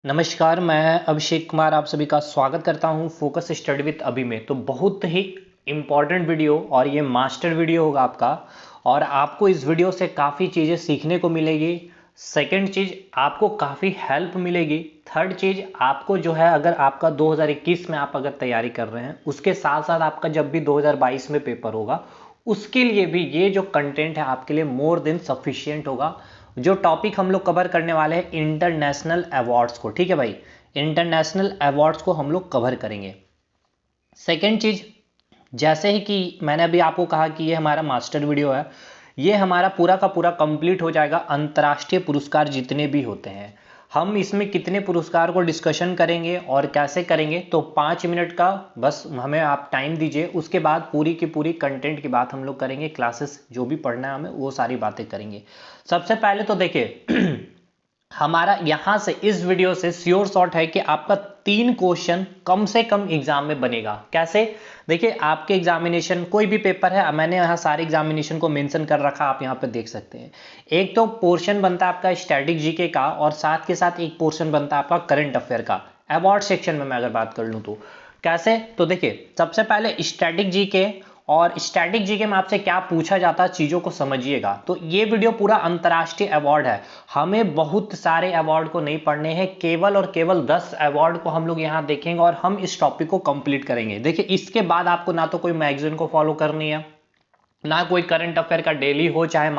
नमस्कार, मैं अभिषेक कुमार आप सभी का स्वागत करता हूं फोकस स्टडी विद अभी में। तो बहुत ही इम्पॉर्टेंट वीडियो और ये मास्टर वीडियो होगा आपका और आपको इस वीडियो से काफ़ी चीज़ें सीखने को मिलेगी। सेकंड चीज़, आपको काफ़ी हेल्प मिलेगी। थर्ड चीज़, आपको जो है अगर आपका 2021 में आप अगर तैयारी कर रहे हैं, उसके साथ साथ आपका जब भी 2022 में पेपर होगा, उसके लिए भी ये जो कंटेंट है आपके लिए मोर देन सफिशिएंट होगा। जो टॉपिक हम लोग कवर करने वाले हैं इंटरनेशनल अवार्ड्स को, ठीक है भाई, इंटरनेशनल अवार्ड्स को हम लोग कवर करेंगे। सेकेंड चीज, जैसे ही कि मैंने अभी आपको कहा कि ये हमारा मास्टर वीडियो है, ये हमारा पूरा का पूरा कंप्लीट हो जाएगा अंतर्राष्ट्रीय पुरस्कार जितने भी होते हैं। हम इसमें कितने पुरस्कार को डिस्कशन करेंगे और कैसे करेंगे, तो 5 मिनट का बस हमें आप टाइम दीजिए। उसके बाद पूरी की पूरी कंटेंट की बात हम लोग करेंगे, क्लासेस जो भी पढ़ना है हमें वो सारी बातें करेंगे। सबसे पहले तो देखिए हमारा यहां से इस वीडियो से श्योर शॉट है कि आपका 3 क्वेश्चन कम से कम एग्जाम में बनेगा। कैसे? देखिए, आपके एग्जामिनेशन कोई भी पेपर है, मैंने यहाँ सारे एग्जामिनेशन को मेंशन कर रखा, आप यहाँ पे देख सकते हैं। एक तो पोर्शन बनता है आपका स्टैटिक जीके का और साथ के साथ एक पोर्शन बनता है आपका करंट अफेयर का। अवार्ड सेक्शन में मैं अगर बात कर लूँ तो कैसे, तो देखिए सबसे पहले स्टैटिक जीके, और स्टैटिक जीके में आपसे क्या पूछा जाता है चीजों को समझिएगा। तो ये वीडियो पूरा अंतर्राष्ट्रीय अवार्ड है, हमें बहुत सारे अवार्ड को नहीं पढ़ने हैं, केवल और केवल 10 अवार्ड को हम लोग यहाँ देखेंगे और हम इस टॉपिक को कंप्लीट करेंगे। देखिए, इसके बाद आपको ना तो कोई मैगजीन को फॉलो करनी है, ना कोई करंट अफेयर का डेली हो, चाहे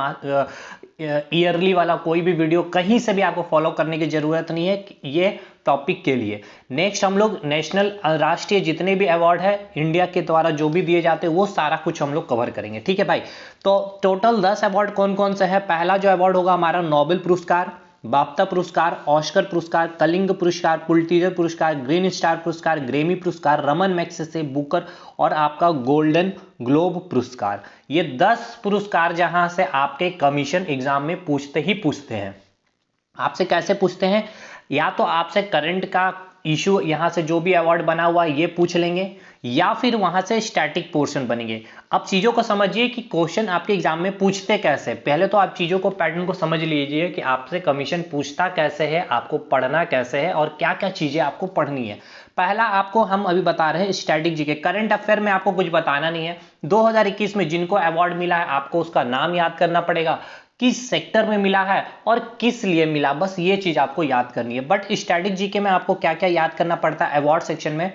ईयरली वाला कोई भी वीडियो, कहीं से भी आपको फॉलो करने की जरूरत नहीं है ये टॉपिक के लिए। नेक्स्ट हम लोग नेशनल राष्ट्रीय जितने भी अवार्ड है इंडिया के द्वारा जो भी दिए जाते हैं वो सारा कुछ हम लोग कवर करेंगे, ठीक है भाई। तो टोटल 10 अवार्ड कौन कौन से है? पहला जो अवार्ड होगा हमारा नोबेल पुरस्कार, बाफ्ता पुरस्कार, ऑस्कर पुरस्कार, कलिंग पुरस्कार, पुलिट्जर पुरस्कार, ग्रीन स्टार पुरस्कार, ग्रेमी पुरस्कार, रमन मैग्सेसे बुकर और आपका गोल्डन ग्लोब पुरस्कार। ये 10 पुरस्कार जहां से आपके कमीशन एग्जाम में पूछते ही पूछते हैं। आपसे कैसे पूछते हैं? या तो आपसे करंट का इशू यहां से जो भी अवार्ड बना हुआ है ये पूछ लेंगे, या फिर वहां से स्टैटिक पोर्शन बनेंगे। अब चीजों को समझिए कि क्वेश्चन आपके एग्जाम में पूछते कैसे। पहले तो आप चीजों को पैटर्न को समझ लीजिए कि आपसे कमीशन पूछता कैसे है, आपको पढ़ना कैसे है और क्या क्या चीजें आपको पढ़नी है। पहला आपको हम अभी बता रहे हैं स्टैटिक जीके। करंट अफेयर में आपको कुछ बताना नहीं है। 2021 में जिनको अवार्ड मिला है आपको उसका नाम याद करना पड़ेगा, किस सेक्टर में मिला है और किस लिए मिला, बस ये चीज आपको याद करनी है। बट स्टैटिक जीके में आपको क्या क्या याद करना पड़ता है अवार्ड सेक्शन में?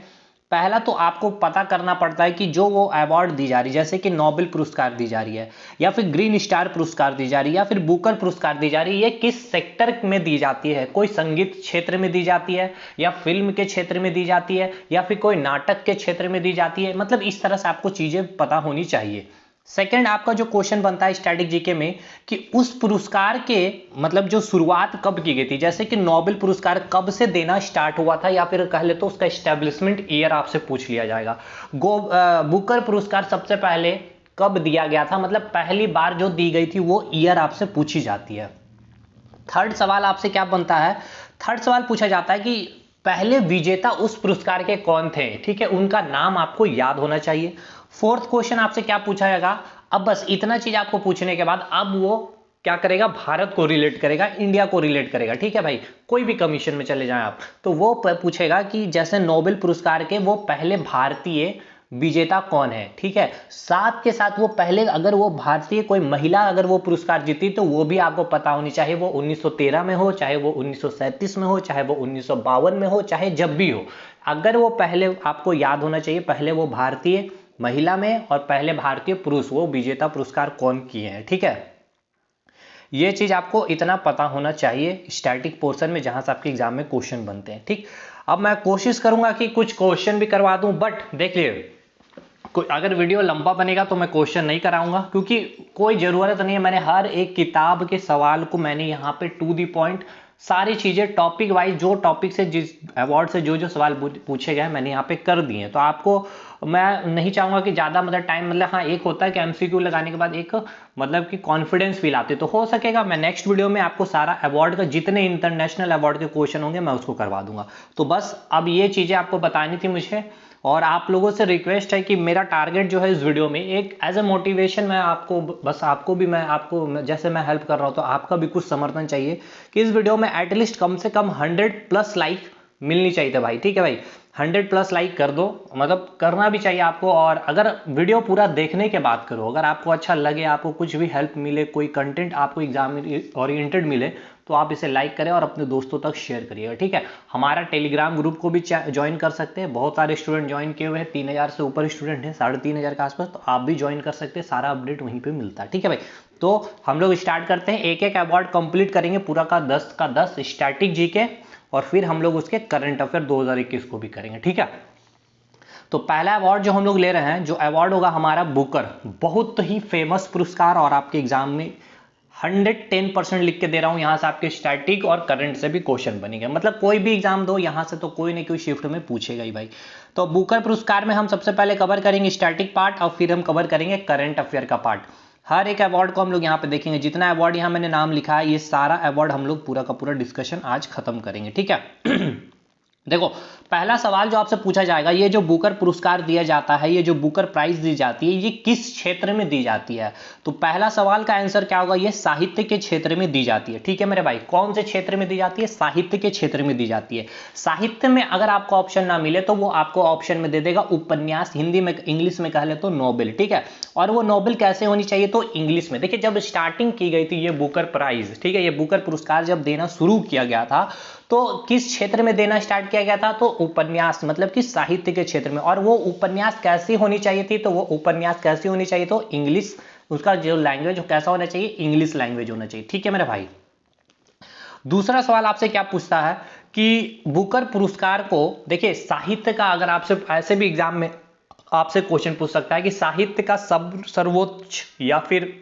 पहला तो आपको पता करना पड़ता है कि जो वो अवार्ड दी जा रही है, जैसे कि नोबेल पुरस्कार दी जा रही है, या फिर ग्रीन स्टार पुरस्कार दी जा रही है, या फिर बुकर पुरस्कार दी जा रही है, ये किस सेक्टर में दी जाती है? कोई संगीत क्षेत्र में दी जाती है, या फिल्म के क्षेत्र में दी जाती है, या फिर कोई नाटक के क्षेत्र में दी जाती है? मतलब इस तरह से आपको चीजें पता होनी चाहिए। सेकंड, आपका जो क्वेश्चन बनता है स्टैटिक जीके में कि उस पुरस्कार के मतलब जो शुरुआत कब की गई थी, जैसे कि नोबेल पुरस्कार कब से देना स्टार्ट हुआ था, या फिर कह ले तो उसका एस्टेब्लिशमेंट ईयर आपसे पूछ लिया जाएगा। बुकर पुरस्कार सबसे पहले कब दिया गया था, मतलब पहली बार जो दी गई थी वो ईयर आपसे पूछी जाती है। थर्ड सवाल आपसे क्या बनता है? थर्ड सवाल पूछा जाता है कि पहले विजेता उस पुरस्कार के कौन थे, ठीक है, उनका नाम आपको याद होना चाहिए। फोर्थ क्वेश्चन आपसे क्या पूछा जाएगा? अब बस इतना चीज आपको पूछने के बाद अब वो क्या करेगा? भारत को रिलेट करेगा, इंडिया को रिलेट करेगा, ठीक है भाई। कोई भी कमीशन में चले जाएं आप तो वो पूछेगा कि जैसे नोबेल पुरस्कार के वो पहले भारतीय विजेता कौन है, ठीक है। साथ के साथ वो पहले अगर वो भारतीय कोई महिला अगर वो पुरस्कार जीती तो वो भी आपको पता होनी चाहिए, वो 1913 में हो, चाहे वो 1937 में हो, चाहे वो 1952 में हो, चाहे जब भी हो, अगर वो पहले आपको याद होना चाहिए पहले वो भारतीय महिला में और पहले भारतीय पुरुष वो विजेता पुरस्कार कौन किए हैं, ठीक है। ये चीज आपको इतना पता होना चाहिए स्टैटिक पोर्शन में जहां से आपके एग्जाम में क्वेश्चन बनते हैं, ठीक। अब मैं कोशिश करूंगा कि कुछ क्वेश्चन भी करवा दूं, बट देखिए अगर वीडियो लंबा बनेगा तो मैं क्वेश्चन नहीं कराऊंगा, क्योंकि कोई जरूरत नहीं है। मैंने हर एक किताब के सवाल को मैंने यहाँ पे टू दी पॉइंट सारी चीजें टॉपिक वाइज, जो टॉपिक से जिस अवार्ड से जो जो सवाल पूछे गए मैंने यहाँ पे कर दिए। तो आपको मैं नहीं चाहूंगा कि ज्यादा मतलब टाइम, मतलब हाँ एक होता है कि एमसीक्यू लगाने के बाद एक मतलब कि कॉन्फिडेंस फील आते, तो हो सकेगा मैं नेक्स्ट वीडियो में आपको सारा अवार्ड का जितने इंटरनेशनल अवार्ड के क्वेश्चन होंगे मैं उसको करवा दूंगा। तो बस अब ये चीजें आपको बतानी थी मुझे, और आप लोगों से रिक्वेस्ट है कि मेरा टारगेट जो है इस वीडियो में एक एज ए मोटिवेशन, मैं आपको बस आपको भी मैं आपको जैसे मैं हेल्प कर रहा हूँ तो आपका भी कुछ समर्थन चाहिए कि इस वीडियो में एटलीस्ट कम से कम 100+ लाइक मिलनी चाहिए था भाई। ठीक है भाई, 100+ लाइक कर दो, मतलब करना भी चाहिए आपको। और अगर वीडियो पूरा देखने के बाद करो, अगर आपको अच्छा लगे, आपको कुछ भी हेल्प मिले, कोई कंटेंट आपको एग्जाम ओरिएंटेड मिले तो आप इसे लाइक करें और अपने दोस्तों तक शेयर करिएगा। ठीक है, हमारा टेलीग्राम ग्रुप को भी ज्वाइन कर सकते हैं, बहुत सारे स्टूडेंट ज्वाइन किए हुए हैं, 3000 से ऊपर स्टूडेंट हैं, 3500 के आसपास, तो आप भी ज्वाइन कर सकते हैं, सारा अपडेट वहीं पे मिलता है। ठीक है भाई, तो हम लोग स्टार्ट करते हैं, एक एक अवार्ड कंप्लीट करेंगे, पूरा का 10 स्टैटिक जीके, और फिर हम लोग उसके करंट अफेयर 2021 को भी करेंगे। ठीक है, तो पहला अवार्ड जो हम लोग ले रहे हैं, जो अवार्ड होगा हमारा बुकर, बहुत ही फेमस पुरस्कार, और आपके एग्जाम में 110% लिख के दे रहा हूं, यहां से आपके स्टैटिक और करंट से भी क्वेश्चन बनेंगे, मतलब कोई भी एग्जाम दो यहां से तो कोई ना कोई शिफ्ट में पूछेगा ही भाई। तो बुकर पुरस्कार में हम सबसे पहले कवर करेंगे स्टैटिक पार्ट, और फिर हम कवर करेंगे करंट अफेयर का पार्ट। हर एक अवार्ड को हम लोग यहाँ पे देखेंगे, जितना अवार्ड यहाँ मैंने नाम लिखा है, ये सारा अवार्ड हम लोग पूरा का पूरा डिस्कशन आज खत्म करेंगे। ठीक है देखो, पहला सवाल जो आपसे पूछा जाएगा, ये जो बुकर पुरस्कार दिया जाता है, ये जो बुकर प्राइज दी जाती है, ये किस क्षेत्र में दी जाती है? तो पहला सवाल का आंसर क्या होगा, ये साहित्य के क्षेत्र में दी जाती है। ठीक है मेरे भाई, कौन से क्षेत्र में दी जाती है? साहित्य के क्षेत्र में दी जाती है। साहित्य में अगर आपको ऑप्शन ना मिले तो वो आपको ऑप्शन में दे देगा उपन्यास, हिंदी में, इंग्लिश में कह ले तो नोबेल। ठीक है, और वो नोबेल कैसे होनी चाहिए? तो इंग्लिश में। देखिए, जब स्टार्टिंग की गई थी ये बुकर प्राइज, ठीक है, ये बुकर पुरस्कार जब देना शुरू किया गया था तो किस क्षेत्र में देना स्टार्ट किया गया था? तो उपन्यास, मतलब कि साहित्य के क्षेत्र में। और वो उपन्यास कैसी होनी चाहिए थी? तो वो उपन्यास कैसी होनी चाहिए? तो इंग्लिश, उसका जो लैंग्वेज कैसा होना चाहिए? इंग्लिश लैंग्वेज होना चाहिए। ठीक है मेरे भाई, दूसरा सवाल आपसे क्या पूछता है कि बुकर पुरस्कार को, देखिए साहित्य का, अगर आपसे ऐसे भी एग्जाम में आपसे क्वेश्चन पूछ सकता है कि साहित्य का सर्वोच्च या फिर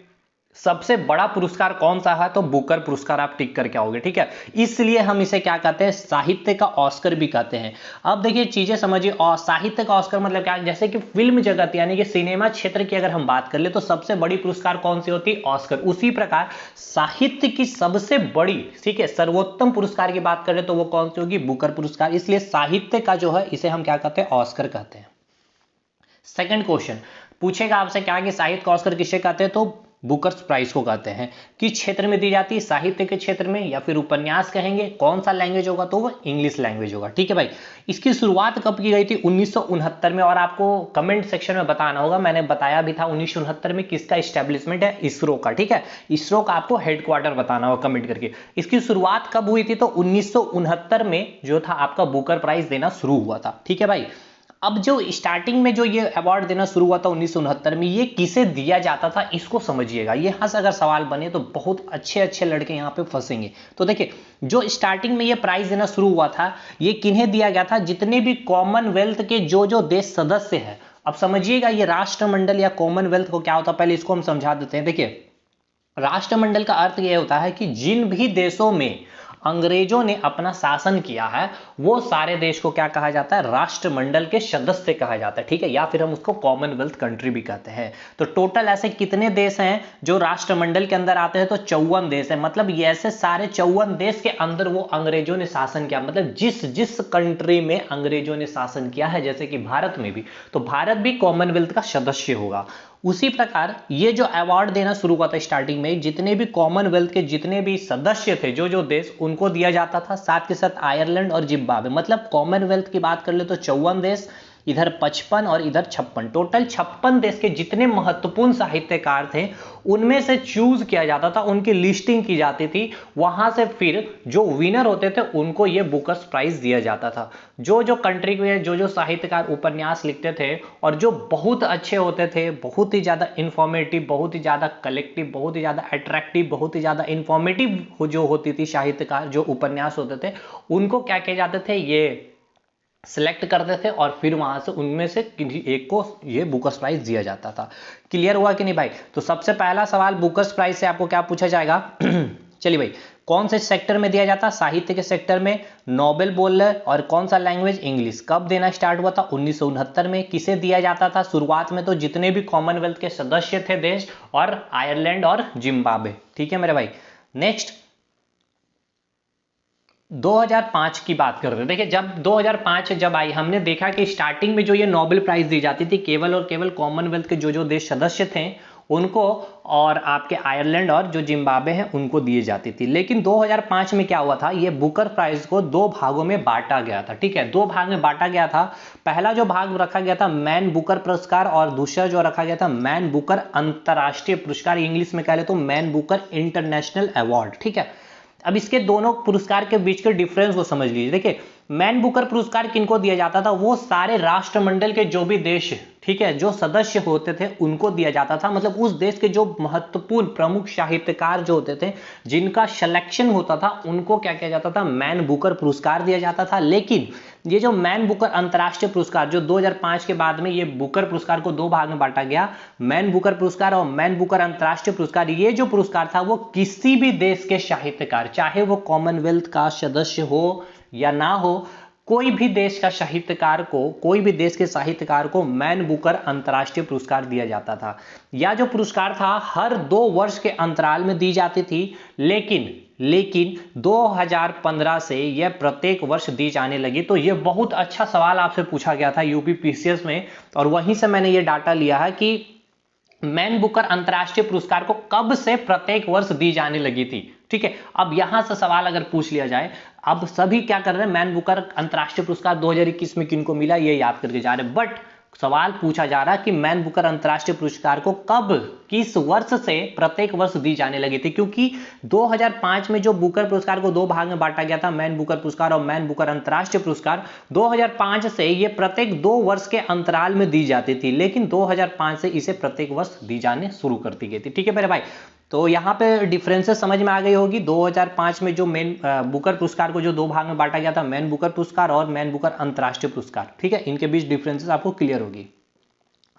सबसे बड़ा पुरस्कार कौन सा है? तो बुकर पुरस्कार आप टिक करके आओगे। ठीक है, इसलिए हम इसे क्या कहते हैं? साहित्य का ऑस्कर भी कहते हैं। अब देखिए चीजें समझिए, और साहित्य का ऑस्कर मतलब क्या? जैसे कि फिल्म जगत यानी कि सिनेमा क्षेत्र की अगर हम बात कर ले तो सबसे बड़ी पुरस्कार कौन सी होती है? ऑस्कर। उसी प्रकार साहित्य की सबसे बड़ी, ठीक है, सर्वोत्तम पुरस्कार की बात करें तो वो कौन सी होगी? बुकर पुरस्कार। इसलिए साहित्य का जो है इसे हम क्या कहते हैं? ऑस्कर कहते हैं। सेकंड क्वेश्चन पूछेगा आपसे क्या कि साहित्य का ऑस्कर किसे कहते हैं? तो बुकर्स प्राइज को कहते हैं। किस क्षेत्र में दी जाती है? साहित्य के क्षेत्र में, या फिर उपन्यास कहेंगे। कौन सा लैंग्वेज होगा? तो वो इंग्लिश लैंग्वेज होगा। ठीक है भाई, इसकी शुरुआत कब की गई थी? 1969 में। और आपको कमेंट सेक्शन में बताना होगा, मैंने बताया भी था 1969 में किसका एस्टेब्लिशमेंट है? इसरो का। ठीक है, इसरो का आपको हेडक्वार्टर बताना होगा कमेंट करके। इसकी शुरुआत कब हुई थी? तो 1969 में जो था आपका बुकर प्राइज देना शुरू हुआ था। ठीक है भाई, अब जो स्टार्टिंग में जो ये अवार्ड देना शुरू हुआ था 1969 में, ये किसे दिया जाता था इसको समझिएगा। ये यहां से अगर सवाल बने तो बहुत अच्छे अच्छे लड़के यहां पे फंसेंगे। तो देखिए, जो स्टार्टिंग में ये प्राइज देना शुरू हुआ था, ये किन्हें दिया गया था? जितने भी कॉमनवेल्थ के जो देश सदस्य हैं। अब समझिएगा, ये राष्ट्रमंडल या कॉमनवेल्थ को क्या होता है, पहले इसको हम समझा देते हैं। देखिए, राष्ट्रमंडल का अर्थ यह होता है कि जिन भी देशों में अंग्रेजों ने अपना शासन किया है, वो सारे देश को क्या कहा जाता है? राष्ट्रमंडल के सदस्य कहा जाता है। ठीक है, या फिर हम उसको कॉमनवेल्थ कंट्री भी कहते हैं। तो टोटल ऐसे कितने देश हैं जो राष्ट्रमंडल के अंदर आते हैं? तो 54 देश है। मतलब ये ऐसे सारे 54 देश के अंदर वो अंग्रेजों ने शासन किया, मतलब जिस जिस कंट्री में अंग्रेजों ने शासन किया है, जैसे कि भारत में भी, तो भारत भी कॉमनवेल्थ का सदस्य होगा। उसी प्रकार ये जो अवार्ड देना शुरू हुआ था स्टार्टिंग में, जितने भी कॉमनवेल्थ के जितने भी सदस्य थे, जो देश, उनको दिया जाता था। साथ के साथ आयरलैंड और जिम्बाब्वे, मतलब कॉमनवेल्थ की बात कर ले तो 54 देश, इधर 55 और इधर 56, टोटल 56 देश के जितने महत्वपूर्ण साहित्यकार थे उनमें से चूज किया जाता था, उनकी लिस्टिंग की जाती थी। वहां से फिर जो विनर होते थे उनको ये बुकर्स प्राइज दिया जाता था। जो कंट्री के जो साहित्यकार उपन्यास लिखते थे और जो बहुत अच्छे होते थे, बहुत ही ज्यादा इंफॉर्मेटिव, बहुत ही ज्यादा कलेक्टिव, बहुत ही ज्यादा अट्रैक्टिव, बहुत ही ज्यादा इंफॉर्मेटिव जो होती थी साहित्यकार, जो उपन्यास होते थे, उनको क्या किए जाते थे? ये सिलेक्ट करते थे और फिर वहां से उनमें से किसी एक को ये बुकर्स प्राइज दिया जाता था। क्लियर हुआ कि नहीं भाई? तो सबसे पहला सवाल बुकर्स प्राइज से आपको क्या पूछा जाएगा? चलिए भाई, कौन से सेक्टर में दिया जाता? साहित्य के सेक्टर में। नोबेल बोल रहे, और कौन सा लैंग्वेज? इंग्लिश। कब देना स्टार्ट हुआ था? 1969 में। किसे दिया जाता था शुरुआत में? तो जितने भी कॉमनवेल्थ के सदस्य थे देश, और आयरलैंड और जिम्बाब्वे। ठीक है मेरे भाई, नेक्स्ट 2005 की बात कर रहे हैं। देखिए जब 2005 जब आई, हमने देखा कि स्टार्टिंग में जो ये नोबेल प्राइज दी जाती थी केवल और केवल कॉमनवेल्थ के जो जो देश सदस्य थे उनको, और आपके आयरलैंड और जो जिम्बाब्वे हैं उनको दिए जाती थी। लेकिन 2005 में क्या हुआ था, ये बुकर प्राइज को दो भागों में बांटा गया था। ठीक है, दो भाग में बांटा गया था। पहला जो भाग रखा गया था मैन बुकर पुरस्कार, और दूसरा जो रखा गया था मैन बुकर अंतरराष्ट्रीय पुरस्कार, इंग्लिश में कह ले तो मैन बुकर इंटरनेशनल अवार्ड। ठीक है, अब इसके दोनों पुरस्कार के बीच के डिफरेंस को समझ लीजिए। देखिए मैन बुकर पुरस्कार किनको दिया जाता था, वो सारे राष्ट्रमंडल के जो भी देश, ठीक है, जो सदस्य होते थे उनको दिया जाता था। मतलब उस देश के जो महत्वपूर्ण प्रमुख साहित्यकार जो होते थे जिनका सिलेक्शन होता था उनको क्या किया जाता था, मैन बुकर पुरस्कार दिया जाता था। लेकिन ये जो मैन बुकर अंतरराष्ट्रीय पुरस्कार जो 2005 के बाद में ये बुकर पुरस्कार को दो भाग में बांटा गया, मैन बुकर पुरस्कार और मैन बुकर अंतरराष्ट्रीय पुरस्कार, ये जो पुरस्कार था वो किसी भी देश के साहित्यकार, चाहे वो कॉमनवेल्थ का सदस्य हो या ना हो, कोई भी देश का साहित्यकार को, कोई भी देश के साहित्यकार को मैन बुकर अंतरराष्ट्रीय पुरस्कार दिया जाता था। यह जो पुरस्कार था हर 2 वर्ष के अंतराल में दी जाती थी। लेकिन 2015 से यह प्रत्येक वर्ष दी जाने लगी। तो यह बहुत अच्छा सवाल आपसे पूछा गया था यूपीपीसीएस में, और वहीं से मैंने ये डाटा लिया है कि मैन बुकर अंतरराष्ट्रीय पुरस्कार को कब से प्रत्येक वर्ष दी जाने लगी थी। ठीक है, अब यहां से सवाल अगर पूछ लिया जाए, अब सभी क्या कर रहे हैं, मैन बुकर अंतरराष्ट्रीय पुरस्कार 2021 में किनको मिला ये याद करके जा रहे हैं, बट सवाल पूछा जा रहा है कि मैन बुकर अंतरराष्ट्रीय पुरस्कार को कब, किस वर्ष से प्रत्येक वर्ष दी जाने लगी थी। क्योंकि 2005 में जो बुकर पुरस्कार को दो भाग में बांटा गया था, मैन बुकर पुरस्कार और मैन बुकर अंतरराष्ट्रीय पुरस्कार, 2005 से ये प्रत्येक 2 वर्ष के अंतराल में दी जाती थी। लेकिन 2005 से इसे प्रत्येक वर्ष दी जाने शुरू कर दी गई थी। ठीक है मेरे भाई, तो यहाँ पे डिफरेंसेस समझ में आ गई होगी। 2005 में जो मैन बुकर पुरस्कार को जो दो भाग में बांटा गया था, मैन बुकर पुरस्कार और मैन बुकर अंतरराष्ट्रीय पुरस्कार, ठीक है, इनके बीच डिफरेंसेस आपको क्लियर होगी।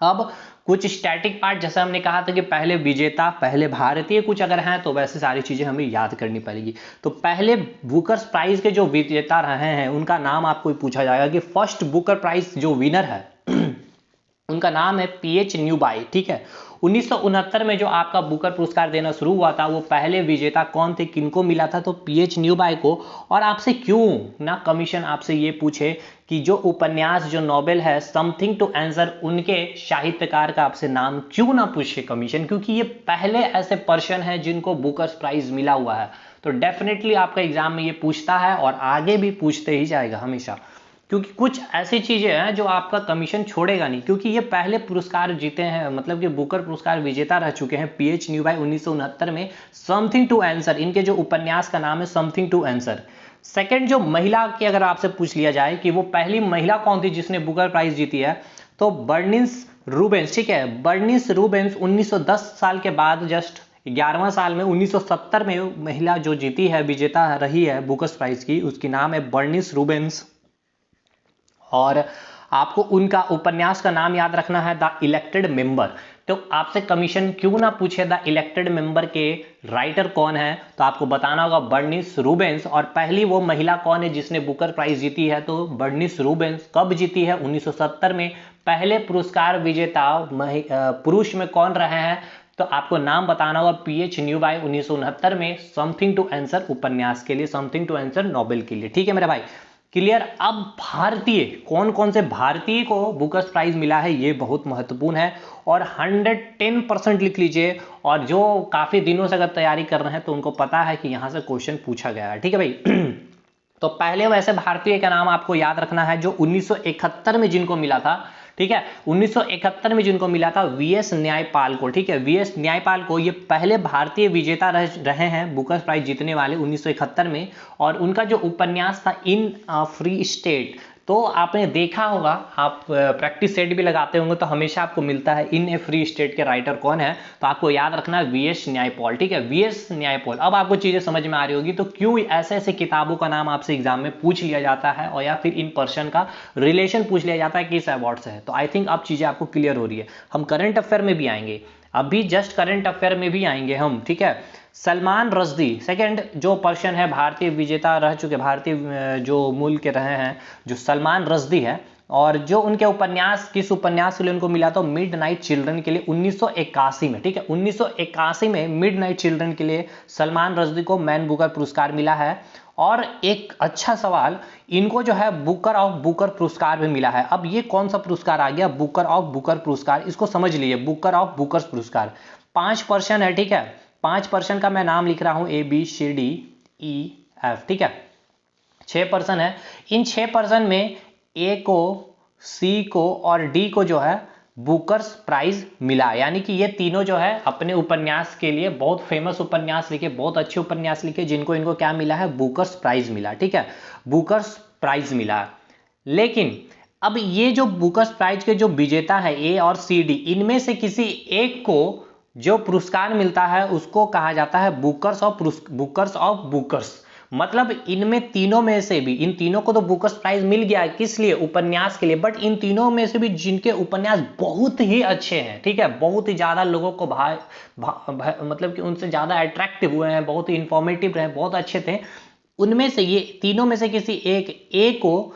अब कुछ स्टैटिक पार्ट, जैसे हमने कहा था कि पहले विजेता, पहले भारतीय कुछ अगर हैं तो वैसे सारी चीजें हमें याद करनी पड़ेगी। तो पहले बुकर प्राइज के जो विजेता रहे हैं उनका नाम आपको पूछा जाएगा कि फर्स्ट बुकर प्राइज जो विनर है उनका नाम है पीएच न्यूबाई। ठीक है, 1969 में जो आपका बुकर पुरस्कार देना शुरू हुआ था वो पहले विजेता कौन थे, किनको मिला था, तो पीएच न्यूबाई को। और आपसे क्यों ना कमीशन आपसे ये पूछे कि जो उपन्यास जो नोबेल है समथिंग टू आंसर, उनके साहित्यकार का आपसे नाम क्यों ना पूछे कमीशन, क्योंकि ये पहले ऐसे पर्सन है जिनको बुकर प्राइज मिला हुआ है। तो डेफिनेटली आपका एग्जाम में ये पूछता है और आगे भी पूछते ही जाएगा हमेशा, क्योंकि कुछ ऐसी चीजें हैं जो आपका कमीशन छोड़ेगा नहीं, क्योंकि ये पहले पुरस्कार जीते हैं, मतलब कि बुकर पुरस्कार विजेता रह चुके हैं। पीएच न्यूबाई 1969 में समथिंग टू आंसर, इनके जो उपन्यास का नाम है समथिंग टू आंसर। सेकंड जो महिला की अगर आपसे पूछ लिया जाए कि वो पहली महिला कौन थी जिसने बुकर प्राइज जीती है, तो बर्निस रूबेंस। ठीक है, बर्निस रूबेंस 1910 साल के बाद जस्ट 11वां साल में 1970 में महिला जो जीती है, विजेता रही है बुकर प्राइज की, उसकी नाम है बर्निस रूबेंस। और आपको उनका उपन्यास का नाम याद रखना है द इलेक्टेड मेंबर। तो आपसे कमीशन क्यों ना पूछे द इलेक्टेड मेंबर के राइटर कौन है, तो आपको बताना होगा बर्निस रूबेंस। और पहली वो महिला कौन है जिसने बुकर प्राइज जीती है, तो बर्निस रूबेंस। कब जीती है, 1970 में। पहले पुरस्कार विजेता पुरुष में कौन रहे हैं, तो आपको नाम बताना होगा पीएच न्यूबाई 1969 में समथिंग टू आंसर उपन्यास के लिए, समथिंग टू आंसर नोबेल के लिए। ठीक है मेरे भाई, क्लियर। अब भारतीय कौन कौन से भारतीय को बुकर प्राइज मिला है ये बहुत महत्वपूर्ण है, और 110% लिख लीजिए। और जो काफी दिनों से अगर तैयारी कर रहे हैं तो उनको पता है कि यहां से क्वेश्चन पूछा गया है। ठीक है भाई तो पहले वैसे भारतीय का नाम आपको याद रखना है जो 1971 में जिनको मिला था। ठीक है, 1971 में जिनको मिला था वीएस न्यायपाल को। ठीक है, वीएस न्यायपाल को, ये पहले भारतीय विजेता रहे हैं बुकर प्राइज जीतने वाले 1971 में। और उनका जो उपन्यास था इन फ्री स्टेट, तो आपने देखा होगा, आप प्रैक्टिस सेट भी लगाते होंगे तो हमेशा आपको मिलता है इन ए फ्री स्टेट के राइटर कौन है, तो आपको याद रखना है वीएस न्यायपाल। ठीक है, वीएस न्यायपाल। अब आपको चीजें समझ में आ रही होगी तो क्यों ऐसे ऐसे किताबों का नाम आपसे एग्जाम में पूछ लिया जाता है, और या फिर इन पर्सन का रिलेशन पूछ लिया जाता है किस अवार्ड से है। तो आई थिंक अब चीजें आपको क्लियर हो रही है। हम करंट अफेयर में भी आएंगे, अभी जस्ट करंट अफेयर में भी आएंगे हम। ठीक है, सलमान रश्दी सेकंड जो पर्सन है भारतीय विजेता रह चुके, भारतीय जो मूल के रहे हैं, जो सलमान रश्दी है। और जो उनके उपन्यास, किस उपन्यास के लिए उनको मिला, तो मिड नाइट चिल्ड्रन के लिए 1981 में। ठीक है, 1981 में मिड नाइट चिल्ड्रन के लिए सलमान रश्दी को मैन बुकर पुरस्कार मिला है। और एक अच्छा सवाल, इनको जो है बुकर ऑफ बुकर पुरस्कार भी मिला है। अब ये कौन सा पुरस्कार आ गया, बुकर ऑफ बुकर पुरस्कार, इसको समझ लीजिए, बुकर ऑफ बुकर पुरस्कार 5% है, ठीक है। 5% का मैं नाम लिख रहा हूं, ABCDEF, ठीक है। 6% है। इन 6% में ए को, सी को और डी को जो है बुकर्स प्राइज मिला, यानी कि ये तीनों जो है अपने उपन्यास के लिए बहुत फेमस उपन्यास लिखे, बहुत अच्छे उपन्यास लिखे, जिनको इनको क्या मिला है, बुकर्स प्राइज मिला, ठीक है, बुकर्स प्राइज मिला। लेकिन अब ये जो बुकर्स प्राइज के जो विजेता है ए और सी डी, इनमें से किसी एक को जो पुरस्कार मिलता है उसको कहा जाता है बुकर्स ऑफ बुकर्स। मतलब इनमें तीनों में से भी, इन तीनों को तो बुकर्स प्राइज मिल गया है, किस लिए, उपन्यास के लिए, बट इन तीनों में से भी जिनके उपन्यास बहुत ही अच्छे हैं, ठीक है, बहुत ही ज्यादा लोगों को मतलब कि उनसे ज्यादा अट्रैक्टिव हुए हैं, बहुत ही इंफॉर्मेटिव रहे, बहुत अच्छे थे, उनमें से ये तीनों में से किसी एक ए को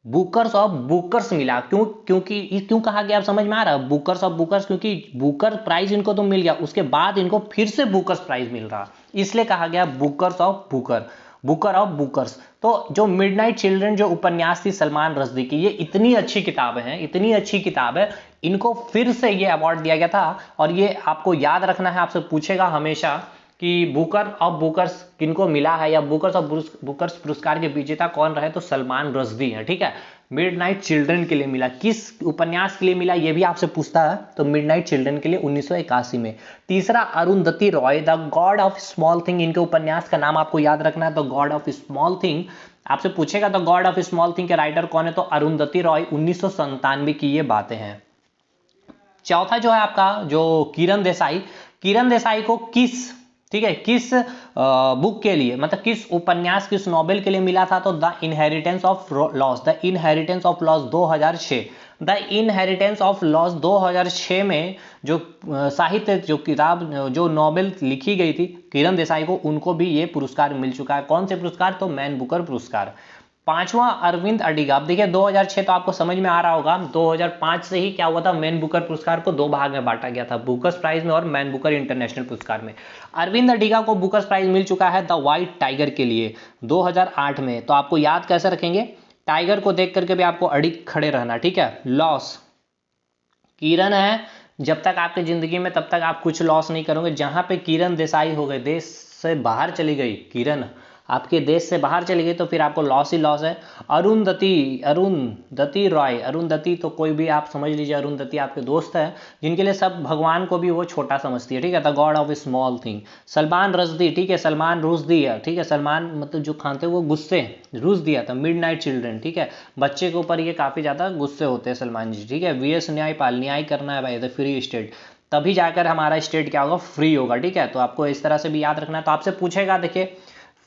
बुकर्स ऑफ बुकर्स मिला। क्यों कहा गया, आप समझ में आ रहा है, बुकर्स ऑफ बुकर्स, क्योंकि बुकर प्राइज इनको तो मिल गया, उसके बाद इनको फिर से बुकर्स प्राइज मिल रहा, इसलिए कहा गया Booker's of Booker of Booker's. तो जो मिडनाइट चिल्ड्रन जो उपन्यास थी सलमान रश्दी की, ये इतनी अच्छी किताब है, इतनी अच्छी किताब है, इनको फिर से ये अवार्ड दिया गया था। और ये आपको याद रखना है, आपसे पूछेगा हमेशा कि बुकर ऑफ बुकर्स किनको मिला है, या बुकर्स ऑफ बुकर्स पुरस्कार के विजेता कौन रहे, तो सलमान रश्दी है, ठीक है। मिडनाइट चिल्ड्रन के लिए मिला, किस उपन्यास के लिए मिला ये भी आपसे पूछता है, तो मिडनाइट चिल्ड्रन के लिए 1981 में। तीसरा Arundhati Roy, the God of small thing, इनके उपन्यास का नाम आपको याद रखना है, the God of small thing. आपसे पूछेगा the God of small thing के राइटर कौन है, तो अरुंधति रॉय, 1997 की ये बातें हैं। चौथा जो है आपका, जो किरण देसाई को किस, ठीक है, किस बुक के लिए, मतलब किस उपन्यास, किस नॉवेल के लिए मिला था, तो the inheritance of loss, the inheritance of loss 2006। The inheritance of loss 2006 में जो साहित्य, जो किताब, जो नॉवेल लिखी गई थी किरण देसाई को, उनको भी ये पुरस्कार मिल चुका है। कौन से पुरस्कार, तो मैन बुकर पुरस्कार। पांचवा अरविंद अडिगा। अब देखिए 2006 तो आपको समझ में आ रहा होगा, 2005 से ही क्या हुआ था, मैन बुकर पुरस्कार को दो भाग में बांटा गया था, बुकर्स प्राइज में और मैन बुकर इंटरनेशनल पुरस्कार में। अरविंद अडिगा को बुकर्स प्राइज मिल चुका है द व्हाइट टाइगर के लिए 2008 में। तो आपको याद कैसे रखेंगे, टाइगर को देख करके भी आपको अडिग खड़े रहना, ठीक है। लॉस, किरण है, जब तक आपकी जिंदगी में तब तक आप कुछ लॉस नहीं करोगे। जहां पे किरण देसाई हो गए, देश से बाहर चली गई, किरण आपके देश से बाहर चली गई, तो फिर आपको लॉस ही लॉस है। अरुंधति रॉय, अरुंधति तो कोई भी आप समझ लीजिए, अरुंधति आपके दोस्त है, जिनके लिए सब भगवान को भी वो छोटा समझती है, ठीक है, the God of small thing. Salman Rushdie, ठीक है, सलमान रुश्दी है, ठीक है, सलमान मतलब जो खाते वो गुस्से, रूस दिया था, मिडनाइट चिल्ड्रन, ठीक है, बच्चे के ऊपर ये काफी ज्यादा गुस्से होते हैं सलमान जी, ठीक है। VS न्यायपाल, न्याय करना है भाई, द फ्री स्टेट, तभी जाकर हमारा स्टेट क्या होगा, फ्री होगा, ठीक है। तो आपको इस तरह से भी याद रखना है। तो आपसे पूछेगा, देखिए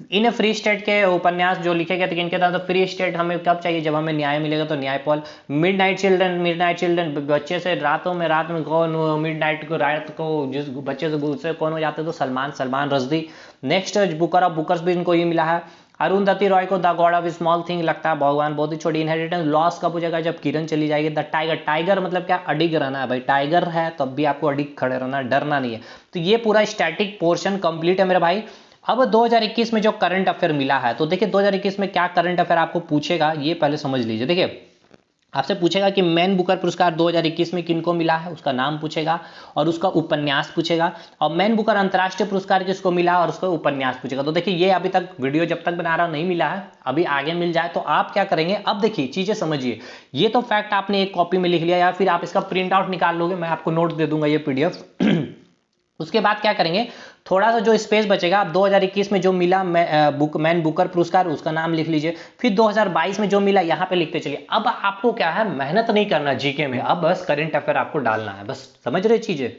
इन फ्री स्टेट के उपन्यास जो लिखे गए थे इनके द्वारा, तो फ्री स्टेट हमें कब चाहिए, जब हमें न्याय मिलेगा, तो न्यायपाल। मिडनाइट चिल्ड्रन बच्चे से रात में कौन, मिडनाइट को रात को जिस बच्चे से गुस्से कौन हो जाते, तो Salman Rushdie. Next Booker of Booker's भी इनको ये मिला है। अरुंधति रॉय को the God of small thing लगता है भगवान, बहुत ही छोटी। इनहेरिटेंस लॉस कब हो जाएगा, जब किरण चली जाएगी। द टाइगर मतलब क्या, अडिग रहना है भाई, टाइगर है तब भी आपको अडिग खड़े रहना, डरना नहीं है। तो ये पूरा स्टैटिक पोर्शन कंप्लीट है मेरे भाई। अब 2021 में जो करंट अफेयर मिला है, तो देखिए 2021 में क्या करंट अफेयर आपको पूछेगा, ये पहले समझ लीजिए। देखिए आपसे पूछेगा कि मैन बुकर पुरस्कार 2021 में किनको मिला है, उसका नाम पूछेगा और उसका उपन्यास पूछेगा। और मैन बुकर अंतर्राष्ट्रीय पुरस्कार किसको मिला और उसका उपन्यास पूछेगा। तो देखिए ये अभी तक वीडियो जब तक बना रहा नहीं मिला है, अभी आगे मिल जाए तो आप क्या करेंगे, अब देखिए चीजें समझिए। ये तो फैक्ट आपने एक कॉपी में लिख लिया, या फिर आप इसका प्रिंट आउट निकाल लोगे, मैं आपको नोट दे दूंगा ये PDF। उसके बाद क्या करेंगे, थोड़ा सा जो स्पेस बचेगा, आप 2021 में जो मिला मैन बुकर पुरस्कार, उसका नाम लिख लीजिए। फिर 2022 में जो मिला यहाँ पे लिखते चलिए। अब आपको क्या है, मेहनत नहीं करना जीके में, अब बस करंट अफेयर आपको डालना है, बस समझ रहे चीजें।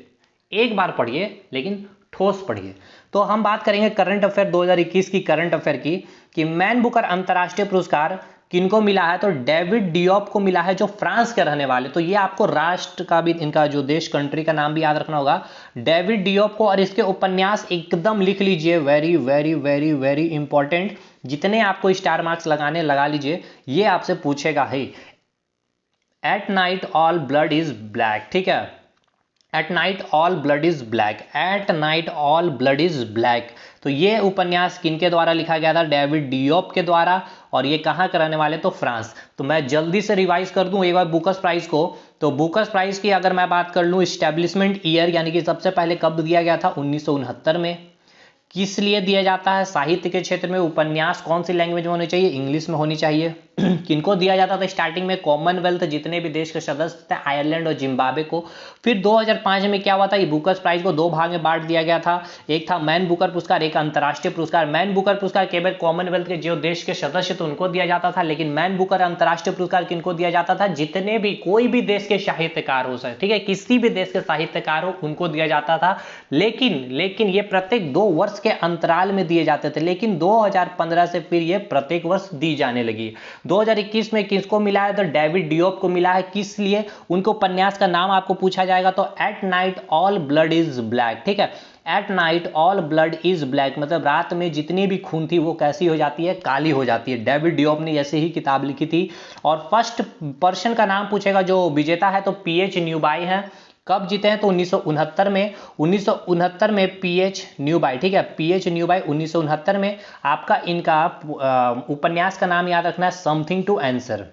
एक बार पढ़िए लेकिन ठोस पढ़िए। तो हम बात करेंगे करंट अफेयर 2021 की, करंट अफेयर की, कि मैन बुकर अंतर्राष्ट्रीय पुरस्कार किनको मिला है, तो डेविड डियोप को मिला है, जो फ्रांस के रहने वाले। तो ये आपको राष्ट्र का भी, इनका जो देश, कंट्री का नाम भी याद रखना होगा, डेविड डियोप को। और इसके उपन्यास एकदम लिख लीजिए, very very very very important, जितने आपको स्टार मार्क्स लगाने लगा लीजिए। ये आपसे पूछेगा ही, at night all blood is black, ठीक है, at night all blood is black, at night all blood is black. तो ये उपन्यास किनके द्वारा लिखा गया था? डेविड डियोप के द्वारा। और ये कहाँ कराने वाले? तो फ्रांस। तो मैं जल्दी से रिवाइज कर दूं एक बार बुकर्स प्राइज को। तो बुकर्स प्राइज की अगर मैं बात कर लूं, स्टैब्लिशमेंट ईयर यानी कि सबसे पहले कब दिया गया था? 1969 में। किस लिए दिया जाता है? साहित्य के क्षेत्र में। उपन्यास कौन सी लैंग्वेज में होनी चाहिए? इंग्लिश में होनी चाहिए। किनको दिया जाता था स्टार्टिंग में? कॉमनवेल्थ जितने भी देश के सदस्य थे, आयरलैंड और जिम्बाब्वे को। फिर 2005 में क्या हुआ था? ये बुकर्स प्राइज को दो भाग में बांट दिया गया था। एक था मैन बुकर पुरस्कार, एक अंतर्राष्ट्रीय पुरस्कार। मैन बुकर पुरस्कार केवल कॉमनवेल्थ के जो देश के सदस्य थे उनको दिया जाता था, लेकिन मैन बुकर अंतर्राष्ट्रीय पुरस्कार किनको दिया जाता था? जितने भी कोई भी देश के साहित्यकार हो सकते, ठीक है, किसी भी देश के साहित्यकार हो उनको दिया जाता था। लेकिन ये प्रत्येक 2 वर्ष के अंतराल में दिए जाते थे, लेकिन 2015 से फिर ये प्रत्येक वर्ष दी जाने लगी। 2021 में किसको मिला है? तो डेविड डियोप को मिला है। किस लिए? उनको उपन्यास का नाम आपको पूछा जाएगा तो eight night all blood is black, ठीक है। At night all blood is black मतलब रात में जितनी भी खून थी वो कैसी हो जाती है? काली हो जाती है। डेविड डियोप ने ऐसे ही किताब लिखी थी। और फर्स्ट पर्सन का नाम पूछेगा जो विजेता है तो पीएच न्यूबाई है। कब जीते हैं? तो 1969 में। 1969 में पीएच न्यूबाई, ठीक है, पीएच न्यूबाई 1969 में। आपका इनका उपन्यास का नाम याद रखना है, समथिंग टू आंसर।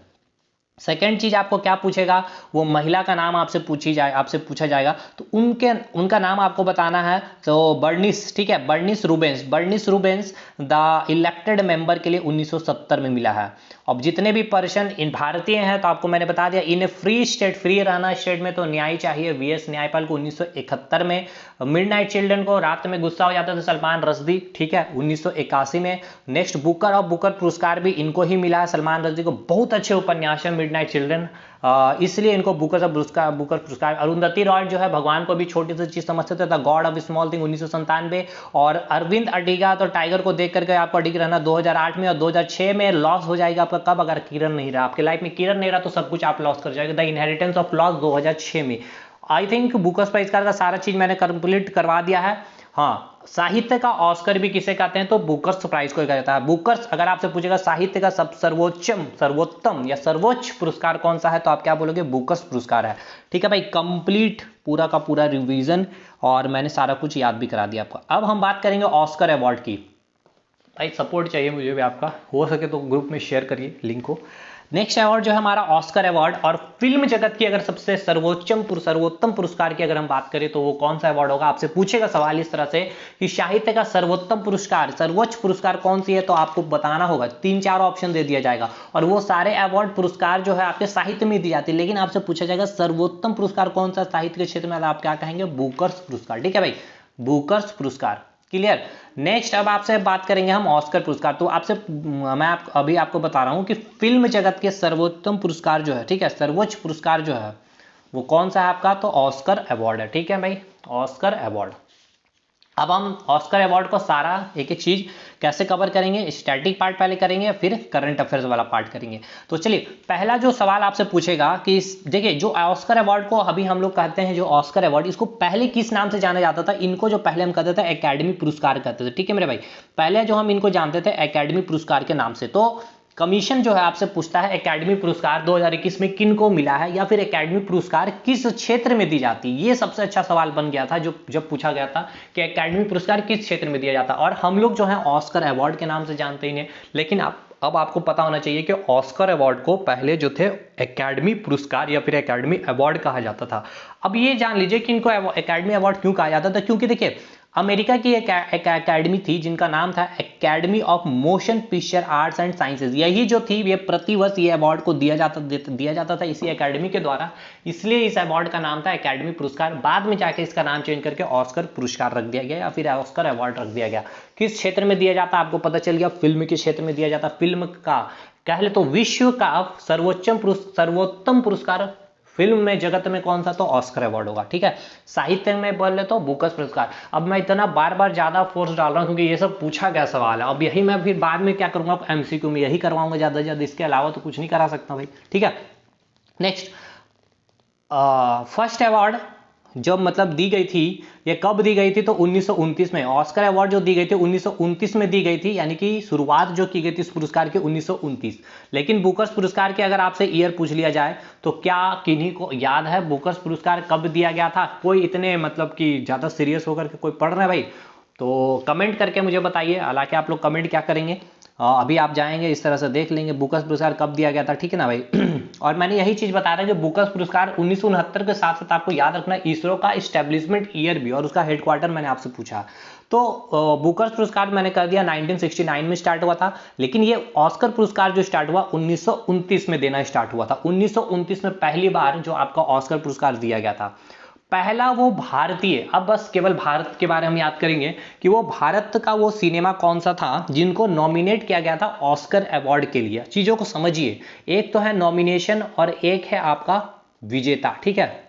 सेकेंड चीज आपको क्या पूछेगा? वो महिला का नाम आपसे पूछा जाएगा तो उनका नाम आपको बताना है। तो बर्निस, ठीक है, Bernice Rubens the elected member के लिए 1970 में मिला है। अब जितने भी पर्सन इन भारतीय हैं तो आपको मैंने बता दिया, इन फ्री स्टेट, फ्री रहना स्टेट में तो न्याय चाहिए, वीएस न्यायपाल को 1971 में। मिडनाइट चिल्ड्रन को रात में गुस्सा हो जाता था, सलमान रश्दी, ठीक है, 1981 में। नेक्स्ट बुकर और बुकर पुरस्कार भी इनको ही मिला है, सलमान रश्दी को। बहुत अच्छे उपन्यास है मिडनाइट चिल्ड्रन, इसलिए इनको बुकर पुरस्कार। अरुंधति रॉय जो है भगवान को भी छोटी सी चीज समझते थे, the God of small thing 1997। और अरविंद अडिगा तो टाइगर को देख करके आपको अडिग रहना 2008 में। और 2006 में लॉस हो जाएगा आपका कब? अगर किरण नहीं रहा आपके लाइफ में, किरण नहीं रहा तो सब कुछ आप लॉस कर जाएगा। द इनहेरिटेंस ऑफ लॉस 2006 में। आई थिंक बुकर्स प्राइज का सारा चीज मैंने कंप्लीट करवा दिया है। हाँ, साहित्य का ऑस्कर भी किसे कहते हैं? तो बुकर्स प्राइज को कहा जाता है। बुकर्स अगर आपसे पूछेगा साहित्य का सर्वोत्तम या सर्वोच्च पुरस्कार कौन सा है तो आप क्या बोलोगे? बुकर्स पुरस्कार है। ठीक है भाई, कंप्लीट पूरा का पूरा रिवीजन और मैंने सारा कुछ याद भी करा दिया आपको। अब हम बात करेंगे ऑस्कर अवार्ड की। भाई सपोर्ट चाहिए मुझे भी आपका, हो सके तो ग्रुप में शेयर करिए लिंक को। नेक्स्ट अवार्ड जो है हमारा ऑस्कर अवार्ड। और फिल्म जगत की अगर सबसे सर्वोत्तम पुरस्कार की अगर हम बात करें तो वो कौन सा अवार्ड होगा? आपसे पूछेगा सवाल इस तरह से कि साहित्य का सर्वोत्तम पुरस्कार, सर्वोच्च पुरस्कार कौन सी है, तो आपको बताना होगा। 3-4 ऑप्शन दे दिया जाएगा और वो सारे अवार्ड पुरस्कार जो है आपके साहित्य में दी जाती है, लेकिन आपसे पूछा जाएगा सर्वोत्तम पुरस्कार कौन सा साहित्य के क्षेत्र में, आप क्या कहेंगे? बुकर्स पुरस्कार। ठीक है भाई, बुकर्स पुरस्कार। क्लियर। नेक्स्ट अब आपसे बात करेंगे हम ऑस्कर पुरस्कार। तो मैं अभी आपको बता रहा हूं कि फिल्म जगत के सर्वोत्तम पुरस्कार जो है, ठीक है, सर्वोच्च पुरस्कार जो है वो कौन सा है आपका? तो ऑस्कर अवार्ड है। ठीक है भाई, ऑस्कर अवार्ड। अब हम ऑस्कर अवार्ड को सारा एक एक चीज कैसे कवर करेंगे? स्टैटिक पार्ट पहले करेंगे, फिर करंट अफेयर्स वाला पार्ट करेंगे। तो चलिए, पहला जो सवाल आपसे पूछेगा कि देखिए, जो ऑस्कर अवार्ड को अभी हम लोग कहते हैं, जो ऑस्कर अवार्ड, इसको पहले किस नाम से जाना जाता था? इनको जो पहले हम कहते थे एकेडमी पुरस्कार कहते थे। ठीक है मेरे भाई, पहले जो हम इनको जानते थे एकेडमी पुरस्कार के नाम से। तो कमीशन जो है आपसे पूछता है एकेडमी पुरस्कार 2021 में किन को मिला है, या फिर एकेडमी पुरस्कार किस क्षेत्र में दी जाती है। ये सबसे अच्छा सवाल बन गया था जो जब पूछा गया था कि एकेडमी पुरस्कार किस क्षेत्र में दिया जाता है। और हम लोग जो है ऑस्कर अवार्ड के नाम से जानते ही हैं, लेकिन अब आपको पता होना चाहिए कि ऑस्कर अवार्ड को पहले जो थे एकेडमी पुरस्कार या फिर एकेडमी अवार्ड कहा जाता था। अब ये जान लीजिए कि इनको एकेडमी अवार्ड क्यों कहा जाता था, क्योंकि देखिए अमेरिका की एक एकेडमी थी जिनका नाम था academy of motion picture arts and sciences. यही जो थी ये प्रतिवर्ष ये अवार्ड को दिया जाता था इसी एकेडमी के द्वारा, इसलिए इस अवार्ड का नाम था एकेडमी पुरस्कार। बाद में जाके इसका नाम चेंज करके ऑस्कर पुरस्कार रख दिया गया या फिर ऑस्कर अवार्ड रख दिया गया। किस क्षेत्र में दिया जाता आपको पता चल गया, फिल्म के क्षेत्र में दिया जाता। फिल्म का कह ले तो विश्व का सर्वोत्तम पुरस्कार फिल्म में जगत में कौन सा, तो ऑस्कर अवार्ड होगा। ठीक है, साहित्य में बोल ले तो बुकर्स पुरस्कार। अब मैं इतना बार बार ज्यादा फोर्स डाल रहा हूं क्योंकि ये सब पूछा गया सवाल है। अब यही मैं फिर बाद में क्या करूंगा, एमसीक्यू में यही करवाऊंगा ज्यादा से ज्यादा, इसके अलावा तो कुछ नहीं करा सकता भाई। ठीक है, नेक्स्ट फर्स्ट अवार्ड जब मतलब दी गई थी, ये कब दी गई थी, तो 1929 में। ऑस्कर अवार्ड जो दी गई थी 1929 में दी गई थी, यानी कि शुरुआत जो की गई थी इस पुरस्कार की 1929। लेकिन बुकर्स पुरस्कार के अगर आपसे ईयर पूछ लिया जाए तो क्या किन्हीं को याद है बुकर्स पुरस्कार कब दिया गया था? कोई इतने मतलब कि ज़्यादा सीरियस होकर के कोई पढ़ रहा है भाई? तो कमेंट करके मुझे बताइए। हालांकि आप लोग कमेंट क्या करेंगे, अभी आप जाएंगे इस तरह से देख लेंगे बुकर्स पुरस्कार कब दिया गया था, ठीक है ना भाई। और मैंने यही चीज बताया था कि बुकर्स पुरस्कार 1969 के साथ साथ आपको याद रखना इसरो का इस्टेब्लिशमेंट ईयर भी और उसका हेडक्वार्टर मैंने आपसे पूछा। तो बुकर्स पुरस्कार मैंने कर दिया 1969 में स्टार्ट हुआ था, लेकिन ये ऑस्कर पुरस्कार जो स्टार्ट हुआ 1929 में देना स्टार्ट हुआ था। 1929 में पहली बार जो आपका ऑस्कर पुरस्कार दिया गया था, पहला वो भारतीय। अब बस केवल भारत के बारे में हम याद करेंगे कि वो भारत का वो सिनेमा कौन सा था जिनको नॉमिनेट किया गया था ऑस्कर अवार्ड के लिए। चीजों को समझिए, एक तो है नॉमिनेशन और एक है आपका विजेता, ठीक है,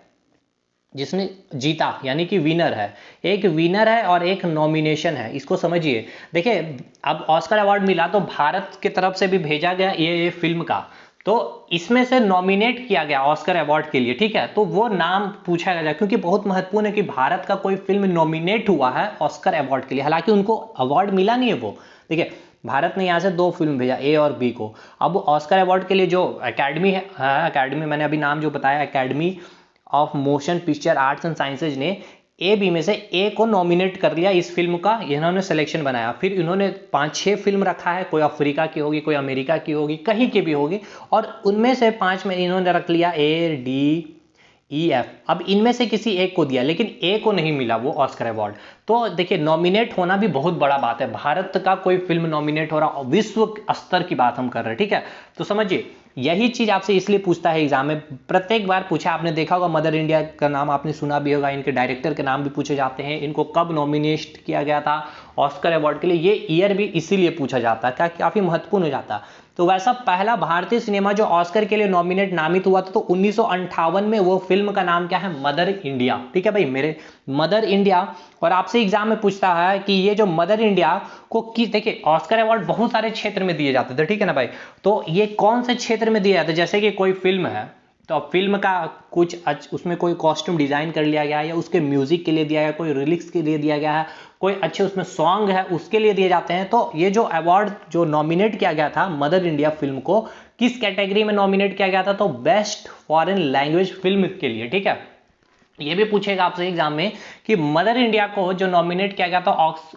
जिसने जीता यानी कि विनर है। एक विनर है और एक नॉमिनेशन है, इसको समझिए। देखिए अब ऑस्कर अवार्ड मिला तो भारत की तरफ से भी भेजा गया ये फिल्म का, तो इसमें से नॉमिनेट किया गया ऑस्कर अवार्ड के लिए, ठीक है। तो वो नाम पूछा गया क्योंकि बहुत महत्वपूर्ण है कि भारत का कोई फिल्म नॉमिनेट हुआ है ऑस्कर अवार्ड के लिए। हालांकि उनको अवार्ड मिला नहीं है वो, देखिए भारत ने यहाँ से 2 फिल्म भेजा, ए और बी को। अब ऑस्कर अवार्ड के लिए जो अकेडमी है, अकेडमी मैंने अभी नाम जो बताया, academy of motion picture arts and sciences ने ए बी में से ए को नॉमिनेट कर लिया इस फिल्म का, इन्होंने सिलेक्शन बनाया। फिर इन्होंने 5-6 फिल्म रखा है, कोई अफ्रीका की होगी, कोई अमेरिका की होगी, कहीं की भी होगी, और उनमें से 5 में इन्होंने रख लिया ए डी ई एफ। अब इनमें से किसी एक को दिया, लेकिन ए को नहीं मिला वो ऑस्कर अवार्ड। तो देखिए नॉमिनेट होना भी बहुत बड़ा बात है, भारत का कोई फिल्म नॉमिनेट हो रहा, विश्व स्तर की बात हम कर रहे हैं, ठीक है। तो समझिए यही चीज आपसे इसलिए पूछता है एग्जाम में, प्रत्येक बार पूछा, आपने देखा होगा मदर इंडिया का नाम आपने सुना भी होगा, इनके डायरेक्टर के नाम भी पूछे जाते हैं, इनको कब नॉमिनेट किया गया था ऑस्कर अवार्ड के लिए, ये ईयर भी इसीलिए पूछा जाता है, क्या काफी महत्वपूर्ण हो जाता है। तो वैसा पहला भारतीय सिनेमा जो ऑस्कर के लिए नॉमिनेट नामित हुआ था तो 1958 में, वो फिल्म का नाम क्या है, मदर इंडिया, ठीक है भाई मेरे, मदर इंडिया। और आपसे एग्जाम में पूछता है कि ये जो मदर इंडिया को किस, देखिए ऑस्कर अवार्ड बहुत सारे क्षेत्र में दिए जाते थे, ठीक है ना भाई, तो ये कौन से क्षेत्र में दिए जाते, जैसे कि कोई फिल्म है तो अब फिल्म का कुछ उसमें कोई कॉस्ट्यूम डिजाइन कर लिया गया है, या उसके म्यूजिक के लिए दिया गया, कोई रिलिक्स के लिए दिया गया है, कोई अच्छे उसमें सॉन्ग है उसके लिए दिए जाते हैं। तो ये जो अवार्ड जो नॉमिनेट किया गया था मदर इंडिया फिल्म को, किस कैटेगरी में नॉमिनेट किया गया था, तो बेस्ट फॉरेन लैंग्वेज फिल्म के लिए, ठीक है। ये भी पूछेगा आपसे एग्जाम में कि मदर इंडिया को जो नॉमिनेट किया गया था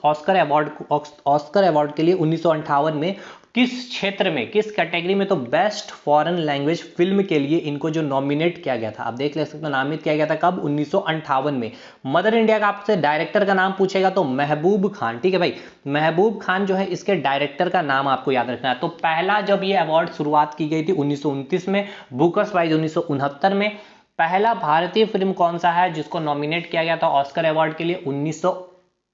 ऑस्कर अवार्ड के लिए 1958 में, किस क्षेत्र में, किस कैटेगरी में, तो बेस्ट फॉरेन लैंग्वेज फिल्म के लिए इनको जो नॉमिनेट किया गया था, आप देख ले सकते हो नामित किया गया था कब, 1958 में। मदर इंडिया का आपसे डायरेक्टर का नाम पूछेगा तो महबूब खान, ठीक है भाई, महबूब खान जो है इसके डायरेक्टर का नाम आपको याद रखना है। तो पहला जब ये अवार्ड शुरुआत की गई थी 1929 में, बुकर्स प्राइज 1969 में, पहला भारतीय फिल्म कौन सा है जिसको नॉमिनेट किया गया था ऑस्कर अवार्ड के लिए, 1900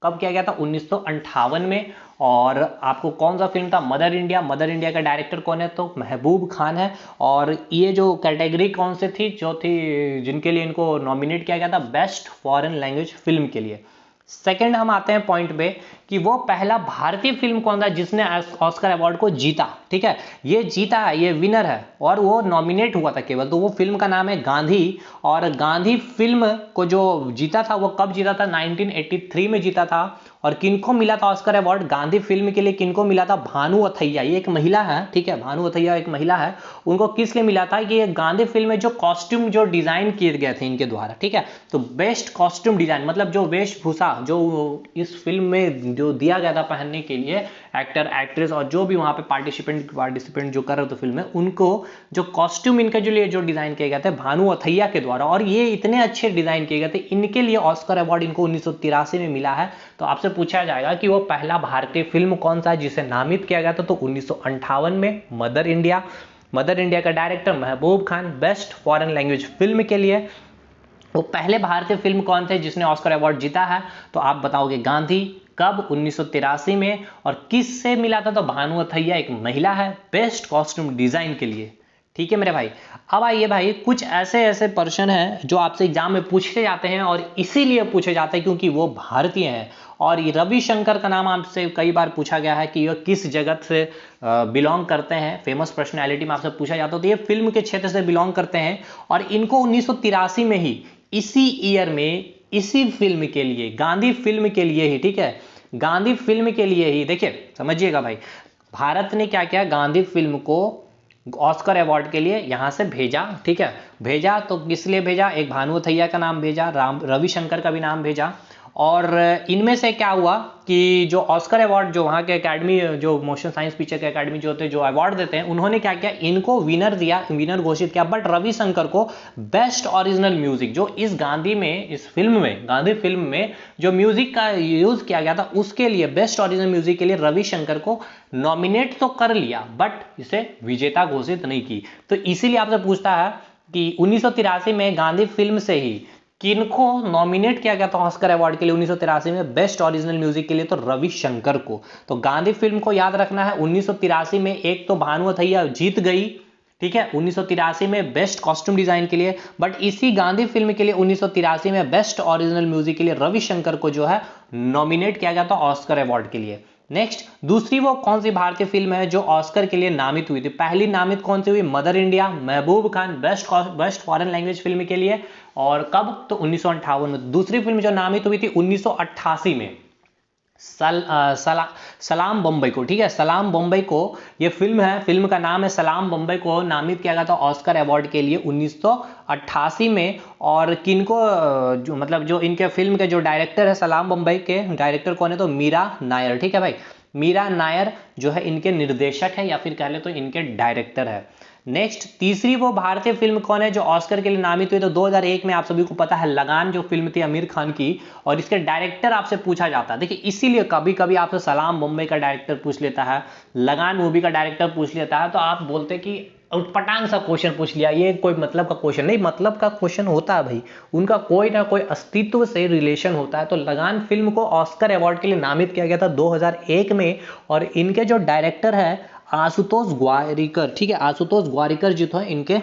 कब किया गया था, 1958 में। और आपको कौन सा फिल्म था, मदर इंडिया। मदर इंडिया का डायरेक्टर कौन है, तो महबूब खान है। और ये जो कैटेगरी कौन सी थी, जो थी जिनके लिए इनको नॉमिनेट किया गया था, बेस्ट फॉरेन लैंग्वेज फिल्म के लिए। सेकंड हम आते हैं पॉइंट पे कि वो पहला भारतीय फिल्म कौन था जिसने ऑस्कर अवार्ड को जीता, ठीक है, ये जीता है, ये विनर है, और वो नॉमिनेट हुआ था केवल, तो वो फिल्म का नाम है गांधी। और गांधी फिल्म को जो जीता था वो कब जीता था, 1983 में जीता था। और किनको मिला था ऑस्कर अवार्ड गांधी फिल्म के लिए, किनको मिला था, भानु अथैया, ये एक महिला है, ठीक है, भानु अथैया एक महिला है। उनको किस लिए मिला था कि ये गांधी फिल्म में जो कॉस्ट्यूम जो डिजाइन किए गए थे इनके द्वारा, ठीक है, तो बेस्ट कॉस्ट्यूम डिजाइन, मतलब जो वेशभूषा जो इस फिल्म में जो दिया गया था पहनने के लिए एक्टर एक्ट्रेस और जो भी वहां पे पार्टिसिपेंट जो कर रहे थे फिल्म में, उनको जो कॉस्ट्यूम इनके जो लिए जो डिजाइन किए गए थे भानु अथैया के द्वारा, और ये इतने अच्छे डिजाइन किए गए थे, इनके लिए ऑस्कर अवार्ड इनको 1983 में मिला है। तो आपसे पूछा जाएगा कि वो पहला भारतीय फिल्म कौन सा है जिसे नामित किया गया था, तो 1958 में मदर इंडिया। मदर इंडिया का director Mehboob Khan, best foreign language film के लिए। वो पहले भारतीय फिल्म कौन थे जिसने ऑस्कर अवार्ड जीता है, तो आप बताओगे गांधी, कब, 1983 में। और किस से मिला था, तो भानु अथैया एक महिला है, बेस्ट कॉस्ट्यूम डिजाइन के लिए, ठीक है मेरे भाई। अब आइए भाई, कुछ ऐसे ऐसे प्रश्न हैं जो आपसे एग्जाम में पूछे जाते हैं, और इसीलिए पूछे जाते हैं क्योंकि वो भारतीय हैं। और रविशंकर का नाम आपसे कई बार पूछा गया है कि यह किस जगत से बिलोंग करते हैं, फेमस पर्सनैलिटी में आपसे पूछा जाता है, तो ये फिल्म के क्षेत्र से बिलोंग करते हैं। और इनको 1983 में ही इसी ईयर में इसी फिल्म के लिए, गांधी फिल्म के लिए ही, ठीक है, गांधी फिल्म के लिए ही, देखिए समझिएगा भाई, भारत ने क्या किया, गांधी फिल्म को ऑस्कर अवार्ड के लिए यहां से भेजा, ठीक है, भेजा तो किस लिए भेजा, एक भानुमथैया का नाम भेजा, रविशंकर का भी नाम भेजा, और इनमें से क्या हुआ कि जो ऑस्कर अवार्ड, जो वहाँ के एकेडमी, जो मोशन साइंस पिक्चर के एकेडमी जो होते हैं, जो अवार्ड देते हैं, उन्होंने क्या किया, इनको विनर दिया, विनर घोषित किया, बट रविशंकर को बेस्ट ओरिजिनल म्यूजिक, जो इस गांधी में, इस फिल्म में, गांधी फिल्म में जो म्यूजिक का यूज किया गया था, उसके लिए बेस्ट ओरिजिनल म्यूजिक के लिए रविशंकर को नॉमिनेट तो कर लिया, बट इसे विजेता घोषित नहीं की। तो इसीलिए आपसे पूछता है कि 1983 में गांधी फिल्म से ही किनको नॉमिनेट किया गया था ऑस्कर अवार्ड के लिए 1983 में बेस्ट ओरिजिनल म्यूजिक के लिए, तो रविशंकर को। तो गांधी फिल्म को याद रखना है, 1983 में एक तो भानुमथैया जीत गई, ठीक है, 1983 में बेस्ट कॉस्ट्यूम डिजाइन के लिए, बट इसी गांधी फिल्म के लिए 1983 में बेस्ट ओरिजिनल म्यूजिक के लिए रविशंकर को जो है नॉमिनेट किया गया था ऑस्कर अवार्ड के लिए। नेक्स्ट, दूसरी वो कौन सी भारतीय फिल्म है जो ऑस्कर के लिए नामित हुई थी? पहली नामित कौन सी हुई? Mother India, Mehboob Khan, best foreign language film के लिए, और कब? तो 1958 में। दूसरी फिल्म जो नामित हुई थी 1988 में, सलाम बम्बई को, ठीक है, सलाम बम्बई को, ये फिल्म है, फिल्म का नाम है सलाम बम्बई को नामित किया गया था ऑस्कर अवार्ड के लिए 1988 में। और किनको, जो मतलब जो इनके फिल्म के जो डायरेक्टर है, सलाम बम्बई के डायरेक्टर कौन है? तो मीरा नायर, ठीक है भाई, मीरा नायर जो है इनके निर्देशक है, या फिर कह ले तो इनके डायरेक्टर है। नेक्स्ट, तीसरी वो भारतीय फिल्म कौन है जो ऑस्कर के लिए नामित हुई? तो 2001 में, आप सभी को पता है, लगान जो फिल्म थी आमिर खान की, और इसके डायरेक्टर आपसे पूछा जाता है। देखिए इसीलिए कभी कभी आपसे सलाम बम्बई का डायरेक्टर पूछ लेता है, लगान मूवी का डायरेक्टर पूछ लेता है, तो आप बोलते कि उटपटांग सा क्वेश्चन पूछ लिया, ये कोई मतलब का क्वेश्चन नहीं, मतलब का क्वेश्चन होता है भाई, उनका कोई ना कोई अस्तित्व से रिलेशन होता है। तो लगान फिल्म को ऑस्कर अवार्ड के लिए नामित किया गया था 2001 में, और इनके जो डायरेक्टर है आशुतोष ग्वारिकर, ठीक है, आशुतोष ग्वारिकर जी तो है इनके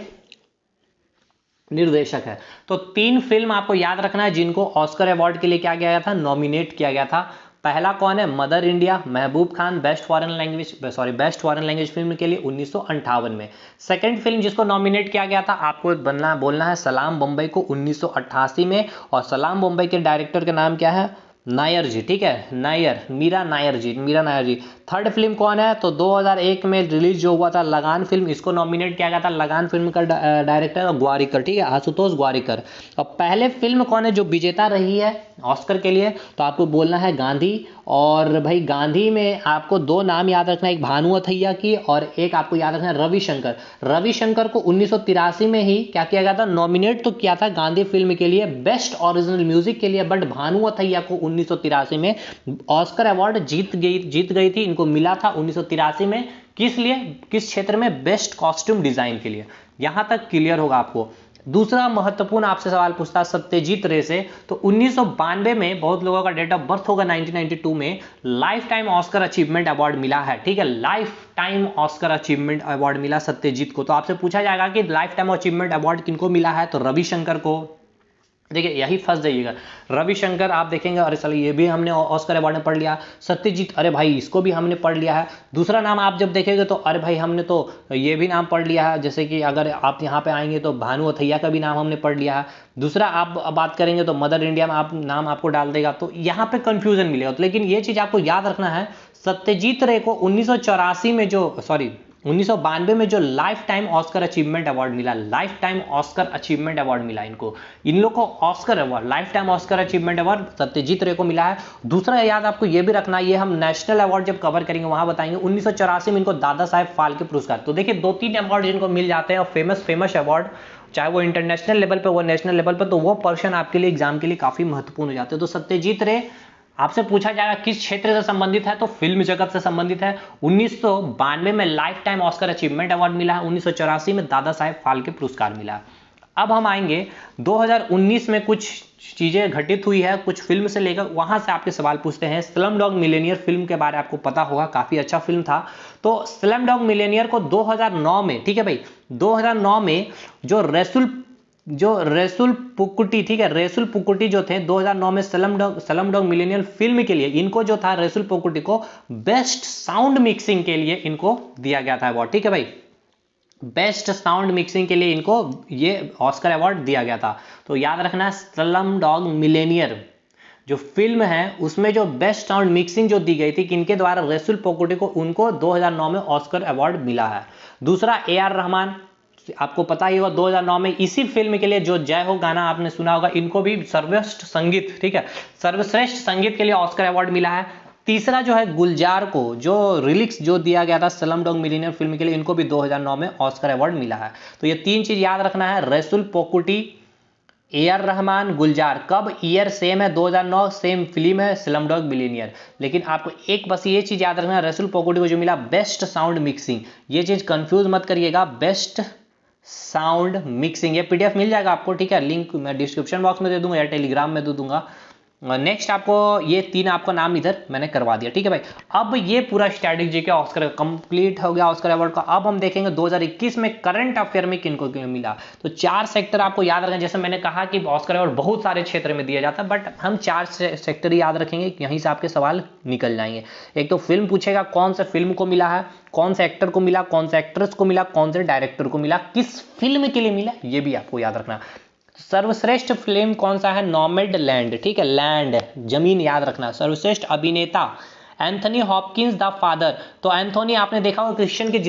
निर्देशक है। तो तीन फिल्म आपको याद रखना है जिनको ऑस्कर अवार्ड के लिए क्या किया गया था, नॉमिनेट किया गया था। पहला कौन है? Mother India, Mehboob Khan, best foreign language film के लिए 1958 में। सेकंड फिल्म जिसको नॉमिनेट किया गया था, आपको बोलना है सलाम बम्बई को 1988 में, और सलाम बम्बई के डायरेक्टर का नाम क्या है? नायर जी, ठीक है, नायर, मीरा नायर जी। थर्ड फिल्म कौन है? तो 2001 में रिलीज जो हुआ था लगान फिल्म, इसको नॉमिनेट किया गया था, लगान फिल्म का डायरेक्टर ग्वारिकर, ठीक है, आशुतोष ग्वारिकर। और पहले फिल्म कौन है जो विजेता रही है ऑस्कर के लिए? तो आपको बोलना है गांधी। और भाई गांधी में आपको दो नाम याद रखना है, एक भानुमथैया की, और एक आपको याद रखना है रविशंकर। रविशंकर को 1983 में ही क्या किया गया था, नॉमिनेट तो किया था गांधी फिल्म के लिए बेस्ट ओरिजिनल म्यूजिक के लिए, बट भानुमथैया को 1983 में ऑस्कर अवार्ड जीत गई थी, इनको मिला था 1983 में। किस लिए? किस क्षेत्र में? बेस्ट कॉस्ट्यूम डिजाइन के लिए। यहां तक क्लियर होगा आपको। दूसरा महत्वपूर्ण आपसे सवाल पूछता है सत्यजीत रे से, तो 1992 में, बहुत लोगों का डेट ऑफ बर्थ होगा 1992 में, life time Oscar achievement award मिला है, ठीक है, life time Oscar achievement award मिला सत्यजीत को। तो आपसे पूछा जाएगा कि लाइफ टाइम अचीवमेंट अवार्ड किनको मिला है? तो रविशंकर को। देखिए यही फंस जाइएगा, रविशंकर आप देखेंगे अरे चलो ये भी हमने ऑस्कर अवार्ड में पढ़ लिया, सत्यजीत अरे भाई इसको भी हमने पढ़ लिया है। दूसरा नाम आप जब देखेंगे तो अरे भाई हमने तो ये भी नाम पढ़ लिया है, जैसे कि अगर आप यहाँ पे आएंगे तो भानुमथैया का भी नाम हमने पढ़ लिया है। दूसरा आप बात करेंगे तो मदर इंडिया में आप नाम आपको डाल देगा, तो यहाँ पे कंफ्यूजन मिलेगा। तो लेकिन ये चीज आपको याद रखना है, सत्यजीत रे को 1992 में जो life time Oscar achievement award मिला, life time Oscar achievement award मिला इनको, इन लोग को Oscar award, life time Oscar achievement award Satyajit Ray को मिला है। दूसरा याद आपको ये भी रखना, ये हम नेशनल अवार्ड जब कवर करेंगे वहां बताएंगे। 1984 में इनको दादा साहेब फाल्के पुरस्कार। तो देखिए 2-3 अवार्ड जिनको मिल जाते हैं, और फेमस अवार्ड, चाहे वो इंटरनेशनल लेवल पे, वो नेशनल लेवल पे, तो वो पर्सन आपके लिए एग्जाम के लिए काफी महत्वपूर्ण हो जाते हैं। तो सत्यजीत रे आपसे पूछा जाएगा किस क्षेत्र से संबंधित है, तो फिल्म जगत से संबंधित है। 1992 में life time Oscar achievement award मिला है, 1984 में दादा साहेब फाल्के पुरस्कार मिला। अब हम आएंगे 2019 में कुछ चीजें घटित हुई है, कुछ फिल्म से लेकर वहां से आपके सवाल पूछते हैं। स्लम डॉग मिलेनियर फिल्म के बारे में आपको पता होगा, काफी अच्छा फिल्म था। तो स्लम डॉग मिलेनियर को 2009 में, ठीक है भाई, 2009 में जो रेसुल पुकुटी, ठीक है, रेसुल पुकुटी जो थे 2009 में स्लम डॉग मिलेनियर फिल्म के लिए, इनको जो था रेसुल पुकुटी को बेस्ट साउंड मिक्सिंग के लिए इनको दिया गया था अवार्ड, ठीक है भाई, बेस्ट साउंड मिक्सिंग के लिए इनको ये ऑस्कर अवार्ड दिया गया था। तो याद रखना, स्लम डॉग मिलेनियर जो फिल्म है उसमें जो बेस्ट साउंड मिक्सिंग जो दी गई थी किनके द्वारा, रसूल पोकुटी को, उनको 2009 में ऑस्कर अवार्ड मिला है। दूसरा ए.आर. रहमान, आपको पता ही होगा 2009 में इसी फिल्म के लिए जो जय हो गाना आपने सुना होगा, इनको भी सर्वश्रेष्ठ संगीत, ठीक है, सर्वश्रेष्ठ संगीत के लिए ऑस्कर अवार्ड मिला है। तीसरा जो है गुलजार को जो रिलिक्स जो दिया गया था स्लम डॉग मिलियनेयर फिल्म के लिए, इनको भी 2009 में ऑस्कर अवार्ड मिला है। तो ये तीन चीज याद रखना है, रसूल पोकुटी, ए.आर. रहमान, गुलजार। कब ईयर सेम है 2009, सेम फिल्म है स्लम डॉग मिलियनेयर। लेकिन आपको एक बस ये चीज याद रखना है, रसूल पोकुटी को जो मिला बेस्ट साउंड मिक्सिंग, ये चीज कंफ्यूज मत करिएगा, बेस्ट साउंड मिक्सिंग। ये पीडीएफ मिल जाएगा आपको, ठीक है, लिंक मैं डिस्क्रिप्शन बॉक्स में दे दूंगा या टेलीग्राम में दे दूंगा। नेक्स्ट आपको ये तीन आपको नाम इधर मैंने करवा दिया, ठीक है भाई। अब ये पूरा स्ट्रैटेजी का ऑस्कर कंप्लीट हो गया ऑस्कर अवार्ड का। अब हम देखेंगे 2021 में करंट अफेयर में किनको मिला। तो 4 सेक्टर आपको याद रखें, जैसे मैंने कहा कि ऑस्कर अवार्ड बहुत सारे क्षेत्र में दिया जाता है, बट हम 4 सेक्टर ही याद रखेंगे, यहीं से आपके सवाल निकल जाएंगे। एक तो फिल्म पूछेगा, कौन से फिल्म को मिला है, कौन से एक्टर को मिला, कौन से एक्ट्रेस को मिला, कौन से डायरेक्टर को मिला, किस फिल्म के लिए मिला, ये भी आपको याद रखना। सर्वश्रेष्ठ फिल्म कौन सा है, नॉमैडलैंड, ठीक है, लैंड जमीन याद रखना। सर्वश्रेष्ठ अभिनेता एंथनी हॉपकिंस द फादर। तो एंथोनी आपने देखा होगा, क्रिश्चियन के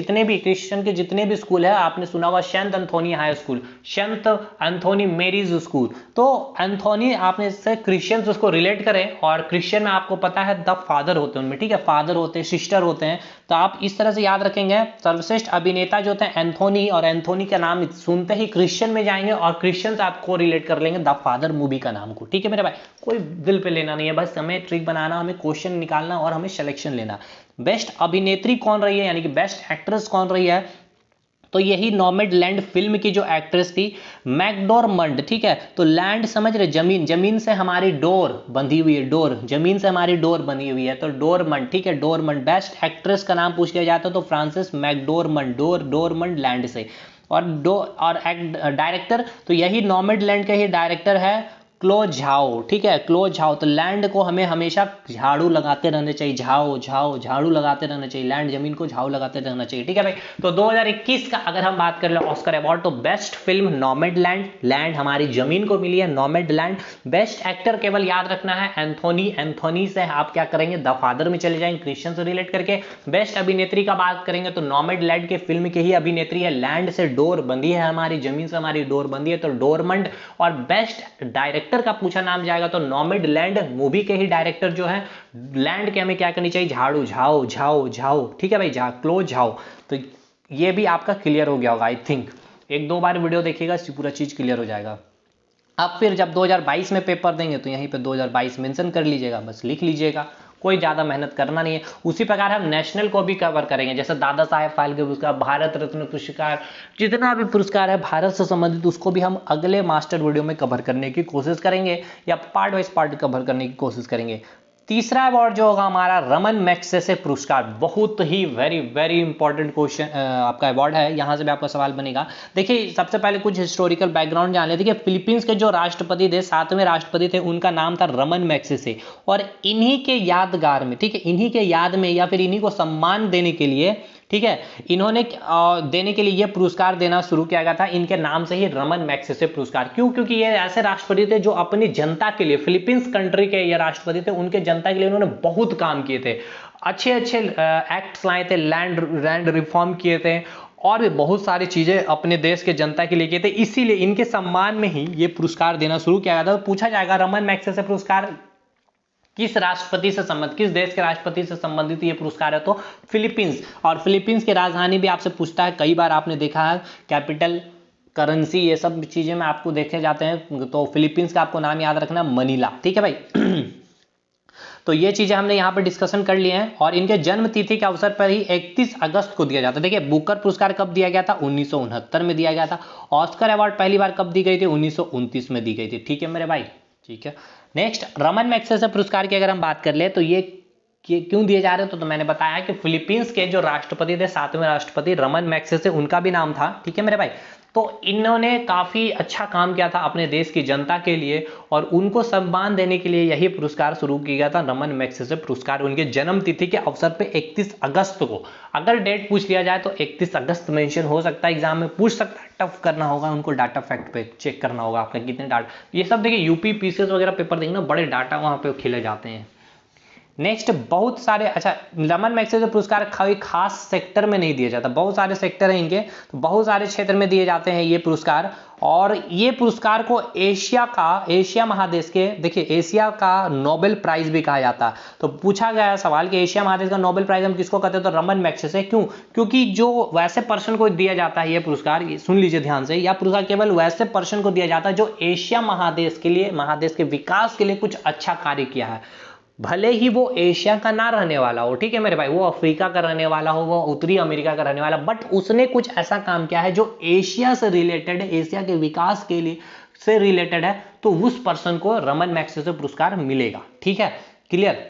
जितने भी स्कूल है आपने सुना होगा, saint Anthony high school, saint Anthony Mary's school. तो एंथोनी आपने से क्रिश्चियंस उसको रिलेट करें, और क्रिश्चियन में आपको पता है द फादर होते हैं उनमें, ठीक है, फादर होते हैं, सिस्टर होते हैं। तो आप इस तरह से याद रखेंगे, सर्वश्रेष्ठ अभिनेता जो होते हैं एंथोनी, और एंथोनी का नाम सुनते ही क्रिश्चियन में जाएंगे और क्रिश्चियन से आपको रिलेट कर लेंगे द फादर मूवी का नाम को, ठीक है मेरे भाई। कोई दिल पे लेना नहीं है, बस हमें ट्रिक बनाना, हमें क्वेश्चन निकालना और हमें सिलेक्शन लेना। बेस्ट अभिनेत्री कौन रही है, यानी कि बेस्ट एक्ट्रेस कौन रही है, तो यही नॉमैडलैंड फिल्म की जो एक्ट्रेस थी मैकडोरमंड, ठीक है। तो लैंड समझ रहे, जमीन, जमीन से हमारी डोर बंधी हुई है, डोर, जमीन से हमारी डोर बंधी हुई है, तो डोरमंड, ठीक है, डोरमंड। बेस्ट एक्ट्रेस का नाम पूछ लिया जाता है तो फ्रांसिस मैकडोरमंड, डोरमंड लैंड से। और डायरेक्टर, तो यही नॉमैडलैंड के ही डायरेक्टर है क्लो झाओ, ठीक है, क्लो झाओ। तो लैंड को हमें हमेशा झाड़ू लगाते रहने चाहिए, झाड़ू लगाते रहना चाहिए, लैंड जमीन को झाड़ू लगाते रहना चाहिए, ठीक है भाई। तो 2021 का अगर हम बात कर ले ऑस्कर अवार्ड, तो बेस्ट फिल्म नॉमैडलैंड, लैंड हमारी जमीन को मिली है, नॉमैडलैंड। बेस्ट एक्टर केवल याद रखना है एंथोनी, एंथोनी से आप क्या करेंगे, द फादर में चले जाएंगे क्रिश्चियन से रिलेट करके। बेस्ट अभिनेत्री का बात करेंगे तो नॉमैडलैंड के फिल्म की ही अभिनेत्री है, लैंड से डोर बंधी है हमारी, जमीन से हमारी डोर बंधी है, तो डोरमंड। और बेस्ट डायरेक्टर का पूछा नाम जाएगा तो नॉमैडलैंड मूवी के ही डायरेक्टर जो है, लैंड के हमें क्या करनी चाहिए, झाड़ू, झाओ, ठीक है भाई, क्लो झाओ। तो ये भी आपका क्लियर हो गया होगा आई थिंक, 1-2 बार वीडियो देखिएगा, इससे पूरा चीज क्लियर हो जाएगा। अब फिर जब 2022 में पेपर देंगे तो यहीं पे 2022 मेंशन कर लीजिएगा, बस लिख लीजिएगा, कोई ज़्यादा मेहनत करना नहीं है। उसी प्रकार हम नेशनल को भी कवर करेंगे, जैसे दादा साहेब फाल्के पुरस्कार, भारत रत्न पुरस्कार, जितना भी पुरस्कार है भारत से संबंधित, उसको भी हम अगले मास्टर वीडियो में कवर करने की कोशिश करेंगे, या पार्ट वाइज पार्ट कवर करने की कोशिश करेंगे। तीसरा अवार्ड जो होगा हमारा रमन मैग्सेसे पुरस्कार, बहुत ही वेरी इंपॉर्टेंट क्वेश्चन आपका अवार्ड है, यहां से भी आपका सवाल बनेगा। देखिए सबसे पहले कुछ हिस्टोरिकल बैकग्राउंड जान लेते हैं कि फिलीपींस के जो राष्ट्रपति थे, 7वें राष्ट्रपति थे, उनका नाम था रमन मैग्सेसे। और इन्हीं के यादगार में, ठीक है, इन्हीं के याद में या फिर इन्हीं को सम्मान देने के लिए, ठीक है, इन्होंने देने के लिए ये पुरस्कार देना शुरू किया गया था, इनके नाम से ही रमन मैग्सेसे पुरस्कार। क्यों? क्योंकि ये ऐसे राष्ट्रपति थे जो अपनी जनता के लिए, फिलीपींस कंट्री के ये राष्ट्रपति थे, उनके जनता के लिए उन्होंने बहुत काम किए थे, अच्छे एक्ट्स लाए थे, लैंड रिफॉर्म किए थे, और भी बहुत सारी चीजें अपने देश के जनता के लिए किए थे। इसीलिए इनके सम्मान में ही ये पुरस्कार देना शुरू किया गया था। पूछा जाएगा रमन मैग्सेसे पुरस्कार किस राष्ट्रपति से संबंधित, किस देश के राष्ट्रपति से संबंधित ये पुरस्कार है, तो फिलीपींस। और फिलीपींस की राजधानी भी आपसे पूछता है, कई बार आपने देखा है, कैपिटल, करेंसी, ये सब चीजें में आपको देखे जाते हैं, तो फिलीपींस का आपको नाम याद रखना, मनीला, ठीक है भाई। तो ये चीजें हमने यहाँ पर डिस्कशन कर लिए हैं। और इनके जन्म तिथि के अवसर पर ही 31 अगस्त को दिया जाता है। देखिए बुकर पुरस्कार कब दिया गया था, 1969 में दिया गया था। ऑस्कर अवार्ड पहली बार कब दी गई थी, 1929 में दी गई थी, ठीक है मेरे भाई, ठीक है। नेक्स्ट रमन मैग्सेसे पुरस्कार की अगर हम बात कर ले तो ये क्यों दिए जा रहे थे, तो मैंने बताया कि फिलीपींस के जो राष्ट्रपति थे, 7वें राष्ट्रपति रमन मैग्सेसे, उनका भी नाम था, ठीक है मेरे भाई। तो इन्होंने काफी अच्छा काम किया था अपने देश की जनता के लिए, और उनको सम्मान देने के लिए यही पुरस्कार शुरू किया गया था, रमन मैग्सेसे पुरस्कार। उनके जन्म तिथि के अवसर पे 31 अगस्त को, अगर डेट पूछ लिया जाए तो 31 अगस्त मेंशन हो सकता है, एग्जाम में पूछ सकता है, टफ करना होगा उनको, डाटा फैक्ट पे चेक करना होगा आपने कितने डाटा, ये सब देखिए यूपी पीसीएस वगैरह पेपर देखना, बड़े डाटा वहां पे खेले जाते हैं। नेक्स्ट, बहुत सारे, अच्छा, रमन मैग्सेसे पुरस्कार कोई खास सेक्टर में नहीं दिया जाता, बहुत सारे सेक्टर हैं इनके, तो बहुत सारे क्षेत्र में दिए जाते हैं ये पुरस्कार। और ये पुरस्कार को एशिया महादेश के, देखिए एशिया का नोबेल प्राइज भी कहा जाता है। तो पूछा गया है सवाल कि एशिया महादेश का नोबेल प्राइज हम किसको कहते हैं, तो रमन मैग्सेसे। क्यों? क्योंकि जो वैसे पर्सन को दिया जाता है ये पुरस्कार, सुन लीजिए ध्यान से, यह पुरस्कार केवल वैसे पर्सन को दिया जाता है जो एशिया महादेश के लिए, महादेश के विकास के लिए कुछ अच्छा कार्य किया है, भले ही वो एशिया का ना रहने वाला हो, ठीक है मेरे भाई, वो अफ्रीका का रहने वाला हो, वो उत्तरी अमेरिका का रहने वाला, बट उसने कुछ ऐसा काम किया है जो एशिया से रिलेटेड है, एशिया के विकास के लिए से रिलेटेड है, तो उस पर्सन को रमन मैग्सेसे पुरस्कार मिलेगा, ठीक है, क्लियर।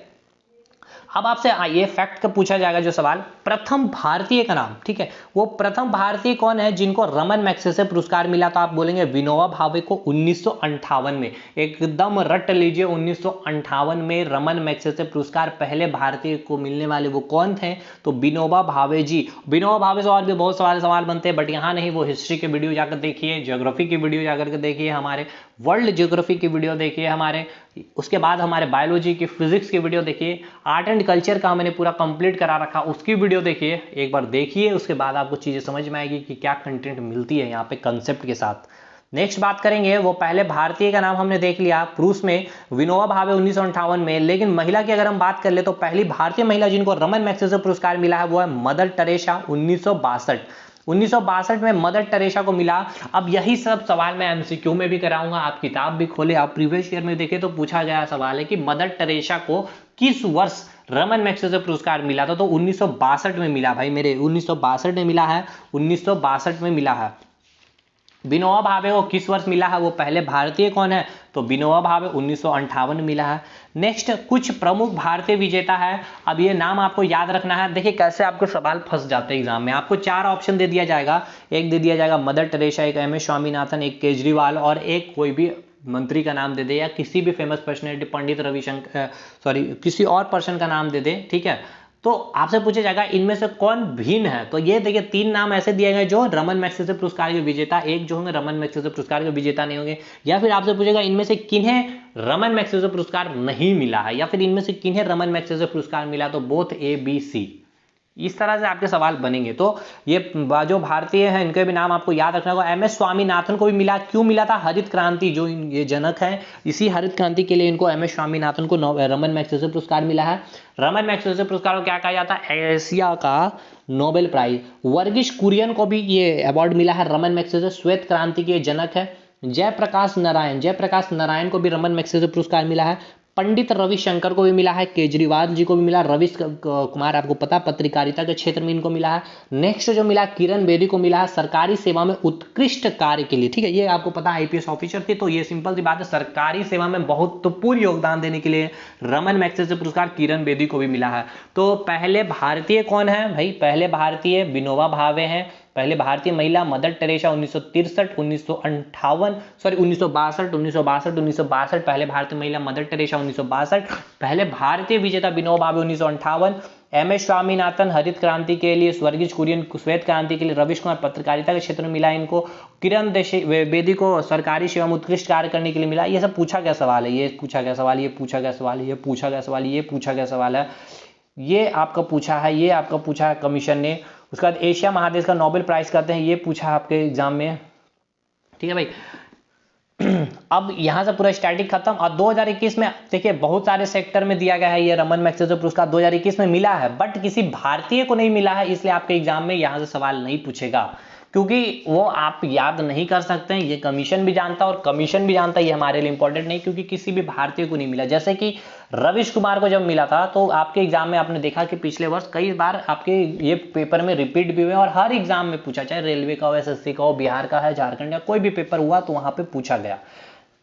अब आपसे ये फैक्ट का पूछा जाएगा जो सवाल, प्रथम भारतीय का नाम, ठीक है, वो प्रथम भारतीय कौन है जिनको रमन मैग्सेसे पुरस्कार मिला, तो आप बोलेंगे विनोबा भावे को 1958 में, एकदम रट लीजिए, 1958 में रमन मैग्सेसे पुरस्कार पहले भारतीय को मिलने वाले वो कौन थे, तो विनोबा भावे जी। विनोबा भावे से और भी बहुत सारे सवाल बनते हैं, बट यहाँ नहीं, वो हिस्ट्री की वीडियो जाकर देखिए, ज्योग्राफी की वीडियो जाकर के देखिए, हमारे वर्ल्ड ज्योग्राफी की वीडियो देखिए हमारे, उसके बाद हमारे बायोलॉजी की, फिजिक्स की वीडियो देखिए, आर्ट एंड कल्चर का मैंने पूरा कंप्लीट करा रखा, उसकी वीडियो देखिए, एक बार देखिए, उसके बाद आपको चीजें समझ में आएगी कि क्या कंटेंट मिलती है यहाँ पे कंसेप्ट के साथ। नेक्स्ट बात करेंगे, वो पहले भारतीय का नाम हमने देख लिया, पुरुष में विनोबा भावे 1958 में, लेकिन महिला की अगर हम बात कर ले तो पहली भारतीय महिला जिनको रमन मैग्सेसे पुरस्कार मिला है वो है मदर टेरेसा, 1962 में मदर टेरेसा को मिला। अब यही सब सवाल मैं एमसीक्यू में भी कराऊंगा, आप किताब भी खोले, आप प्रीवियस ईयर में देखें तो पूछा गया सवाल है कि मदर टेरेसा को किस वर्ष रमन मैग्सेसे पुरस्कार मिला था, तो 1962 में मिला भाई मेरे, 1962 में मिला है, 1962 में मिला है। विनोबा भावे को किस वर्ष मिला है, वो पहले भारतीय कौन है, तो विनोबा भावे 1958 में मिला है। नेक्स्ट, कुछ प्रमुख भारतीय विजेता है, अब ये नाम आपको याद रखना है, देखिए कैसे आपको सवाल फंस जाते हैं एग्जाम में, आपको 4 ऑप्शन दे दिया जाएगा, एक दे दिया जाएगा मदर टेरेसा, एक एमएस स्वामीनाथन, एक केजरीवाल, और एक कोई भी मंत्री का नाम दे दे, या किसी भी famous personality, Pandit Ravishankar, sorry किसी और पर्सन का नाम दे दे, ठीक है। तो आपसे पूछा जाएगा इनमें से कौन भिन्न है, तो ये देखिए 3 नाम ऐसे दिए गए जो रमन मैग्सेसे पुरस्कार के विजेता, एक जो होंगे रमन मैग्सेसे पुरस्कार के विजेता नहीं होंगे, या फिर आपसे पूछेगा इनमें से किन्हें रमन मैग्सेसे पुरस्कार नहीं मिला है, या फिर इनमें से किन्हें रमन मैग्सेसे पुरस्कार मिला, तो बोथ ए बी सी, इस तरह से आपके सवाल बनेंगे। तो ये जो भारतीय हैं इनके भी नाम आपको याद रखना होगा। एमएस स्वामीनाथन को भी मिला, क्यों मिला था, हरित क्रांति, जो ये जनक हैं, इसी हरित क्रांति के लिए इनको एमएस स्वामीनाथन को रमन मैग्सेसे पुरस्कार मिला है। रमन मैग्सेसे पुरस्कार को क्या कहा जाता है, एशिया का नोबेल प्राइज। वर्गीश कुरियन को भी ये अवार्ड मिला है रमन मैग्सेसे, श्वेत क्रांति के जनक है। जयप्रकाश नारायण को भी रमन मैग्सेसे पुरस्कार मिला है। पंडित रविशंकर को भी मिला है, केजरीवाल जी को भी मिला, रविश कुमार आपको पता पत्रकारिता के क्षेत्र में इनको मिला है। नेक्स्ट जो मिला, किरण बेदी को मिला है सरकारी सेवा में उत्कृष्ट कार्य के लिए, ठीक है, ये आपको पता आईपीएस ऑफिसर थी, तो ये सिंपल सी बात है, सरकारी सेवा में महत्वपूर्ण योगदान देने के लिए रमन मैग्सेसे पुरस्कार किरण बेदी को भी मिला है। तो पहले भारतीय कौन है भाई, पहले भारतीय विनोबा भावे हैं, पहले भारतीय महिला मदर टेरेसा 1962 पहले भारतीय महिला मदर टेरेसा 1962, पहले भारतीय विजेता विनोबा भावे 1958, एमएस स्वामीनाथन हरित क्रांति के लिए, वर्गीश कुरियन श्वेत क्रांति के लिए, रविश कुमार पत्रकारिता के क्षेत्र में मिला इनको, किरण बेदी को सरकारी सेवा में उत्कृष्ट कार्य करने के लिए मिला। ये सब पूछा गया सवाल है, ये पूछा गया सवाल, ये पूछा गया सवाल, ये पूछा गया सवाल, ये पूछा गया सवाल है, ये आपका पूछा है, ये आपका पूछा है कमीशन ने। उसके बाद एशिया महादेश का नोबेल प्राइज कहते हैं, ये पूछा आपके एग्जाम में, ठीक है भाई। अब यहां से पूरा स्टैटिक खत्म। और 2021 में देखिए बहुत सारे सेक्टर में दिया गया है ये रमन मैग्सेसे पुरस्कार, 2021 में मिला है, बट किसी भारतीय को नहीं मिला है, इसलिए आपके एग्जाम में यहां से सवाल नहीं पूछेगा, क्योंकि वो आप याद नहीं कर सकते हैं, ये कमीशन भी जानता है और कमीशन भी जानता है, ये हमारे लिए इंपॉर्टेंट नहीं, क्योंकि किसी भी भारतीय को नहीं मिला। जैसे कि रविश कुमार को जब मिला था, तो आपके एग्जाम में आपने देखा कि पिछले वर्ष कई बार आपके ये पेपर में रिपीट भी हुए और हर एग्जाम में पूछा, चाहे रेलवे का हो, एसएससी का हो, बिहार का है, झारखंड का कोई भी पेपर हुआ तो वहां पे पूछा गया।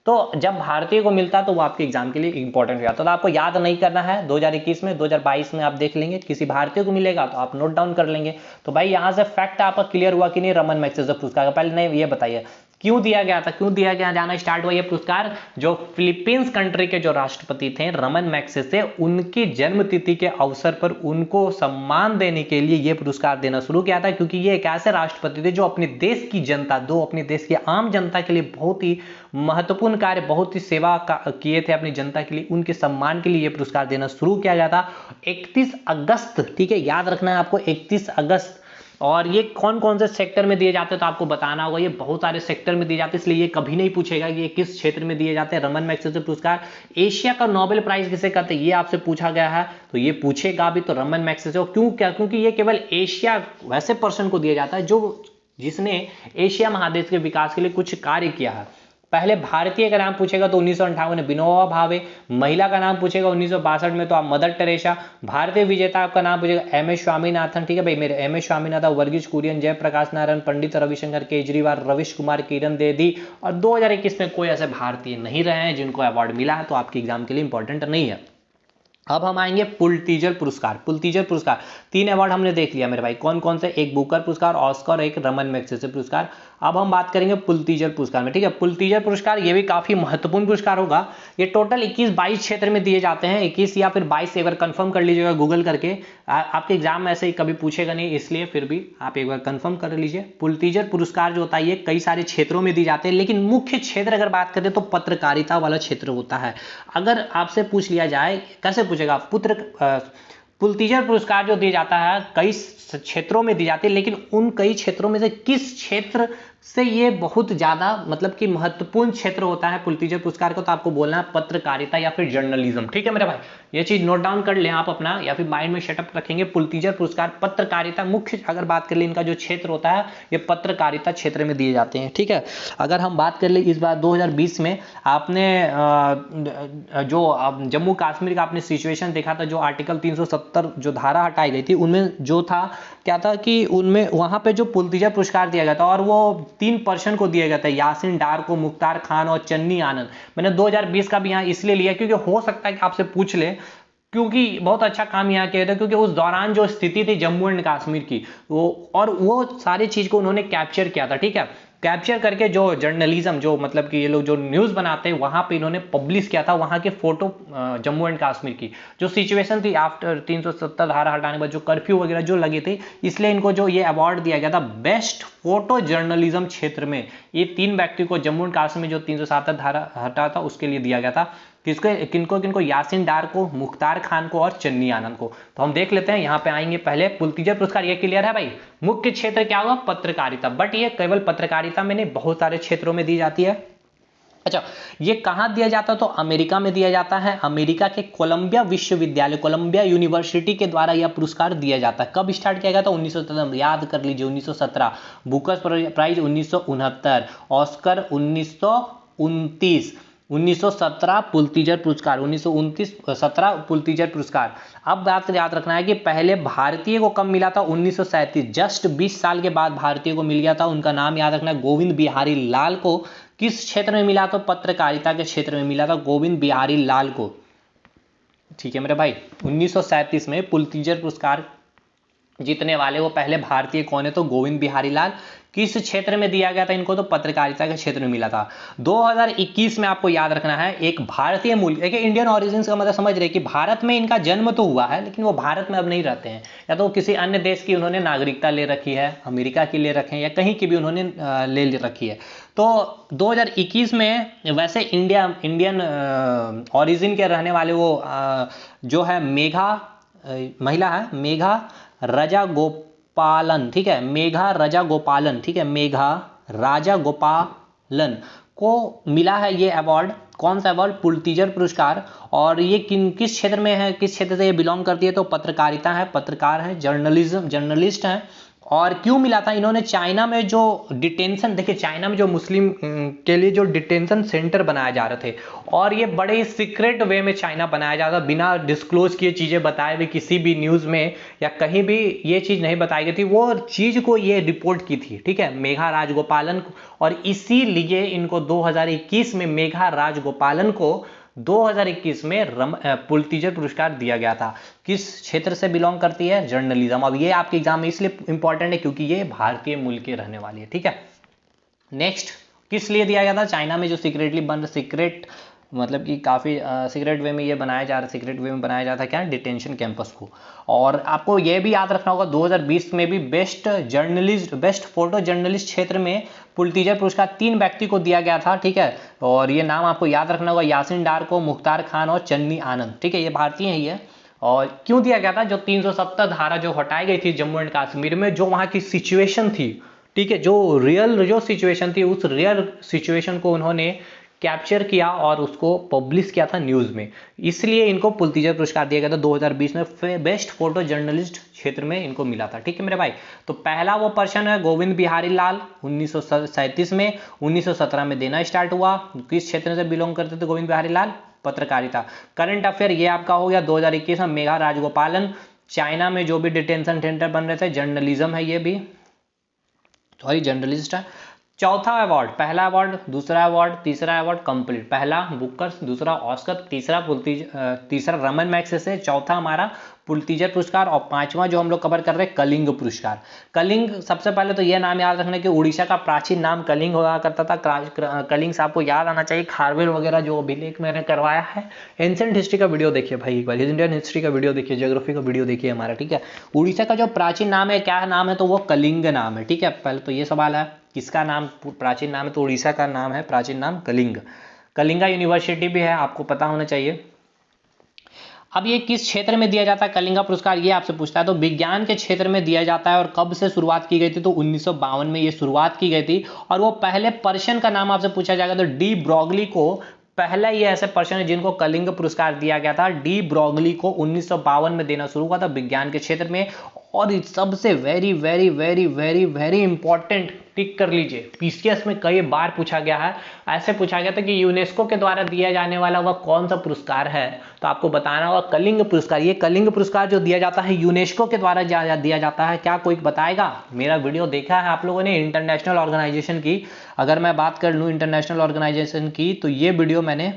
तो जब भारतीय को मिलता है तो वो आपके एग्जाम के लिए इंपॉर्टेंट हो जाता है। तो आपको याद नहीं करना है 2021 में, 2022 में आप देख लेंगे किसी भारतीय को मिलेगा तो आप नोट डाउन कर लेंगे। तो भाई यहाँ से फैक्ट आपका क्लियर हुआ कि नहीं रमन मैग्सेसे पुरस्कार का? पहले नहीं ये बताइए क्यों दिया गया था, क्यों दिया गया जाना स्टार्ट हुआ ये पुरस्कार? जो फिलीपींस कंट्री के जो राष्ट्रपति थे रमन मैग्सेसे, उनकी जन्मतिथि के अवसर पर उनको सम्मान देने के लिए ये पुरस्कार देना शुरू किया था, क्योंकि ये एक ऐसे राष्ट्रपति थे जो अपने देश की जनता, अपने देश की आम जनता के लिए बहुत ही महत्वपूर्ण कार्य, बहुत ही सेवा किए थे अपनी जनता के लिए। उनके सम्मान के लिए ये पुरस्कार देना शुरू किया गया था 31 अगस्त, ठीक है, याद रखना है आपको 31 अगस्त। और ये कौन कौन से सेक्टर में दिए जाते हैं तो आपको बताना होगा। ये बहुत सारे सेक्टर में दिए जाते हैं, इसलिए ये कभी नहीं पूछेगा कि ये किस क्षेत्र में दिए जाते हैं। रमन मैग्सेसे पुरस्कार एशिया का नोबेल प्राइज किसे कहते हैं ये आपसे पूछा गया है, तो ये पूछेगा भी तो रमन मैग्सेसे। क्यों? क्या? क्योंकि ये केवल एशिया वैसे पर्सन को दिया जाता है जो जिसने एशिया महादेश के विकास के लिए कुछ कार्य किया है। पहले भारतीय का नाम पूछेगा तो 1958 में विनोबा भावे, महिला का नाम पूछेगा 1962 में तो आप मदर टेरेसा, भारतीय विजेता आपका नाम पूछेगा एम.एस. स्वामीनाथन, ठीक है भाई, मेरे एम.एस. स्वामीनाथन, वर्गीज कुरियन, जयप्रकाश नारायण, पंडित रविशंकर केजरीवाल, रविश कुमार, किरण बेदी। और 2021 में कोई ऐसे भारतीय नहीं रहे हैं जिनको अवार्ड मिला है, तो आपके एग्जाम के लिए इंपॉर्टेंट नहीं है। अब हम आएंगे पुलित्जर पुरस्कार। पुलित्जर पुरस्कार 3 अवार्ड हमने देख लिया मेरे भाई, कौन कौन से? एक बुकर पुरस्कार, ऑस्कर, एक रमन मैग्सेसे पुरस्कार। अब हम बात करेंगे पुलित्जर पुरस्कार में, ठीक है। पुलित्जर पुरस्कार ये भी काफी महत्वपूर्ण पुरस्कार होगा। ये टोटल 21-22 क्षेत्र में दिए जाते हैं, 21 या फिर 22, एक बार कंफर्म कर लीजिएगा गूगल करके। आपके एग्जाम में ऐसे ही कभी पूछेगा नहीं, इसलिए फिर भी आप एक बार कंफर्म कर लीजिए। पुलित्जर पुरस्कार जो होता है ये कई सारे क्षेत्रों में दी जाते हैं, लेकिन मुख्य क्षेत्र अगर बात करें तो पत्रकारिता वाला क्षेत्र होता है। अगर आपसे पूछ लिया जाए, कैसे पूछेगा, पुलित्जर पुरस्कार जो दिया जाता है कई क्षेत्रों में दी जाती है, लेकिन उन कई क्षेत्रों में से किस क्षेत्र से ये बहुत ज्यादा मतलब कि महत्वपूर्ण क्षेत्र होता है पुलित्जर पुरस्कार का, तो आपको बोलना है पत्रकारिता या फिर जर्नलिज्म, ठीक है मेरे भाई। ये चीज नोट डाउन कर लें आप अपना, या फिर माइंड में सेटअप रखेंगे। पुलित्जर पुरस्कार पत्रकारिता, मुख्य अगर बात कर ले इनका जो क्षेत्र होता है ये पत्रकारिता क्षेत्र में दिए जाते हैं, ठीक है। अगर हम बात कर ले इस बार 2020 में आपने जो जम्मू कश्मीर का आपने सिचुएशन देखा था, जो आर्टिकल 370 जो धारा हटाई गई थी, उनमें जो था क्या था कि उनमें वहां पे जो पुलित्जर पुरस्कार दिया गया था और वो 3 पर्सन को दिया गया था, यासीन डार को, मुख्तार खान और चन्नी आनंद। मैंने 2020 का भी यहाँ इसलिए लिया क्योंकि हो सकता है कि आपसे पूछ ले, क्योंकि बहुत अच्छा काम यहाँ किया था, क्योंकि उस दौरान जो स्थिति थी जम्मू एंड कश्मीर की वो सारी चीज को उन्होंने कैप्चर किया था, ठीक है। कैप्चर करके जो जर्नलिज्म, जो मतलब कि ये लोग जो न्यूज बनाते हैं वहां पे इन्होंने पब्लिश किया था वहां के फोटो, जम्मू एंड कश्मीर की जो सिचुएशन थी आफ्टर 370 धारा हटाने के बाद, जो कर्फ्यू वगैरह जो लगी थी, इसलिए इनको जो ये अवार्ड दिया गया था बेस्ट फोटो जर्नलिज्म क्षेत्र में। ये 3 व्यक्ति को जम्मू एंड कश्मीर में जो 370 धारा हटा था उसके लिए दिया गया था। किनको किनको? यासीन डार को, मुख्तार खान को और चन्नी आनंद को। तो हम देख लेते हैं, यहाँ पे आएंगे पहले पुलित्जर पुरस्कार, ये क्लियर है भाई। मुख्य क्षेत्र क्या होगा? पत्रकारिता, बट ये केवल पत्रकारिता में नहीं, बहुत सारे क्षेत्रों में दी जाती है। अच्छा, ये कहाँ दिया जाता है? तो अमेरिका में दिया जाता है। अमेरिका के कोलंबिया विश्वविद्यालय, कोलंबिया यूनिवर्सिटी के द्वारा यह पुरस्कार दिया जाता है। कब स्टार्ट किया गया था? 1917, याद कर लीजिए 1917। बुकर प्राइज 1969, ऑस्कर 1929, 1917 पुलित्जर पुरस्कार, 1917 पुलित्जर पुरस्कार। अब बात याद रखना है कि पहले भारतीय को कब मिला था? 1937, जस्ट 20 साल के बाद भारतीय को मिल गया था। उनका नाम याद रखना है, गोविंद बिहारी लाल को। किस क्षेत्र में मिला? तो पत्रकारिता के क्षेत्र में मिला था गोविंद बिहारी लाल को, ठीक है मेरे भाई। 1937 में पुलित्जर पुरस्कार जीतने वाले वो पहले भारतीय कौन है? तो गोविंद बिहारी लाल। किस क्षेत्र में दिया गया था इनको? तो पत्रकारिता के क्षेत्र में मिला था। 2021 में आपको याद रखना है, एक भारतीय मूल, एक इंडियन ओरिजिन का मतलब समझ रहे कि भारत में इनका जन्म तो हुआ है लेकिन वो भारत में अब नहीं रहते हैं, या तो किसी अन्य देश की उन्होंने नागरिकता ले रखी है, अमेरिका की ले रखे हैं या कहीं की भी उन्होंने ले रखी है। तो 2021 में वैसे इंडियन ओरिजिन के रहने वाले वो जो है मेघा, महिला है मेघा राजा गोपालन, ठीक है, मेघा राजा गोपालन, ठीक है, मेघा राजा गोपालन को मिला है ये अवार्ड। कौन सा अवार्ड? पुलित्जर पुरस्कार। और ये किस क्षेत्र में है, किस क्षेत्र से ये बिलोंग करती है? तो पत्रकारिता है, पत्रकार है, जर्नलिस्ट है, और क्यों मिला था, इन्होंने चाइना में जो डिटेंशन, देखिए चाइना में जो मुस्लिम के लिए जो डिटेंशन सेंटर बनाए जा रहे थे, और ये बड़े ही सीक्रेट वे में चाइना बनाया जा रहा था, बिना डिस्क्लोज किए चीजें बताए हुए किसी भी न्यूज में या कहीं भी ये चीज नहीं बताई गई थी, वो चीज को ये रिपोर्ट की थी, ठीक है, मेघा राजगोपालन को। और इसीलिए इनको 2021 में मेघा राजगोपालन को 2021 में पुलित्जर पुरस्कार दिया गया था। किस क्षेत्र से बिलोंग करती है, जर्नलिज्म। अब ये आपके एग्जाम में इसलिए इंपॉर्टेंट है क्योंकि ये भारतीय मूल के रहने वाली है, ठीक है। नेक्स्ट, किस लिए दिया गया था, चाइना में जो सीक्रेटली बन, सीक्रेट मतलब कि काफ़ी सीक्रेट वे में ये बनाया जा रहा है, सीक्रेट वे में बनाया जाता है क्या, डिटेंशन कैंपस को। और आपको ये भी याद रखना होगा 2020 में भी best journalist, best photo journalist क्षेत्र में पुलित्जर पुरस्कार 3 व्यक्ति को दिया गया था, ठीक है। और ये नाम आपको याद रखना होगा, यासिन डार को, मुख्तार खान और चन्नी आनंद, ठीक है, ये भारतीय ही है। और क्यों दिया गया था, जो 370 धारा जो हटाई गई थी जम्मू एंड कश्मीर में, जो वहाँ की सिचुएशन थी, ठीक है, जो रियल जो सिचुएशन थी, उस रियल सिचुएशन को उन्होंने कैप्चर किया और उसको पब्लिश किया था न्यूज में, इसलिए इनको पुलित्जर पुरस्कार दिया गया था 2020 में। बेस्ट फोटो जर्नलिस्ट क्षेत्र में इनको मिला था, ठीक है मेरे भाई। तो पहला वो पर्सन है गोविंद बिहारी लाल, 1937 में, 1917 में देना स्टार्ट हुआ। किस क्षेत्र से बिलोंग करते थे गोविंद बिहारी लाल, पत्रकारिता। करंट अफेयर ये आपका हो गया 2021 में, मेघा राजगोपालन, चाइना में जो भी डिटेंशन सेंटर बन रहे थे, जर्नलिज्म है ये भी, सॉरी जर्नलिस्ट है। चौथा अवार्ड, पहला अवार्ड, दूसरा अवार्ड, तीसरा अवार्ड कंप्लीट, पहला बुकर्स, दूसरा ऑस्कर, तीसरा रमन मैग्सेसे, चौथा हमारा पुलित्जर पुरस्कार, और पांचवा जो हम लोग कवर कर रहे हैं कलिंग पुरस्कार। कलिंग, सबसे पहले तो यह नाम याद रखना कि उड़ीसा का प्राचीन नाम कलिंग हुआ करता था। कलिंग से आपको याद आना चाहिए खारवेल वगैरह जो अभिलेख मैंने करवाया है। एंशिएंट हिस्ट्री का वीडियो देखिए भाई, एक बार इंडियन हिस्ट्री का वीडियो देखिए, ज्योग्राफी का वीडियो देखिए हमारा, ठीक है। उड़ीसा का जो प्राचीन नाम है, क्या नाम है, तो वो कलिंग नाम है, ठीक है। पहले तो ये सवाल है, किसका नाम प्राचीन नाम है, तो उड़ीसा का नाम है प्राचीन नाम कलिंग। कलिंगा यूनिवर्सिटी भी है, आपको पता होना चाहिए। अब ये किस क्षेत्र में दिया जाता है कलिंगा पुरस्कार, ये आपसे पूछता है, तो विज्ञान के क्षेत्र में दिया जाता है। और कब से शुरुआत की गई थी, तो 1952 में ये शुरुआत की गई थी। और वो पहले पर्सन का नाम आपसे पूछा जाएगा, तो डी ब्रॉगली को पहला ये ऐसे पर्सन है जिनको कलिंग पुरस्कार दिया गया था। डी ब्रॉगली को 1952 में देना शुरू हुआ था विज्ञान के क्षेत्र में। और सबसे very very very very very important, tick कर लीजिए, पीसीएस में कई बार पूछा गया है, ऐसे पूछा गया था कि यूनेस्को के द्वारा दिया जाने वाला वह कौन सा पुरस्कार है, तो आपको बताना होगा कलिंग पुरस्कार। ये कलिंग पुरस्कार जो दिया जाता है यूनेस्को के द्वारा दिया जाता है। क्या कोई बताएगा, मेरा वीडियो देखा है आप लोगों ने इंटरनेशनल ऑर्गेनाइजेशन की, अगर मैं बात कर लूँ इंटरनेशनल ऑर्गेनाइजेशन की, तो ये वीडियो मैंने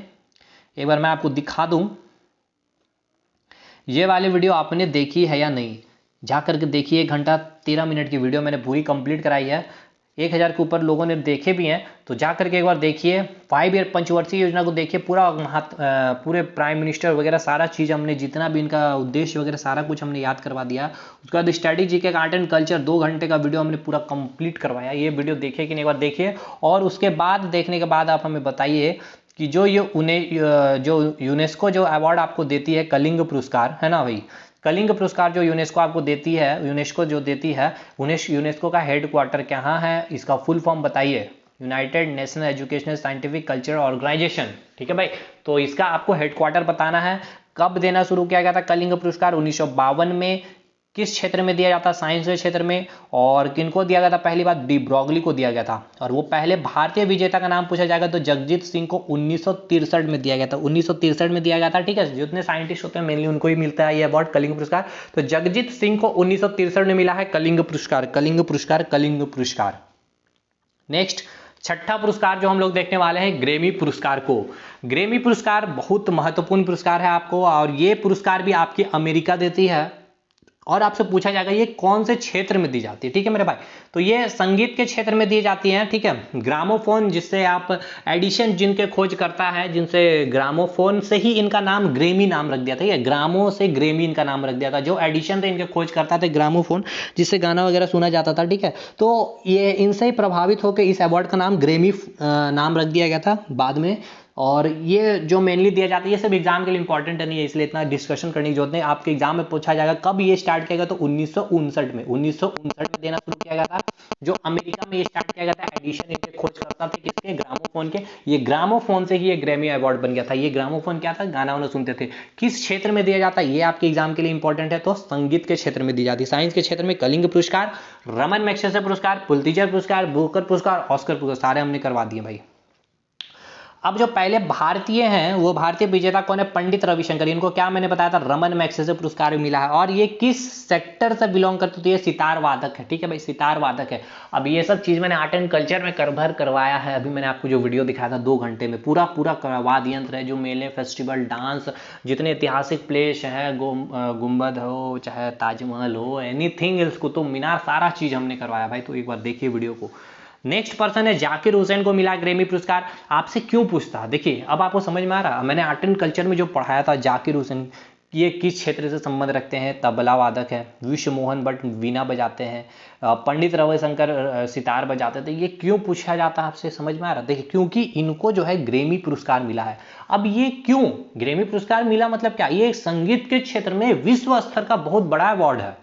एक बार मैं आपको दिखा दूं, ये वाली वीडियो आपने देखी है या नहीं, जा करके देखिए। 1 घंटा 13 मिनट की वीडियो मैंने पूरी कंप्लीट कराई है, 1000 के ऊपर लोगों ने देखे भी हैं, तो जा करके एक बार देखिए। 5 ईयर पंचवर्षीय योजना को देखिए, पूरा पूरे प्राइम मिनिस्टर वगैरह सारा चीज़ हमने, जितना भी इनका उद्देश्य वगैरह सारा कुछ हमने याद करवा दिया। उसके बाद study GK art and culture 2 घंटे का वीडियो हमने पूरा कंप्लीट करवाया। ये वीडियो देखिए कि नहीं, एक बार देखिए, और उसके बाद देखने के बाद आप हमें बताइए कि जो ये उन्हें जो यूनेस्को जो अवार्ड आपको देती है कलिंग पुरस्कार, है ना भाई, कलिंग पुरस्कार जो यूनेस्को आपको देती है, यूनेस्को जो देती है, यूनेस्को का हेडक्वार्टर कहाँ है, इसका फुल फॉर्म बताइए, united national educational scientific cultural organisation, ठीक है भाई। तो इसका आपको हेडक्वार्टर बताना है। कब देना शुरू किया गया था कलिंग पुरस्कार, 1952 में। किस क्षेत्र में दिया जाता है, साइंस के क्षेत्र में। और किनको दिया गया था, पहली बात डी ब्रॉगली को दिया गया था। और वो पहले भारतीय विजेता का नाम पूछा जाएगा तो जगजीत सिंह को 1963 में दिया गया था, 1963 में दिया गया था, ठीक है। जितने साइंटिस्ट होते हैं मेनली उनको ही मिलता है ये अवार्ड कलिंग पुरस्कार। तो जगजीत सिंह को 1963 में मिला है कलिंग पुरस्कार, कलिंग पुरस्कार, कलिंग पुरस्कार। नेक्स्ट, छठा पुरस्कार जो हम लोग देखने वाले हैं, ग्रेमी पुरस्कार को। ग्रेमी पुरस्कार बहुत महत्वपूर्ण पुरस्कार है आपको, और ये पुरस्कार भी आपकी अमेरिका देती है। और आपसे पूछा जाएगा ये कौन से क्षेत्र में दी जाती है, ठीक है मेरे भाई। तो ये संगीत के क्षेत्र में दी जाती है, ठीक है। ग्रामोफोन, जिससे आप एडिशन जिनके खोज करता है, जिनसे ग्रामोफोन से ही इनका नाम ग्रेमी नाम रख दिया था, ये ग्रामो से ग्रेमी इनका नाम रख दिया था। जो एडिशन थे इनके खोज करता था ग्रामोफोन, जिससे गाना वगैरह सुना जाता था, ठीक है। तो ये इनसे ही प्रभावित होकर इस अवार्ड का नाम ग्रेमी नाम रख दिया गया था बाद में। और ये जो मेनली दिया जाता है ये सब एग्जाम के लिए इंपॉर्टेंट नहीं है, इसलिए इतना डिस्कशन करने की जरूरत नहीं। आपके एग्जाम में पूछा जाएगा कब ये स्टार्ट किया गया, तो 1959 में, 1959 में देना शुरू किया गया था। जो अमेरिका में ये स्टार्ट किया गया था, एडिशन इनके खोजकर्ता थे किसके, ग्रामोफोन के। ये ग्रामोफोन से ही ये ग्रैमी अवार्ड बन गया था। ये ग्रामोफोन क्या था, गाना वाना सुनते थे। किस क्षेत्र में दिया जाता है ये आपके एग्जाम के लिए इंपॉर्टेंट है, तो संगीत के क्षेत्र में दी जाती है। साइंस के क्षेत्र में कलिंग पुरस्कार, रमन मैग्सेसे पुरस्कार, पुलित्जर पुरस्कार, बुकर पुरस्कार, ऑस्कर पुरस्कार, सारे हमने करवा दिए भाई। अब जो पहले भारतीय हैं वो भारतीय विजेता कौन है, पंडित रविशंकर। इनको क्या मैंने बताया था, रमन मैग्सेसे पुरस्कार मिला है। और ये किस सेक्टर से बिलोंग करते, तो ये सितार वादक है। ठीक है भाई, सितार वादक है। अब ये सब चीज मैंने आर्ट एंड कल्चर में करभर करवाया है। अभी मैंने आपको जो वीडियो दिखाया था 2 घंटे में, पूरा पूरा वाद्य यंत्र है, जो मेले, फेस्टिवल, डांस, जितने ऐतिहासिक प्लेस है, गुम्बद हो चाहे ताजमहल हो, एनीथिंग, कुतुब मीनार, सारा चीज हमने करवाया भाई। तो एक बार देखिए वीडियो को। नेक्स्ट पर्सन है जाकिर हुसैन को मिला ग्रैमी पुरस्कार। आपसे क्यों पूछता, देखिए अब आपको समझ में आ रहा। मैंने आर्ट एंड कल्चर में जो पढ़ाया था, जाकिर हुसैन ये किस क्षेत्र से संबंध रखते हैं, तबला वादक है। विश्व मोहन भट्ट वीणा बजाते हैं। पंडित रविशंकर सितार बजाते थे। ये क्यों पूछा जाता है, आपसे समझ में आ रहा। देखिए क्योंकि इनको जो है ग्रैमी पुरस्कार मिला है। अब ये क्यों ग्रैमी पुरस्कार मिला, मतलब क्या, ये संगीत के क्षेत्र में विश्व स्तर का बहुत बड़ा अवार्ड है।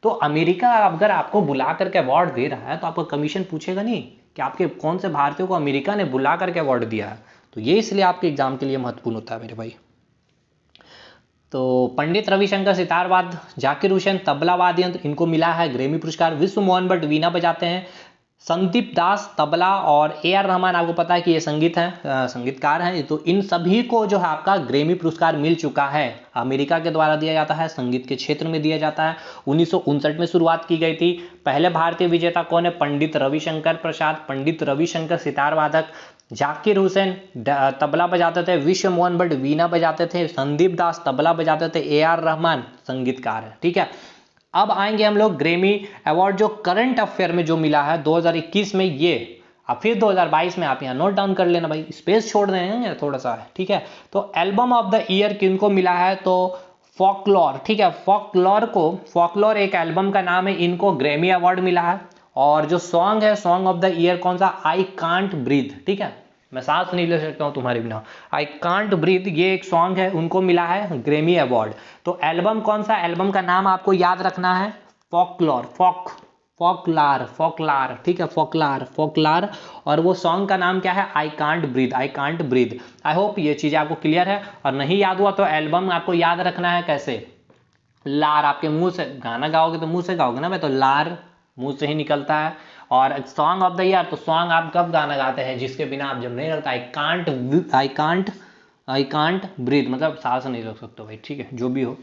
तो अमेरिका अगर आपको बुला करके अवार्ड दे रहा है तो आपका कमीशन पूछेगा नहीं कि आपके कौन से भारतीयों को अमेरिका ने बुला करके अवार्ड दिया है। तो ये इसलिए आपके एग्जाम के लिए महत्वपूर्ण होता है मेरे भाई। तो पंडित रविशंकर सितारवाद, जाकिर हुसैन तबला वाद्य यंत्र, इनको मिला है ग्रैमी पुरस्कार। विश्व मोहन भट्ट वीणा बजाते हैं। संदीप दास तबला, और AR रहमान आपको पता है कि ये संगीतकार हैं। तो इन सभी को जो है आपका ग्रैमी पुरस्कार मिल चुका है। अमेरिका के द्वारा दिया जाता है, संगीत के क्षेत्र में दिया जाता है। 1959 में शुरुआत की गई थी। पहले भारतीय विजेता कौन है, पंडित रविशंकर प्रसाद। पंडित रविशंकर सितार वादक, जाकिर हुसैन तबला बजाते थे, विश्व मोहन भट्ट वीणा बजाते थे, संदीप दास तबला बजाते थे, AR रहमान संगीतकार है। ठीक है, अब आएंगे हम लोग ग्रैमी अवार्ड जो करंट अफेयर में जो मिला है 2021 में, ये अब फिर 2022 में आप यहाँ नोट डाउन कर लेना भाई, स्पेस छोड़ देंगे थोड़ा सा। ठीक है, तो एल्बम ऑफ द ईयर किनको मिला है, तो फोकलोर। ठीक है, फोकलोर एक एल्बम का नाम है, इनको ग्रैमी अवार्ड मिला है। और जो सॉन्ग है, सॉन्ग ऑफ द ईयर कौन सा, आई कांट ब्रीथ। ठीक है, मैं सांस नहीं ले सकता हूं तुम्हारे बिना, आई कांट ब्रीथ, ये एक सॉन्ग है, उनको मिला है ग्रैमी अवार्ड। तो एल्बम कौन सा, एल्बम का नाम आपको याद रखना है, फोकलार। ठीक है, फोकलार। और वो सॉन्ग का नाम क्या है, I can't breathe. I hope ये चीजें आपको क्लियर है। और नहीं याद हुआ तो एल्बम आपको याद रखना है कैसे, लार, आपके मुंह से गाना गाओगे तो मुंह से गाओगे ना भाई, तो लार मुंह से ही निकलता है। और सॉन्ग ऑफ द ईयर, तो सॉन्ग आप कब गाना गाते हैं जिसके बिना आप जब नहीं रहता, आई कांट ब्रीथ, मतलब सांस नहीं रोक सकते भाई। ठीक है, जो भी हो,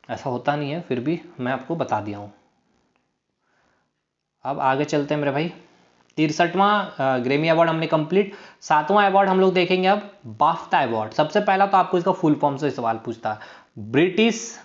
ऐसा होता नहीं है, फिर भी मैं आपको बता दिया हूं। अब आगे चलते हैं मेरे भाई। 63वां ग्रैमी अवार्ड हमने कंप्लीट। 7वां अवार्ड हम लोग देखेंगे अब, बाफ्टा अवार्ड। सबसे पहला तो आपको इसका फुल फॉर्म से सवाल पूछता है, British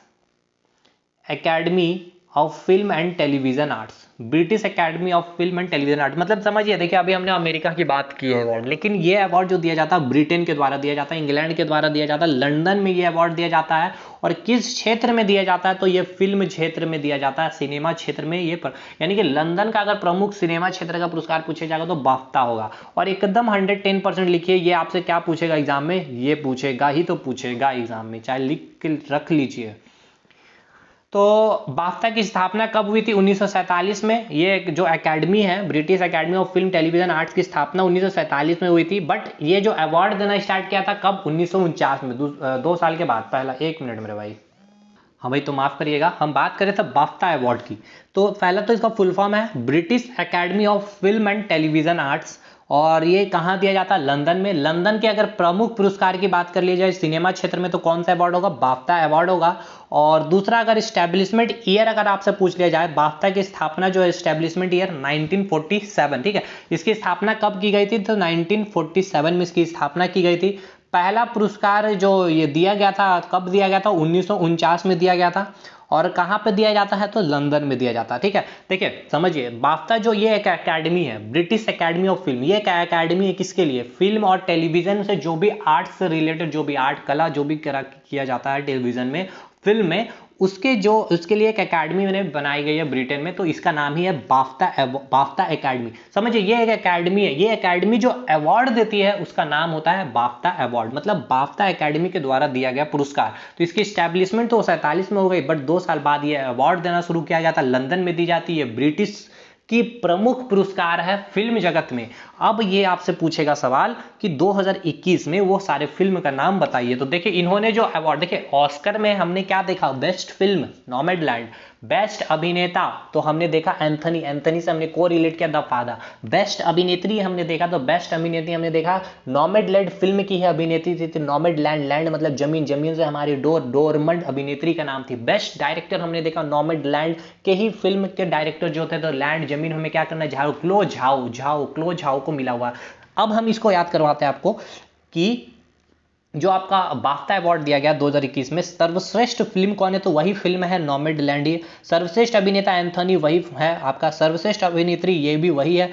academy of film and television arts. British academy of film and television art, मतलब समझिए, देखिए अभी हमने अमेरिका की बात की है अवार्ड, लेकिन ये अवार्ड जो दिया जाता है ब्रिटेन के द्वारा दिया जाता है, इंग्लैंड के द्वारा दिया जाता है, लंदन में ये अवार्ड दिया जाता है। और किस क्षेत्र में दिया जाता है, तो ये फिल्म क्षेत्र में दिया जाता है, सिनेमा क्षेत्र में। ये यानी कि लंदन का अगर प्रमुख सिनेमा क्षेत्र का पुरस्कार पूछा जाएगा तो बाफ्टा होगा। और एकदम 110% लिखिए, ये आपसे क्या पूछेगा एग्जाम में, ये पूछेगा ही तो पूछेगा एग्जाम में, चाहे लिख के रख लीजिए। तो बाफ्टा की स्थापना कब हुई थी, 1947 में। ये जो एकेडमी है, British academy of film television arts की स्थापना 1947 में हुई थी। बट ये जो अवार्ड देना स्टार्ट किया था कब, 1949 में, 2 साल के बाद। पहला 1 मिनट मेरे भाई, हाँ भाई तो माफ करिएगा, हम बात करें थे बाफ्टा अवार्ड की। तो पहला तो इसका फुल फॉर्म है British academy of film and television arts. और ये कहाँ दिया जाता है, लंदन में। लंदन के अगर प्रमुख पुरस्कार की बात कर ली जाए सिनेमा क्षेत्र में, तो कौन सा अवार्ड होगा, बाफ्टा अवार्ड होगा। और दूसरा, अगर स्टैब्लिशमेंट ईयर अगर आपसे पूछ लिया जाए, बाफ्टा की स्थापना जो है स्टैब्लिशमेंट ईयर 1947। ठीक है, इसकी स्थापना कब की गई थी, तो 1947 में इसकी स्थापना की गई थी। पहला पुरस्कार जो ये दिया गया था, कब दिया गया था, 1949 में दिया गया था। और कहाँ पे दिया जाता है, तो लंदन में दिया जाता है। ठीक है, देखिए समझिए, बाफ्टा जो ये एक एकेडमी है, ब्रिटिश एकेडमी ऑफ फिल्म, ये एक एकेडमी है किसके लिए, फिल्म और टेलीविजन से जो भी आर्ट से रिलेटेड, जो भी आर्ट कला जो भी किया जाता है टेलीविजन में, फिल्म में, उसके लिए एक एकेडमी मैंने बनाई गई है ब्रिटेन में, तो इसका नाम ही है बाफ्टा एकेडमी। समझिए ये एक एकेडमी है, ये एकेडमी जो अवार्ड देती है उसका नाम होता है बाफ्टा अवार्ड, मतलब बाफ्टा एकेडमी के द्वारा दिया गया पुरस्कार। तो इसकी स्टैब्लिशमेंट तो 47 में हो गई, बट 2 साल बाद ये अवार्ड देना शुरू किया गया था, लंदन में दी जाती है, ब्रिटिश की प्रमुख पुरस्कार है फिल्म जगत में। अब ये आपसे पूछेगा सवाल कि 2021 में वो सारे फिल्म का नाम बताइए। तो देखिए इन्होंने जो अवार्ड, देखिए ऑस्कर में हमने क्या देखा, बेस्ट फिल्म नॉमैडलैंड, बेस्ट अभिनेता तो हमने देखा एंथनी से हमने को रिलेट किया द फादर, बेस्ट अभिनेत्री हमने देखा, तो बेस्ट अभिनेत्री हमने देखा नॉमैडलैंड फिल्म की है अभिनेत्री थी, नॉमैडलैंड, लैंड मतलब जमीन, जमीन से हमारी डोरमंड अभिनेत्री का नाम थी। बेस्ट डायरेक्टर हमने देखा नॉमैडलैंड के ही फिल्म के डायरेक्टर जो थे, तो लैंड जमीन हमें क्या करना है, क्लो झाओ को मिला हुआ। अब हम इसको याद करवाते हैं आपको कि जो आपका बाफ्टा अवार्ड दिया गया 2021 में, सर्वश्रेष्ठ फिल्म कौन है, तो वही फिल्म है नॉमैडलैंड ही, सर्वश्रेष्ठ अभिनेता एंथनी वही है आपका, सर्वश्रेष्ठ अभिनेत्री ये भी वही है,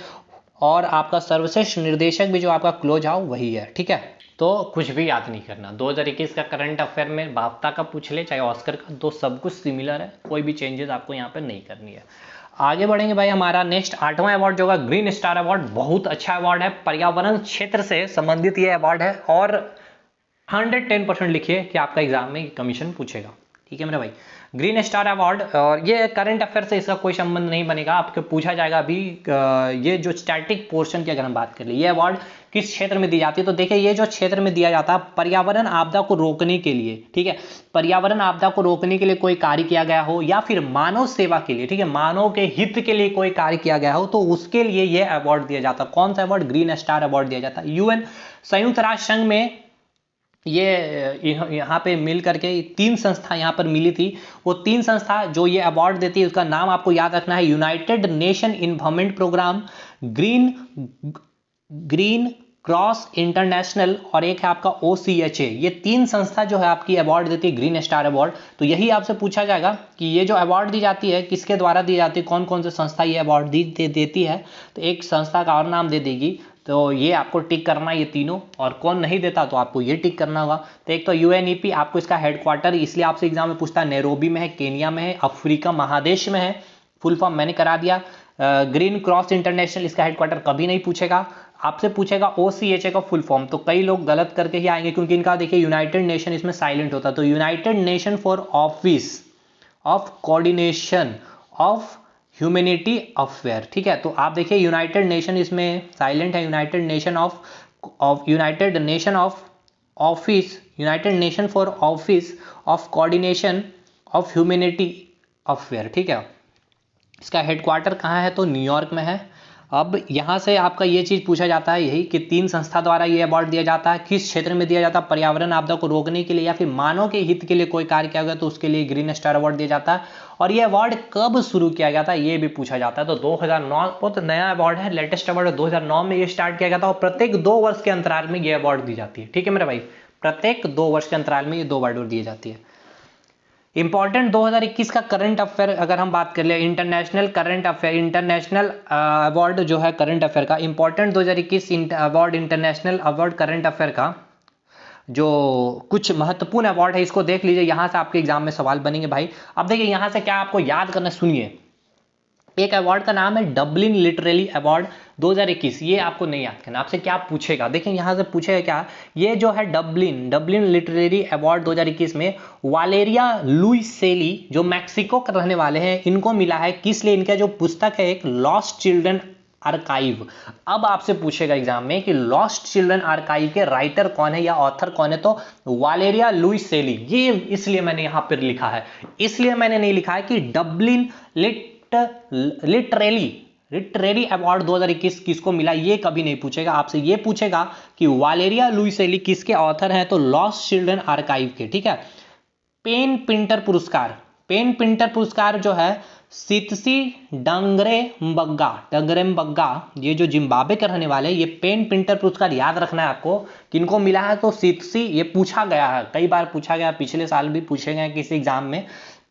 और आपका सर्वश्रेष्ठ निर्देशक भी जो आपका क्लो झाओ वही है। ठीक है, तो कुछ भी याद नहीं करना, 2021 का करंट अफेयर में बाफ्टा का पूछ ले चाहे ऑस्कर का, तो सब कुछ सिमिलर है, कोई भी चेंजेस आपको यहाँ पर नहीं करनी है। आगे बढ़ेंगे भाई, हमारा नेक्स्ट 8वां अवार्ड जो होगा ग्रीन स्टार अवार्ड, बहुत अच्छा अवार्ड है, पर्यावरण क्षेत्र से संबंधित ये अवार्ड है, और 110% लिखिए कि आपका एग्जाम में कमीशन पूछेगा। ठीक है मेरे भाई, ग्रीन स्टार अवार्ड, और ये करंट अफेयर से इसका कोई संबंध नहीं बनेगा, आपको पूछा जाएगा अभी। ये जो स्टैटिक पोर्शन की अगर हम बात कर ले, ये अवार्ड किस क्षेत्र में दी जाती है, तो देखिए ये जो क्षेत्र में दिया जाता है पर्यावरण आपदा को रोकने के लिए, ठीक है, पर्यावरण आपदा को रोकने के लिए कोई कार्य किया गया हो, या फिर मानव सेवा के लिए, ठीक है, मानव के हित के लिए कोई कार्य किया गया हो, तो उसके लिए ये अवार्ड दिया जाता है। कौन सा अवार्ड, ग्रीन स्टार अवार्ड दिया जाता है। यूएन संयुक्त राष्ट्र संघ में ये यहाँ पे मिल करके 3 संस्था यहाँ पर मिली थी, वो 3 संस्था जो ये अवार्ड देती है उसका नाम आपको याद रखना है, united nation environment programme, green cross international, और एक है आपका OCHA। ये 3 संस्था जो है आपकी अवार्ड देती है ग्रीन स्टार अवार्ड। तो यही आपसे पूछा जाएगा कि ये जो अवार्ड दी जाती है किसके द्वारा दी जाती है, कौन कौन से संस्था ये अवार्ड देती है, तो एक संस्था का और नाम दे देगी, तो ये आपको टिक करना है ये तीनों, और कौन नहीं देता तो आपको ये टिक करना होगा। तो एक तो UNEP, आपको इसका हेडक्वार्टर इसलिए आपसे एग्जाम में पूछता है नैरोबी में है, केनिया में है, अफ्रीका महादेश में है, फुल फॉर्म मैंने करा दिया। ग्रीन क्रॉस इंटरनेशनल, इसका हेडक्वार्टर कभी नहीं पूछेगा, आपसे पूछेगा OCHA का फुल फॉर्म, तो कई लोग गलत करके ही आएंगे क्योंकि इनका देखिए यूनाइटेड नेशन इसमें साइलेंट होता है, तो United nation for office of coordination of humanity affair. ठीक है, तो आप देखिए यूनाइटेड नेशन इसमें साइलेंट है, united nation for office of coordination of humanity affair. ठीक है, इसका हेडक्वार्टर कहाँ है, तो न्यूयॉर्क में है। अब यहाँ से आपका ये चीज़ पूछा जाता है यही कि 3 संस्था द्वारा ये अवार्ड दिया जाता है, किस क्षेत्र में दिया जाता है, पर्यावरण आपदा को रोकने के लिए या फिर मानव के हित के लिए कोई कार्य किया गया तो उसके लिए ग्रीन स्टार अवार्ड दिया जाता है। और ये अवार्ड कब शुरू किया गया था ये भी पूछा जाता है, तो 2009, बहुत नया अवार्ड है, लेटेस्ट अवार्ड 2009 में ये स्टार्ट किया गया था, और प्रत्येक 2 वर्ष के अंतराल में ये अवार्ड दी जाती है। ठीक है मेरे भाई, प्रत्येक 2 वर्ष के अंतराल में ये 2 अवार्ड दी जाती है। इंपॉर्टेंट 2021 का करंट अफेयर अगर हम बात कर ले, international current affair, international award जो है करंट अफेयर का, important 2021 award, international award current affair का जो कुछ महत्वपूर्ण अवार्ड है इसको देख लीजिए, यहां से आपके एग्जाम में सवाल बनेंगे भाई। अब देखिए यहां से क्या आपको याद करना, सुनिए, एक अवार्ड का नाम है डबलिन लिटरेरी अवार्ड 2021, ये आपको नहीं याद करना, आपसे क्या पूछेगा, देखिए यहां से पूछेगा क्या, ये जो है डबलिन लिटरेरी अवार्ड 2021 में वालेरिया लुइसेली जो मैक्सिको के रहने वाले हैं इनको मिला है, किस लिए, इनका जो पुस्तक है एक लॉस्ट चिल्ड्रन आर्काइव। अब आपसे पूछेगा एग्जाम में कि लॉस्ट चिल्ड्रन आर्काइव के राइटर कौन है या ऑथर कौन है, तो वालेरिया लुइसेली। ये इसलिए मैंने यहां पर लिखा है, इसलिए मैंने नहीं लिखा है कि डबलिन लिटरेरी अवार्ड 2021 किसको मिला, ये कभी नहीं पूछेगा, आपसे ये पूछेगा कि वालेरिया लुइसेली किसके ऑथर हैं, तो लॉस्ट चिल्ड्रन आर्काइव के। ठीक है, पेन पिंटर पुरस्कार जो है सितसी डंगरेम्बग्गा, ये जो जिम्बाब्वे के रहने वाले, ये पेन पिंटर पुरस्कार याद रखना है आपको, किनको मिला है, तो सितसी, ये पूछा गया है, कई बार पूछा गया, पिछले साल भी पूछे गए किसी एग्जाम में,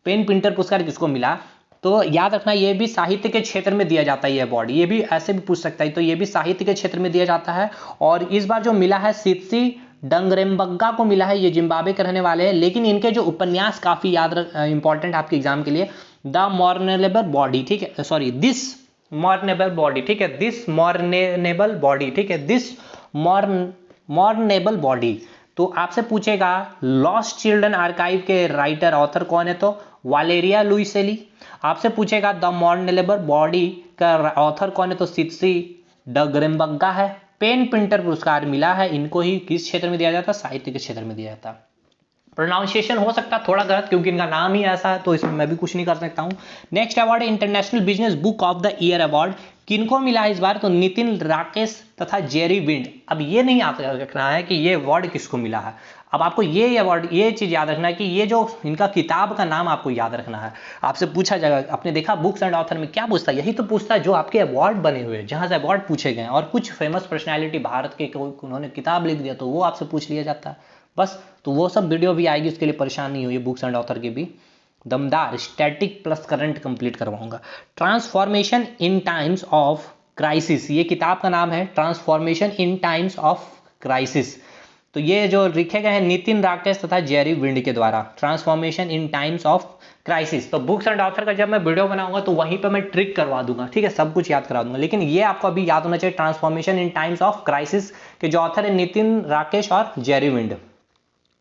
पेन पिंटर पुरस्कार किसको मिला, तो याद रखना ये भी साहित्य के क्षेत्र में दिया जाता है, ये अवार्ड, ये भी ऐसे भी पूछ सकता है, तो ये भी साहित्य के क्षेत्र में दिया जाता है। और इस बार जो मिला है सितसी डंगरेम्बग्गा को मिला है, ये जिम्बाब्वे के रहने वाले हैं, लेकिन इनके जो उपन्यास काफी इंपॉर्टेंट आपके एग्जाम के लिए, द मॉर्नेबल बॉडी, ठीक है, सॉरी दिस मॉर्नेबल बॉडी, ठीक है, दिस मॉर्नेबल बॉडी, ठीक है, दिस मॉर्नेबल बॉडी। तो आपसे पूछेगा लॉस्ट चिल्ड्रन आर्काइव के राइटर ऑथर कौन है, तो वालेरिया लुइसेली। आपसे पूछेगा द मॉर्नेबल बॉडी का ऑथर कौन है, तो सित्सी डगरेम्बग्गा है। पेन प्रिंटर पुरस्कार मिला है इनको ही, किस क्षेत्र में दिया जाता है, साहित्य के क्षेत्र में दिया जाता है। प्रोनाउंसिएशन हो सकता है थोड़ा गलत क्योंकि इनका नाम ही ऐसा है, तो इसमें मैं भी कुछ नहीं कर सकता हूं। नेक्स्ट अवार्ड है international business book of the year award, किनको मिला है इस बार, तो नितिन राकेश तथा जेरी विंड। अब ये नहीं याद रखना है कि ये अवार्ड किसको मिला है, अब आपको ये अवार्ड, ये चीज याद रखना है कि ये जो इनका किताब का नाम आपको याद रखना है। आपसे पूछा जाएगा, आपने देखा बुक्स एंड ऑथर में क्या पूछता है, यही तो पूछता है जो आपके अवार्ड बने हुए हैं, जहां से अवार्ड पूछे गए, और कुछ फेमस पर्सनैलिटी भारत के उन्होंने किताब लिख दिया तो वो आपसे पूछ लिया जाता है बस। तो वो सब वीडियो भी आएगी, उसके लिए परेशान नहीं हुई, बुक्स एंड ऑथर की भी दमदार स्टैटिक प्लस करंट कंप्लीट करवाऊंगा। Transformation in times of crisis, ये किताब का नाम है, transformation in times of crisis. तो ये जो लिखे गए हैं नितिन राकेश तथा जेरी विंड के द्वारा, transformation in times of crisis. तो बुक्स एंड ऑथर का जब मैं वीडियो बनाऊंगा तो वहीं पे मैं ट्रिक करवा दूंगा, ठीक है, सब कुछ याद करा दूंगा, लेकिन ये आपको अभी याद होना चाहिए, transformation in times of crisis के जो ऑथर है नितिन राकेश और जेरी विंड।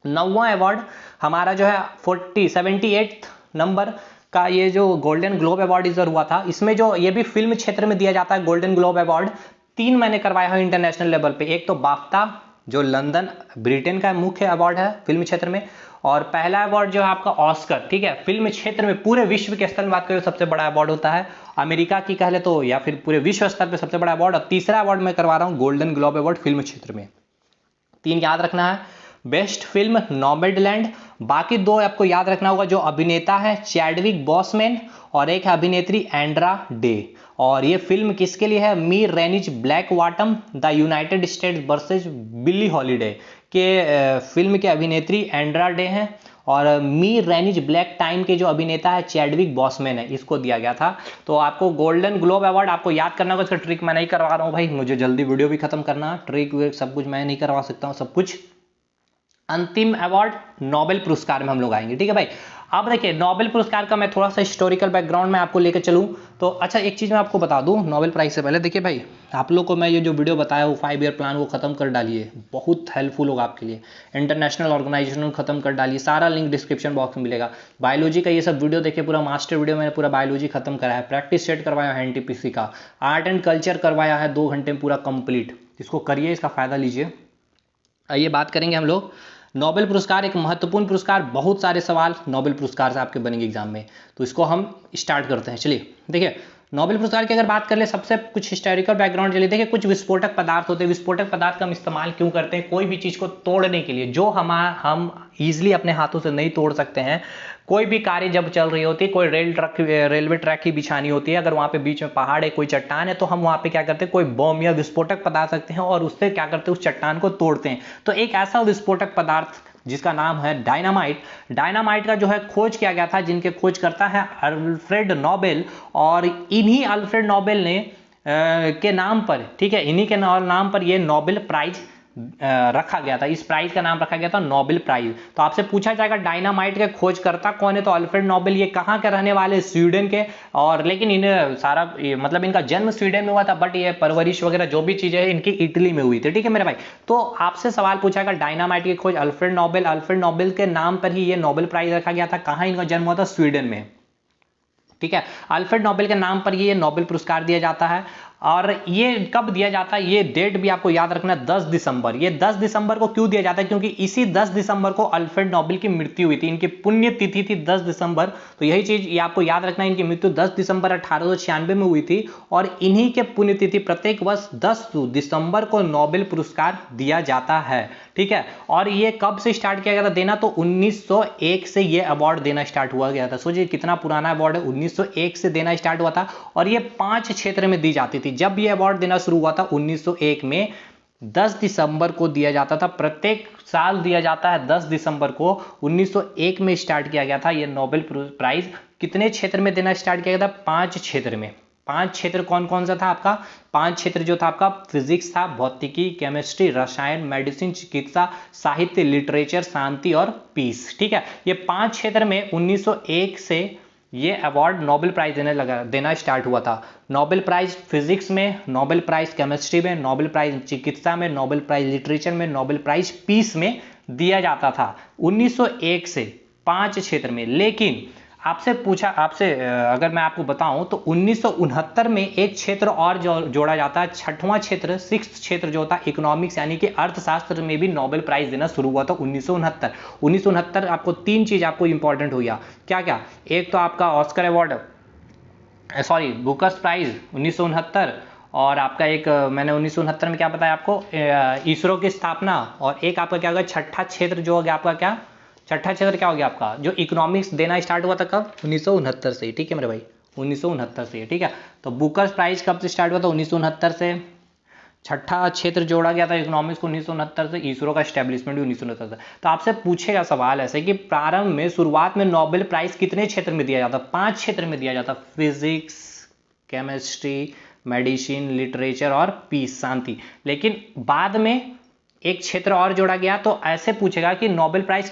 9वां अवार्ड हमारा जो है 78 नंबर का ये जो गोल्डन ग्लोब अवार्ड इस बार हुआ था, इसमें जो ये भी फिल्म क्षेत्र में दिया जाता है गोल्डन ग्लोब अवार्ड, 3 मैंने करवाया है इंटरनेशनल लेवल पे। एक तो बाफ्टा जो लंदन ब्रिटेन का मुख्य अवार्ड है फिल्म क्षेत्र में, और पहला अवार्ड जो है आपका ऑस्कर, ठीक है, फिल्म क्षेत्र में पूरे विश्व के स्तर में बात करें सबसे बड़ा अवार्ड होता है, अमेरिका की कह ले तो, या फिर पूरे विश्व स्तर पर सबसे बड़ा अवार्ड। और तीसरा अवार्ड मैं करवा रहा हूँ गोल्डन ग्लोब अवार्ड फिल्म क्षेत्र में। 3 याद रखना है, बेस्ट फिल्म नोमैडलैंड, बाकी 2 आपको याद रखना होगा, जो अभिनेता है चैडविक बॉसमैन और एक है अभिनेत्री एंड्रा डे। और ये फिल्म किसके लिए है, Ma Rainey's Black Bottom the United States versus Billie Holiday के फिल्म के अभिनेत्री एंड्रा डे हैं, और मी रेनिज ब्लैक टाइम के जो अभिनेता है चैडविक बॉसमैन है, इसको दिया गया था। तो आपको गोल्डन ग्लोब अवार्ड आपको याद करना होगा, इसका ट्रिक मैं नहीं करवा रहा हूँ भाई, मुझे जल्दी वीडियो भी खत्म करना, ट्रिक सब कुछ मैं नहीं करवा सकता हूँ सब कुछ। अंतिम अवार्ड नोबेल पुरस्कार में हम लोग आएंगे, ठीक है भाई। अब देखिए नोबेल पुरस्कार का मैं थोड़ा सा हिस्टोरिकल बैकग्राउंड में आपको लेकर चलूं तो अच्छा, एक चीज मैं आपको बता दूं नोबेल प्राइज से पहले, देखिए भाई आप लोग को मैं ये जो वीडियो बताया वो 5 ईयर प्लान वो खत्म कर डालिए, बहुत हेल्पफुल होगा आपके लिए। इंटरनेशनल ऑर्गेनाइजेशन खत्म कर डालिए, सारा लिंक डिस्क्रिप्शन बॉक्स में मिलेगा। बायोलॉजी का ये सब वीडियो देखिए, पूरा मास्टर वीडियो मैंने पूरा बायोलॉजी खत्म करा है, प्रैक्टिस सेट करवाया है एनटीपीसी का, आर्ट एंड कल्चर करवाया है 2 घंटे में पूरा कंप्लीट, इसको करिए, इसका फायदा लीजिए। आइए बात करेंगे हम लोग नोबेल पुरस्कार, एक महत्वपूर्ण पुरस्कार, बहुत सारे सवाल नोबेल पुरस्कार से आपके बनेंगे एग्जाम में, तो इसको हम स्टार्ट करते हैं। चलिए देखिए नोबेल पुरस्कार की अगर बात कर ले, सबसे कुछ हिस्टोरिकल बैकग्राउंड चलिए। देखिए कुछ विस्फोटक पदार्थ होते हैं, विस्फोटक पदार्थ का हम इस्तेमाल क्यों करते हैं, कोई भी चीज को तोड़ने के लिए, जो हम ईजिली अपने हाथों से नहीं तोड़ सकते हैं। कोई भी कार्य जब चल रही होती है, कोई रेलवे ट्रैक की बिछानी होती है, अगर वहां पे बीच में पहाड़ है, कोई चट्टान है, तो हम वहां पे क्या करते हैं, कोई बम या विस्फोटक पदार्थ रखते हैं और उससे क्या करते हैं, उस चट्टान को तोड़ते हैं। तो एक ऐसा विस्फोटक पदार्थ जिसका नाम है डायनामाइट, डायनामाइट का जो है खोज किया गया था, जिनके खोज करता है अल्फ्रेड नोबेल, और इन्हीं अल्फ्रेड नोबेल ने के नाम पर, ठीक है, इन्हीं के नाम पर ये नोबेल प्राइज रखा गया था, इस प्राइज का नाम रखा गया था नोबेल प्राइज। तो आपसे पूछा जाएगा डायनामाइट के खोजकर्ता कौन है, तो अल्फ्रेड नोबेल, ये कहाँ के रहने वाले, स्वीडन के, और लेकिन इन्हें सारा मतलब इनका जन्म स्वीडन में हुआ था, बट ये परवरिश वगैरह जो भी चीजें हैं इनकी इटली में हुई थी, ठीक है मेरे भाई। तो आपसे सवाल पूछा गया डायनामाइट की खोज अल्फ्रेड नोबेल के नाम पर ही ये नोबेल प्राइज रखा गया था। कहाँ इनका जन्म हुआ था, स्वीडन में, ठीक है। अल्फ्रेड नोबेल के नाम पर ये नोबेल पुरस्कार दिया जाता है। और ये कब दिया जाता है, ये डेट भी आपको याद रखना, 10 दिसंबर। ये 10 दिसंबर को क्यों दिया जाता है, क्योंकि इसी 10 दिसंबर को अल्फ्रेड नोबेल की मृत्यु हुई थी, इनकी पुण्य तिथि थी 10 दिसंबर। तो यही चीज ये आपको याद रखना, इनकी मृत्यु 10 दिसंबर 1896 में हुई थी, और इन्हीं के पुण्यतिथि प्रत्येक वर्ष 10 दिसंबर को नोबेल पुरस्कार दिया जाता है, ठीक है। और ये कब से स्टार्ट किया गया था देना, तो 1901 से ये अवार्ड देना स्टार्ट हुआ गया था। सोचिए कितना पुराना अवार्ड है, 1901 से देना स्टार्ट हुआ था, और ये 5 क्षेत्र में दी जाती थी। जब ये अवार्ड देना शुरू हुआ था 1901 में, 10 दिसंबर को दिया जाता था, प्रत्येक साल दिया जाता है 10 दिसंबर को। 1901 में स्टार्ट किया गया था ये नोबेल प्राइज। कितने क्षेत्र में देना स्टार्ट किया गया था, 5 क्षेत्र में, 5 क्षेत्र कौन कौन सा था आपका? 5 क्षेत्र जो था आपका फिजिक्स था, भौतिकी, केमिस्ट्री, रसायन, मेडिसिन, चिकित्सा, साहित्य, लिटरेचर, शांति और पीस। ठीक है, ये 5 क्षेत्र में 1901 से ये अवार्ड नोबेल प्राइज देना स्टार्ट हुआ था। नोबेल प्राइज फिजिक्स में, नोबेल प्राइज केमिस्ट्री में, नोबेल प्राइज चिकित्सा में, नोबेल प्राइज लिटरेचर में, नोबेल प्राइज पीस में दिया जाता था 1901 से 5 क्षेत्र में। लेकिन आपसे अगर मैं आपको बताऊं तो 1969 में एक क्षेत्र और जोड़ा जाता है, 6वां क्षेत्र, 6th क्षेत्र जो होता इकोनॉमिक्स यानी कि अर्थशास्त्र में भी नोबेल प्राइज देना शुरू हुआ था 1969। आपको 3 चीज आपको इंपॉर्टेंट हो गया, क्या क्या? एक तो आपका Oscar award, sorry Bookers prize 1969, और आपका एक मैंने 1969 में क्या बताया आपको, इसरो की स्थापना, और एक आपका क्या होगा 6ठा क्षेत्र जो हो गया आपका, क्या 6ठा क्षेत्र क्या हो गया आपका, जो इकोनॉमिक्स देना स्टार्ट हुआ था कब? 1969 से। ठीक है मेरे भाई, 1969 से। ठीक है, तो बुकर्स प्राइज कब से स्टार्ट हुआ था? 1969 से। 6ठा क्षेत्र जोड़ा गया था इकोनॉमिक्स को 1969 से, इसरो का स्टैब्लिशमेंट भी 1969 से। तो आपसे पूछेगा सवाल ऐसे कि प्रारंभ में, शुरुआत में नोबेल प्राइज कितने क्षेत्र में दिया जाता? 5 क्षेत्र में दिया जाता, फिजिक्स, केमिस्ट्री, मेडिसिन, लिटरेचर और पीस, शांति। लेकिन बाद में एक क्षेत्र और जोड़ा गया, तो ऐसे पूछेगा कि नोबेल प्राइज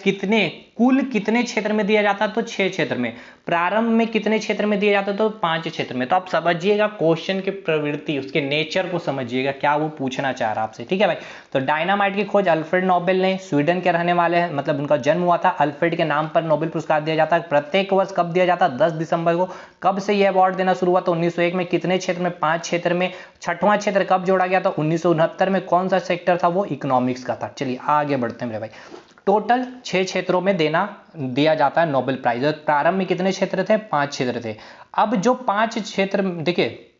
कुल कितने क्षेत्र में दिया जाता? तो 6 क्षेत्र में। प्रारंभ में कितने क्षेत्र में दिया जाता? तो 5 क्षेत्र में। तो आप समझिएगा क्वेश्चन की प्रवृत्ति, उसके नेचर को समझिएगा, क्या वो पूछना चाह रहा आपसे। ठीक है भाई, तो डायनामाइट की खोज अल्फ्रेड नोबेल ने, स्वीडन के रहने वाले हैं, मतलब उनका जन्म हुआ था, अल्फ्रेड के नाम पर नोबेल पुरस्कार दिया जाता है प्रत्येक वर्ष। कब दिया जाता? 10 दिसंबर को। कब से यह अवार्ड देना शुरू हुआ? तो 1901 में। कितने क्षेत्र में? 5 क्षेत्र में। 6वां क्षेत्र कब जोड़ा गया था? 1969 में। कौन सा सेक्टर था वो? इकोनॉमिक्स का था। चलिए आगे बढ़ते हैं मेरे भाई। टोटल 6 क्षेत्रों में दिया जाता है नोबेल प्राइज। प्रारंभ में कितने क्षेत्र थे? 5 क्षेत्र थे। अब जो 5 क्षेत्र, देखिए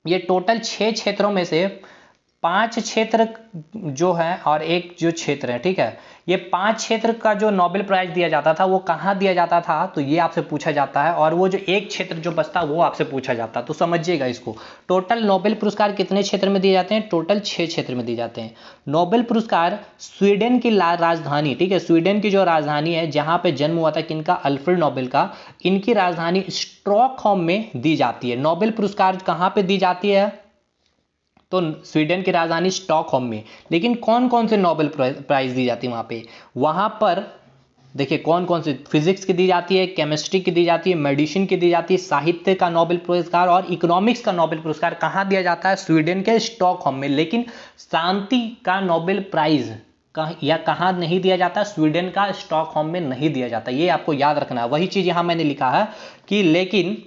ये टोटल 6 क्षेत्रों में से 5 क्षेत्र जो है और एक जो क्षेत्र है, ठीक है, ये 5 क्षेत्र का जो नोबेल प्राइज दिया जाता था वो कहाँ दिया जाता था? तो ये आपसे पूछा जाता है, और वो जो एक क्षेत्र जो बचता वो आपसे पूछा जाता है। तो समझिएगा इसको, टोटल नोबेल पुरस्कार कितने क्षेत्र में दिए जाते हैं? टोटल 6 क्षेत्र में दिए जाते हैं। नोबेल पुरस्कार स्वीडन की राजधानी, ठीक है, स्वीडन की जो राजधानी है जहां पे जन्म हुआ था किनका? अल्फ्रेड नोबेल का, इनकी राजधानी स्टॉकहोम में दी जाती है। नोबेल पुरस्कार कहां पे दी जाती है? तो स्वीडन की राजधानी स्टॉकहोम में। लेकिन कौन कौन से नोबेल प्राइज दी जाती है वहां पर देखिए कौन कौन से, फिजिक्स की दी जाती है, केमिस्ट्री की दी जाती है, मेडिसिन की दी जाती है, साहित्य का नोबेल पुरस्कार और इकोनॉमिक्स का नोबेल पुरस्कार कहाँ दिया जाता है? स्वीडन के स्टॉकहोम में। लेकिन शांति का नोबेल प्राइज कहाँ नहीं दिया जाता? स्वीडन का स्टॉकहोम में नहीं दिया जाता। ये आपको याद रखना है। वही चीज यहां मैंने लिखा है कि लेकिन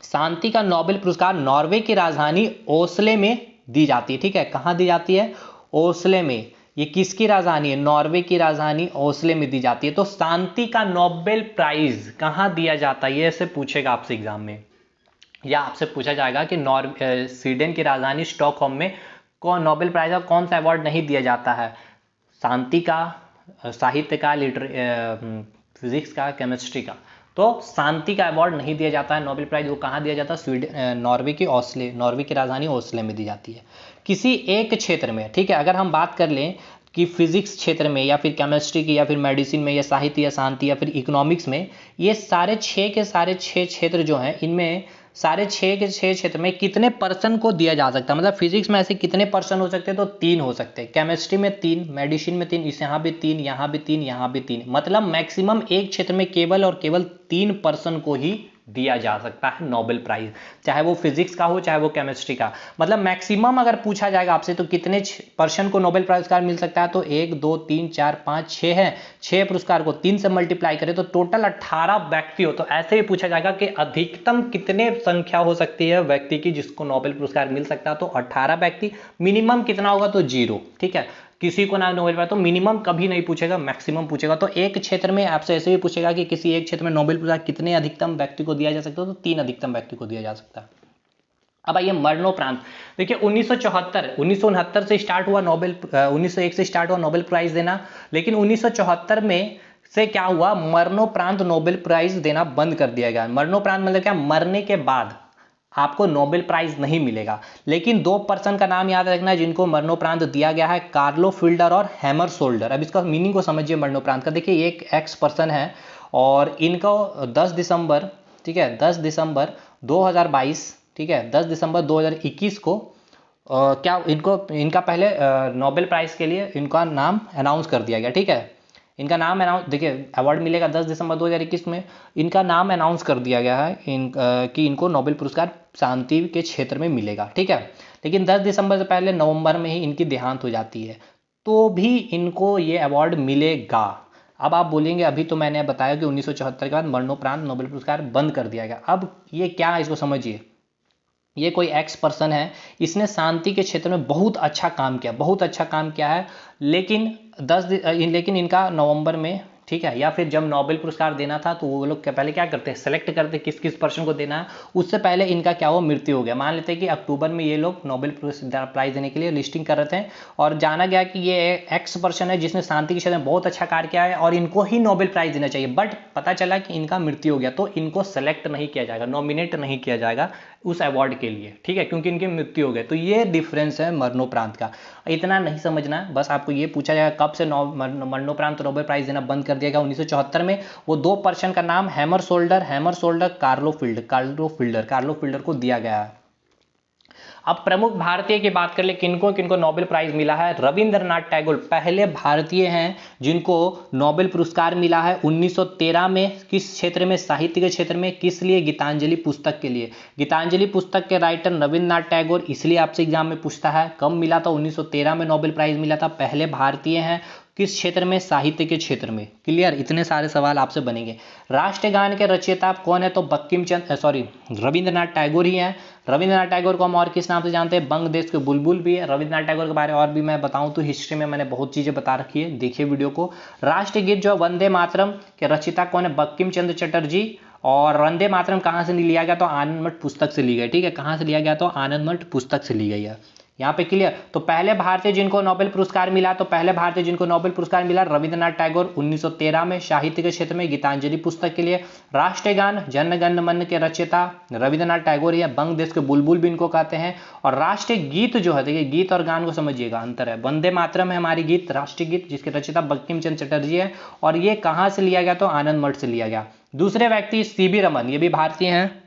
शांति का नोबेल पुरस्कार नॉर्वे की राजधानी ओस्ले में दी जाती है। ठीक है, कहां दी जाती है? ओस्ले में। ये किसकी राजधानी है? नॉर्वे की राजधानी ओस्ले में दी जाती है। तो शांति का नोबेल प्राइज कहां दिया जाता है? ये ऐसे पूछेगा आपसे एग्जाम में, या आपसे पूछा जाएगा कि स्वीडन की राजधानी स्टॉकहोम में कौन नोबेल प्राइज का कौन सा अवार्ड नहीं दिया जाता है? शांति का, साहित्य का, फिजिक्स का, केमिस्ट्री का। तो शांति का अवार्ड नहीं दिया जाता है नोबेल प्राइज। वो कहाँ दिया जाता है? स्वीडन, नॉर्वे की राजधानी ओस्ले में दी जाती है। किसी एक क्षेत्र में, ठीक है, अगर हम बात कर लें कि फिजिक्स क्षेत्र में या फिर केमिस्ट्री की या फिर मेडिसिन में या साहित्य या शांति या फिर इकोनॉमिक्स में, ये सारे 6 के सारे 6 क्षेत्र जो हैं, इनमें सारे 6 के 6 क्षेत्र में कितने पर्सन को दिया जा सकता है? मतलब फिजिक्स में ऐसे कितने पर्सन हो सकते हैं? तो 3 हो सकते हैं। केमिस्ट्री में 3, मेडिसिन में 3, इस यहाँ भी 3, यहाँ भी 3, यहाँ भी 3। मतलब मैक्सिमम एक क्षेत्र में केवल और केवल 3 पर्सन को ही दिया जा सकता है नोबेल प्राइज, चाहे वो फिजिक्स का हो चाहे वो केमिस्ट्री का। मतलब मैक्सिमम अगर पूछा जाएगा आपसे तो कितने पर्सन को नोबेल पुरस्कार मिल सकता है? तो 1 2 3 4 5 6 है। 6 पुरस्कार को 3 से मल्टीप्लाई करें तो टोटल 18 व्यक्ति हो। तो ऐसे ही पूछा जाएगा कि अधिकतम कितने संख्या हो सकती है व्यक्ति की जिसको नोबेल पुरस्कार मिल सकता है? तो 18 व्यक्ति। मिनिमम कितना होगा? तो 0। ठीक है, किसी को ना नोबेल प्राइज, तो मिनिमम कभी नहीं पूछेगा, मैक्सिमम पूछेगा। तो एक क्षेत्र में आपसे ऐसे भी पूछेगा कि किसी एक क्षेत्र में नोबेल पुरस्कार कितने अधिकतम व्यक्ति को दिया जा सकता है? तो 3 अधिकतम व्यक्ति को दिया जा सकता है। अब आइए मरणोपरांत। देखिए 1969 से स्टार्ट हुआ नोबेल, 1901 से स्टार्ट हुआ नोबेल प्राइज देना, लेकिन 1974 में से क्या हुआ? मरणोपरांत नोबेल प्राइज देना बंद कर दिया गया। मरणोपरांत मतलब क्या? मरने के बाद आपको नोबेल प्राइज नहीं मिलेगा। लेकिन 2 पर्सन का नाम याद रखना है जिनको मरणोपरांत दिया गया है, कार्लो फिल्डर और हैमर सोल्डर। अब इसका मीनिंग को समझिए मरणोपरांत का। देखिए एक एक्स पर्सन है और इनको 10 दिसंबर, ठीक है, 10 दिसंबर 2022 ठीक है, 10 दिसंबर 2021 को क्या इनका पहले नोबेल प्राइज़ के लिए इनका नाम अनाउंस कर दिया गया। ठीक है, इनका नाम अनाउंस, देखिए अवार्ड मिलेगा 10 दिसंबर 2021 में, इनका नाम अनाउंस कर दिया गया है कि इनको नोबेल पुरस्कार शांति के क्षेत्र में मिलेगा। ठीक है, लेकिन 10 दिसंबर से पहले नवंबर में ही इनकी देहांत हो जाती है, तो भी इनको ये अवार्ड मिलेगा। अब आप बोलेंगे अभी तो मैंने बताया कि 1974 के बाद मरणोपरांत नोबेल पुरस्कार बंद कर दिया गया। अब ये क्या है, इसको समझिए। ये कोई एक्स पर्सन है, इसने शांति के क्षेत्र में बहुत अच्छा काम किया, बहुत अच्छा काम किया है, लेकिन इनका नवंबर में, ठीक है, या फिर जब नोबेल पुरस्कार देना था तो वो लोग पहले क्या करते हैं, सेलेक्ट करते हैं किस किस पर्सन को देना है, उससे पहले इनका क्या हुआ, मृत्यु हो गया। मान लेते हैं कि अक्टूबर में ये लोग नोबेल प्राइज देने के लिए लिस्टिंग कर रहे थे और जाना गया कि ये एक्स पर्सन है जिसने शांति के क्षेत्र में बहुत अच्छा कार्य किया है और इनको ही नोबेल प्राइज देना चाहिए, बट पता चला कि इनका मृत्यु हो गया, तो इनको सेलेक्ट नहीं किया जाएगा, नॉमिनेट नहीं किया जाएगा उस अवार्ड के लिए। ठीक है, क्योंकि इनकी मृत्यु हो गई। तो ये डिफरेंस है मरणोपरांत का, इतना नहीं समझना, बस आपको ये पूछा जाएगा कब से मरणोपरांत नोबेल प्राइज देना बंद कर दिया गया। 1974 में वो दो पर्सन का नाम हैमरसोल्डर कार्लो फिल्डर को दिया गया है। अब प्रमुख भारतीय की बात कर ले, किनको किनको नोबेल प्राइज मिला है। रविंद्रनाथ टैगोर पहले भारतीय हैं जिनको नोबेल पुरस्कार मिला है 1913 में। किस क्षेत्र में, साहित्य के क्षेत्र में। किस लिए, गीतांजलि पुस्तक के लिए। गीतांजलि पुस्तक के राइटर रविंद्रनाथ टैगोर, इसलिए आपसे एग्जाम में पूछता है। कब मिला था, 1913 में नोबेल प्राइज मिला था, पहले भारतीय हैं। किस क्षेत्र में, साहित्य के क्षेत्र में। क्लियर, इतने सारे सवाल आपसे बनेंगे। राष्ट्रगान के रचयिता कौन है, तो रविंद्रनाथ टैगोर ही हैं। रविंद्रनाथ टैगोर को हम और किस नाम से जानते हैं, बंग देश के बुलबुल भी है। रविंद्रनाथ टैगोर के बारे में और भी मैं बताऊं तो हिस्ट्री में मैंने बहुत चीजें बता रखी है, देखिए वीडियो को। राष्ट्रगीत जो वंदे मातरम के रचयिता कौन है, बंकिम चंद्र चटर्जी। और वंदे मातरम कहाँ से लिया गया, तो आनंद मठ पुस्तक से ली गई। ठीक है, कहाँ से लिया गया, तो आनंद मठ पुस्तक से ली गई है। यहाँ पे क्लियर। तो पहले भारतीय जिनको नोबेल पुरस्कार मिला, तो पहले भारतीय जिनको नोबेल पुरस्कार मिला रविंद्रनाथ टैगोर 1913 में, साहित्य के क्षेत्र में, गीतांजलि पुस्तक के लिए। राष्ट्रीय गान जन गण मन के रचयिता रविंद्रनाथ टैगोर ही है, बंग देश के बुलबुल भी इनको कहते हैं। और राष्ट्रीय गीत जो है, देखिए गीत और गान को समझिएगा, अंतर है। वंदे मातरम है हमारी गीत, राष्ट्रीय गीत, जिसके रचयिता बंकिम चंद्र चटर्जी है। और ये कहाँ से लिया गया, तो आनंद मठ से लिया गया। दूसरे व्यक्ति सीवी रमन, ये भी भारतीय हैं,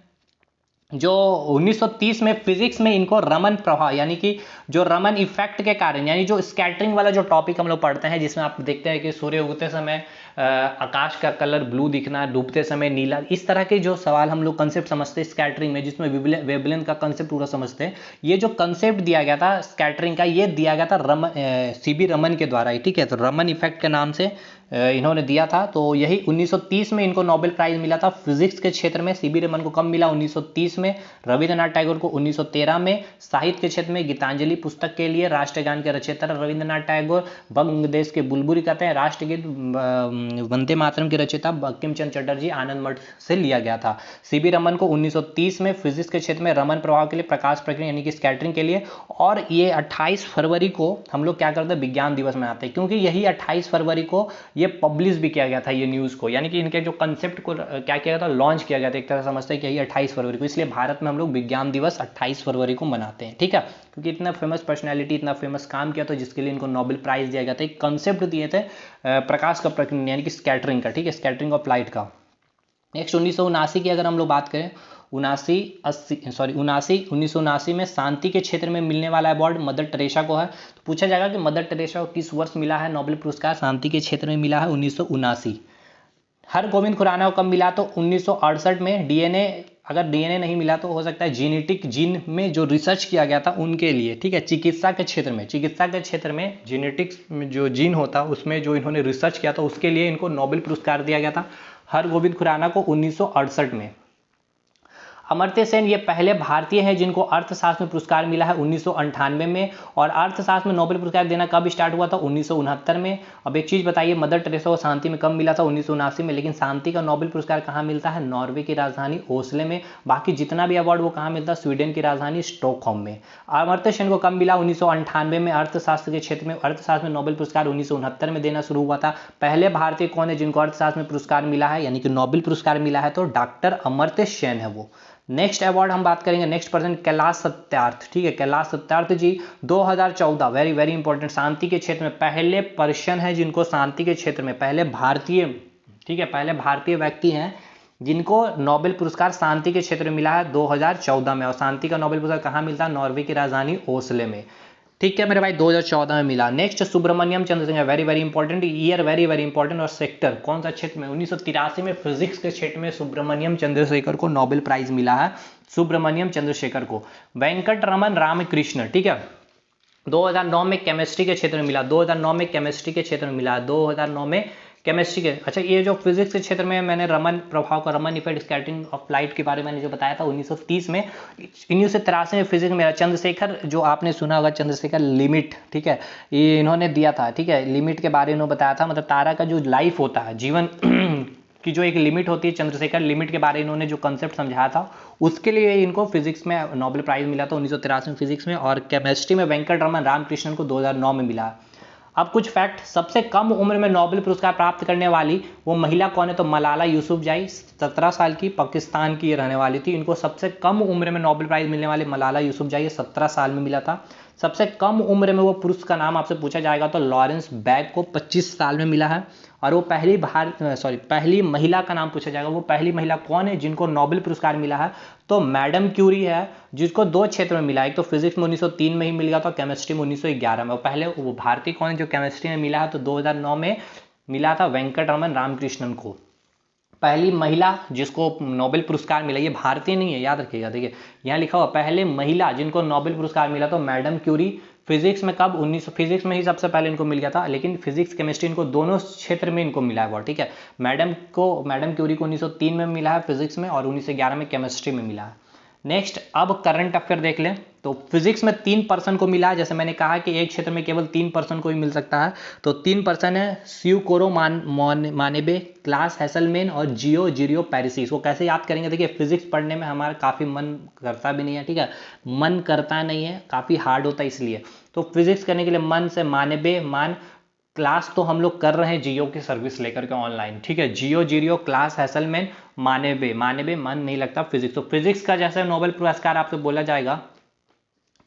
जो 1930 में फिजिक्स में इनको रमन प्रभाव, यानी कि जो रमन इफेक्ट के कारण, यानी जो स्कैटरिंग वाला जो टॉपिक हम लोग पढ़ते हैं, जिसमें आप देखते हैं कि सूर्य उगते समय आकाश का कलर ब्लू दिखना, डूबते समय नीला, इस तरह के जो सवाल हम लोग कंसेप्ट समझते हैं स्कैटरिंग में, जिसमें वेवलेंथ का कंसेप्ट पूरा समझते हैं। ये जो कंसेप्ट दिया गया था स्कैटरिंग का, ये दिया गया था सीवी रमन के द्वारा ही। ठीक है, तो रमन इफेक्ट के नाम से इन्होंने दिया था। तो यही 1930 में इनको नोबेल प्राइज मिला था फिजिक्स के क्षेत्र में। सीवी रमन को कब मिला, 1930 में। रविंद्रनाथ टैगोर को 1913 में। साहित्य के क्षेत्र में गीतांजलि पुस्तक के लिए। राष्ट्रगान के रचयिता रविंद्रनाथ टैगोर, बंग देश के बुलबुल कहते हैं। राष्ट्रगीत वंदे मातरम के रचयिता बंकिम चंद्र चटर्जी, आनंद मठ से लिया गया था। सीवी रमन को 1930 में फिजिक्स के क्षेत्र में रमन प्रभाव के लिए, प्रकाश प्रक्रिया यानी कि स्कैटरिंग के लिए। और ये 28 फरवरी को हम लोग क्या करते हैं, विज्ञान दिवस मनाते हैं, क्योंकि यही 28 फरवरी को ये पब्लिश भी किया गया था ये न्यूज़ को, यानी कि इनके जो कंसेप्ट को क्या किया गया था, लॉन्च किया गया था, एक तरह समझते हैं कि यही 28 फरवरी को। इसलिए भारत में हम लोग विज्ञान दिवस 28 फरवरी को मनाते हैं। ठीक है, क्योंकि इतना फेमस पर्सनैलिटी, इतना फेमस काम किया, तो जिसके लिए इनको नोबेल प्राइज दिया गया था। एक कंसेप्ट दिए थे प्रकाश का प्रक्रिया यानी कि स्कैटरिंग का। ठीक है, स्कैटरिंग ऑफ लाइट का। नेक्स्ट 1979 की अगर हम लोग बात करें, 1979 में शांति के क्षेत्र में मिलने वाला अवार्ड मदर टेरेसा को है। तो पूछा जाएगा कि मदर टेरेसा को किस वर्ष मिला है नोबेल पुरस्कार, शांति के क्षेत्र में मिला है 1979। हरगोविंद खुराना को कब मिला, तो 1968 में। अगर डीएनए नहीं मिला तो हो सकता है जीनेटिक, जीन में जो रिसर्च किया गया था उनके लिए। ठीक है, चिकित्सा के क्षेत्र में जीनेटिक्स में जो जीन होता है उसमें जो इन्होंने रिसर्च किया था, उसके लिए इनको नोबेल पुरस्कार दिया गया था हरगोविंद खुराना को 1968 में। अमर्त्य सेन ये पहले भारतीय हैं जिनको अर्थशास्त्र में पुरस्कार मिला है 1998 में। और अर्थशास्त्र में नोबेल पुरस्कार देना कब स्टार्ट हुआ था, 1969 में। अब एक चीज़ बताइए, मदर टेरेसा को शांति में कब मिला था, 1979 में। लेकिन शांति का नोबेल पुरस्कार कहाँ मिलता है, नॉर्वे की राजधानी ओस्लो में। बाकी जितना भी अवार्ड वो कहाँ मिलता है, स्वीडन की राजधानी स्टॉकहोम में। अमर्त्य सेन को कब मिला, 1998 में। अर्थशास्त्र के क्षेत्र में, अर्थशास्त्र में नोबेल पुरस्कार 1969 में देना शुरू हुआ था। पहले भारतीय कौन है जिनको अर्थशास्त्र में पुरस्कार मिला है, यानी कि नोबेल पुरस्कार मिला है, तो डॉक्टर अमर्त्य सेन है वो। नेक्स्ट अवार्ड हम बात करेंगे, नेक्स्ट पर्सन कैलाश सत्यार्थ। ठीक है, कैलाश सत्यार्थ जी 2014, वेरी वेरी इंपॉर्टेंट, शांति के क्षेत्र में पहले पर्सन है जिनको शांति के क्षेत्र में, पहले भारतीय, ठीक है, पहले भारतीय व्यक्ति हैं जिनको नोबेल पुरस्कार शांति के क्षेत्र में मिला है 2014 में, और शांति का नोबेल पुरस्कार कहाँ मिलता है? नॉर्वे की राजधानी ओस्लो में। ठीक है मेरे भाई, 2014 में मिला। Next Subramanyam Chandrasekhar, very very important year, very very important. और सेक्टर कौन सा क्षेत्र में? 1983 में फिजिक्स के क्षेत्र में सुब्रमण्यम चंद्रशेखर को नोबेल प्राइज मिला है, सुब्रमण्यम चंद्रशेखर को। वेंकट रमन रामकृष्ण, ठीक है, 2009 में केमिस्ट्री के क्षेत्र में मिला, 2009 में केमिस्ट्री के क्षेत्र में मिला, 2009 में केमिस्ट्री के। अच्छा, ये जो फिजिक्स के क्षेत्र में मैंने रमन प्रभाव का, Raman effect scattering of light के बारे में मैंने जो बताया था 1930 में, 1983 में फिजिक्स में चंद्रशेखर, जो आपने सुना होगा चंद्रशेखर लिमिट, ठीक है, ये इन्होंने दिया था, ठीक है, लिमिट के बारे में इन्होंने बताया था, मतलब तारा का जो लाइफ होता है, जीवन की जो एक लिमिट होती है, चंद्रशेखर लिमिट के बारे में इन्होंने जो कंसेप्ट समझाया था, उसके लिए इनको फिजिक्स में नोबेल प्राइज मिला था 1983 में फिजिक्स में। और केमिस्ट्री में वेंकट रमन रामकृष्णन को 2009 में मिला। अब कुछ फैक्ट, सबसे कम उम्र में नोबेल पुरस्कार प्राप्त करने वाली वो महिला कौन है? तो मलाला यूसुफजई, 17 साल की, पाकिस्तान की रहने वाली थी। इनको सबसे कम उम्र में नोबेल प्राइज मिलने वाली मलाला यूसुफजई, 17 साल में मिला था। सबसे कम उम्र में वो पुरुष का नाम आपसे पूछा जाएगा तो लॉरेंस बैग को 25 साल में मिला है। और वो पहली महिला का नाम पूछा जाएगा, वो पहली महिला कौन है जिनको नोबेल पुरस्कार मिला है? तो मैडम क्यूरी है, जिसको 2 क्षेत्र में मिला, एक तो फिजिक्स में 1903 में ही मिल गया था, केमिस्ट्री में 1911 में। पहले वो भारतीय कौन है जो केमिस्ट्री में मिला है? तो 2009 में मिला था वेंकट रमन रामकृष्णन को। पहली महिला जिसको नोबेल पुरस्कार मिला, ये भारतीय नहीं है, याद रखिएगा। देखिए यहाँ लिखा हुआ पहले महिला जिनको नोबेल पुरस्कार मिला तो मैडम क्यूरी। फिजिक्स में कब? 1900, फिजिक्स में ही सबसे पहले इनको मिल गया था, लेकिन फिजिक्स केमिस्ट्री इनको दोनों क्षेत्र में इनको मिला है, ठीक है। मैडम क्यूरी को 1903 में मिला है फिजिक्स में, और 1911 में केमिस्ट्री में मिला है। नेक्स्ट, अब करंट अफेयर देख लें। तो फिजिक्स में 3% को मिला है, जैसे मैंने कहा कि एक क्षेत्र में केवल 3% को ही मिल सकता है, तो 3% है स्यूकोरो मानेबे, क्लास हैसलमेन और जियो जीरियो पैरिसी। इसको कैसे याद करेंगे? देखिए फिजिक्स पढ़ने में हमारा काफ़ी मन करता भी नहीं है, ठीक है, मन करता नहीं है, काफ़ी हार्ड होता है इसलिए। तो फिजिक्स करने के लिए मन से मानेबे, क्लास तो हम लोग कर रहे हैं जियो की सर्विस लेकर के ऑनलाइन, ठीक है, जियो जीरियो क्लास हैसलमैन मानेबे मन नहीं लगता फिजिक्स। तो फिजिक्स का जैसे नोबेल पुरस्कार आपसे बोला जाएगा,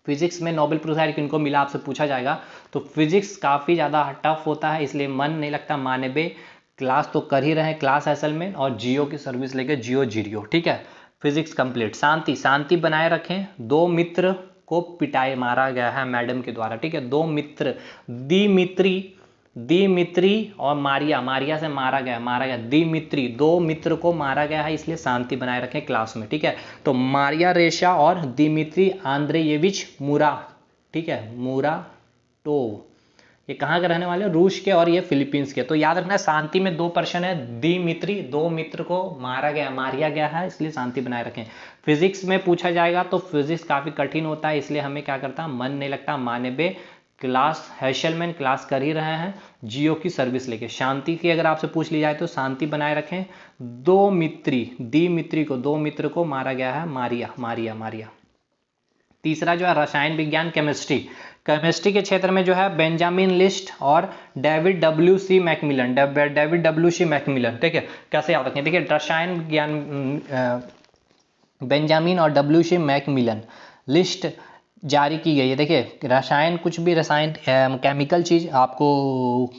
फिजिक्स में नोबेल पुरस्कार किनको मिला आपसे पूछा जाएगा, तो फिजिक्स काफ़ी ज़्यादा टफ होता है, इसलिए मन नहीं लगता मानेबे, क्लास तो कर ही रहे हैं क्लास हैसलमैन, और जियो की सर्विस लेकर जियो जीरियो, ठीक है। Physics complete. शांति बनाए रखें। 2 मित्र को पिटाई मारा गया है मैडम के द्वारा, ठीक है, 2 मित्र, दिमित्री और मारिया से मारा गया दिमित्री, 2 मित्र को मारा गया है, इसलिए शांति बनाए रखें क्लास में, ठीक है। तो मारिया रेशा और दिमित्री आंद्रेयेविच मुरा, ठीक है, मुराटोव, ये कहाँ के रहने वाले हैं? रूस के, और ये फिलीपींस के। तो याद रखना शांति में 2 पर्सन है, दिमित्री, 2 मित्र को मारिया गया है, इसलिए शांति बनाए रखें। फिजिक्स में पूछा जाएगा तो फिजिक्स काफी कठिन होता है, इसलिए हमें क्या करता है, मन नहीं लगता मानेबे, क्लास हैशलमैन, क्लास कर ही रहे हैं, जियो की सर्विस लेके। शांति की अगर आपसे पूछ ली जाए तो शांति बनाए रखें। 2 मित्र को मारा गया है, मारिया। तीसरा जो है रसायन विज्ञान केमिस्ट्री के क्षेत्र में जो है बेंजामिन लिस्ट और डेविड डब्ल्यू सी मैकमिलन, ठीक है, कैसे याद रखें? देखिए रसायन विज्ञान बेंजामिन और डब्ल्यू सी मैकमिलन लिस्ट जारी की गई है। देखिए रसायन, कुछ भी रसायन केमिकल चीज़ आपको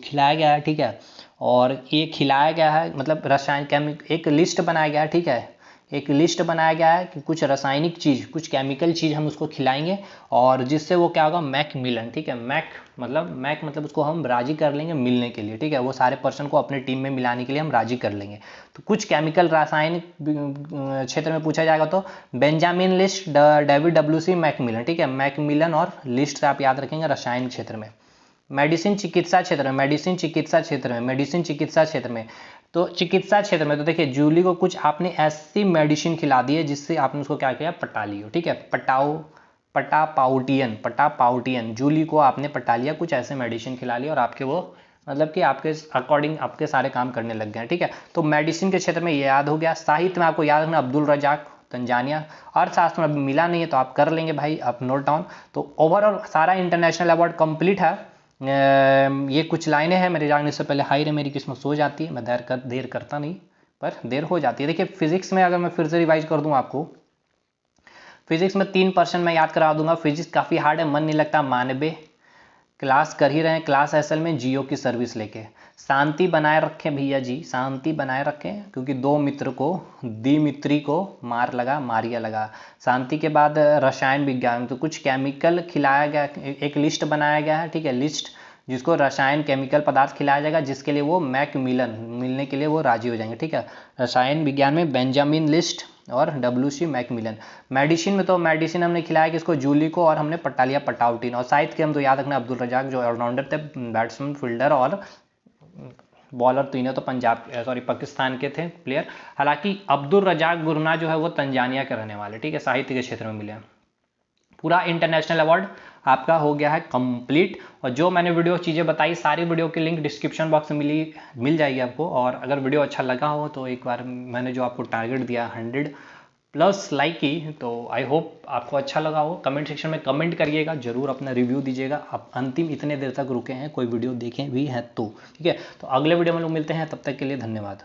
खिलाया गया है, ठीक है, और ये खिलाया गया है, मतलब रसायन एक लिस्ट बनाया गया है, ठीक है, एक लिस्ट बनाया गया है कि कुछ रासायनिक चीज़, कुछ केमिकल चीज़ हम उसको खिलाएंगे, और जिससे वो क्या होगा, मैकमिलन, ठीक है, मैक मतलब उसको हम राजी कर लेंगे मिलने के लिए, ठीक है, वो सारे पर्सन को अपने टीम में मिलाने के लिए हम राजी कर लेंगे। तो कुछ केमिकल रासायनिक क्षेत्र में पूछा जाएगा तो Benjamin List, David W C Macmillan, ठीक है, मैकमिलन और लिस्ट से आप याद रखेंगे रसायन क्षेत्र में। मेडिसिन चिकित्सा क्षेत्र में तो चिकित्सा क्षेत्र में तो देखिए जूली को कुछ आपने ऐसी मेडिसिन खिला दी है जिससे आपने उसको क्या किया, पटा लियो, ठीक है, पटापाउटियन, जूली को आपने पटा लिया, कुछ ऐसे मेडिसिन खिला लिया और आपके वो मतलब कि आपके अकॉर्डिंग आपके सारे काम करने लग गए, ठीक है। तो मेडिसिन के क्षेत्र में ये याद हो गया। साहित्य में आपको याद रखना अब्दुल रजाक तंजानिया। अर्थशास्त्र में अभी मिला नहीं है तो आप कर लेंगे भाई, आप नोट डाउन। तो ओवरऑल सारा इंटरनेशनल अवार्ड कंप्लीट है। ये कुछ लाइनें हैं, मेरे जाने से पहले हाई रे मेरी किस्मत सो जाती है, मैं देर करता नहीं पर देर हो जाती है। देखिए फिजिक्स में अगर मैं फिर से रिवाइज कर दूं आपको, फिजिक्स में 3% मैं याद करा दूंगा। फिजिक्स काफ़ी हार्ड है, मन नहीं लगता मानबे, क्लास कर ही रहे हैं, क्लास असल में जियो की सर्विस लेके। शांति बनाए रखें भैया जी, शांति बनाए रखें, क्योंकि दो मित्र को, द्विमित्री को मार लगा, मारिया लगा। शांति के बाद रसायन विज्ञान, तो कुछ केमिकल खिलाया गया, एक लिस्ट बनाया गया है, ठीक है, लिस्ट जिसको रसायन केमिकल पदार्थ खिलाया जाएगा, जिसके लिए वो मैकमिलन मिलने के लिए वो राजी हो जाएंगे, ठीक है। रसायन विज्ञान में बेंजामिन लिस्ट और WC मैकमिलन। मेडिसिन में तो मेडिसिन हमने खिलाया किसको, जूली को, और हमने पटालिया पटाउटीन। और साहित्य के हम तो याद रखना अब्दुल रजाक जो ऑलराउंडर थे, बैट्समैन, फील्डर और बॉलर, तीनों तो पाकिस्तान के थे प्लेयर। हालांकि अब्दुल रजाक गुरना जो है वो तंजानिया के रहने वाले, ठीक है, साहित्य के क्षेत्र में मिले। पूरा इंटरनेशनल अवार्ड आपका हो गया है कंप्लीट। और जो मैंने वीडियो चीज़ें बताई, सारी वीडियो की लिंक डिस्क्रिप्शन बॉक्स में मिल जाएगी आपको। और अगर वीडियो अच्छा लगा हो तो एक बार मैंने जो आपको टारगेट दिया 100+ लाइक की, तो आई होप आपको अच्छा लगा हो। कमेंट सेक्शन में कमेंट करिएगा, जरूर अपना रिव्यू दीजिएगा। आप अंतिम इतने देर तक रुके हैं, कोई वीडियो देखें भी हैं तो, ठीक है। तो अगले वीडियो में लोग मिलते हैं, तब तक के लिए धन्यवाद।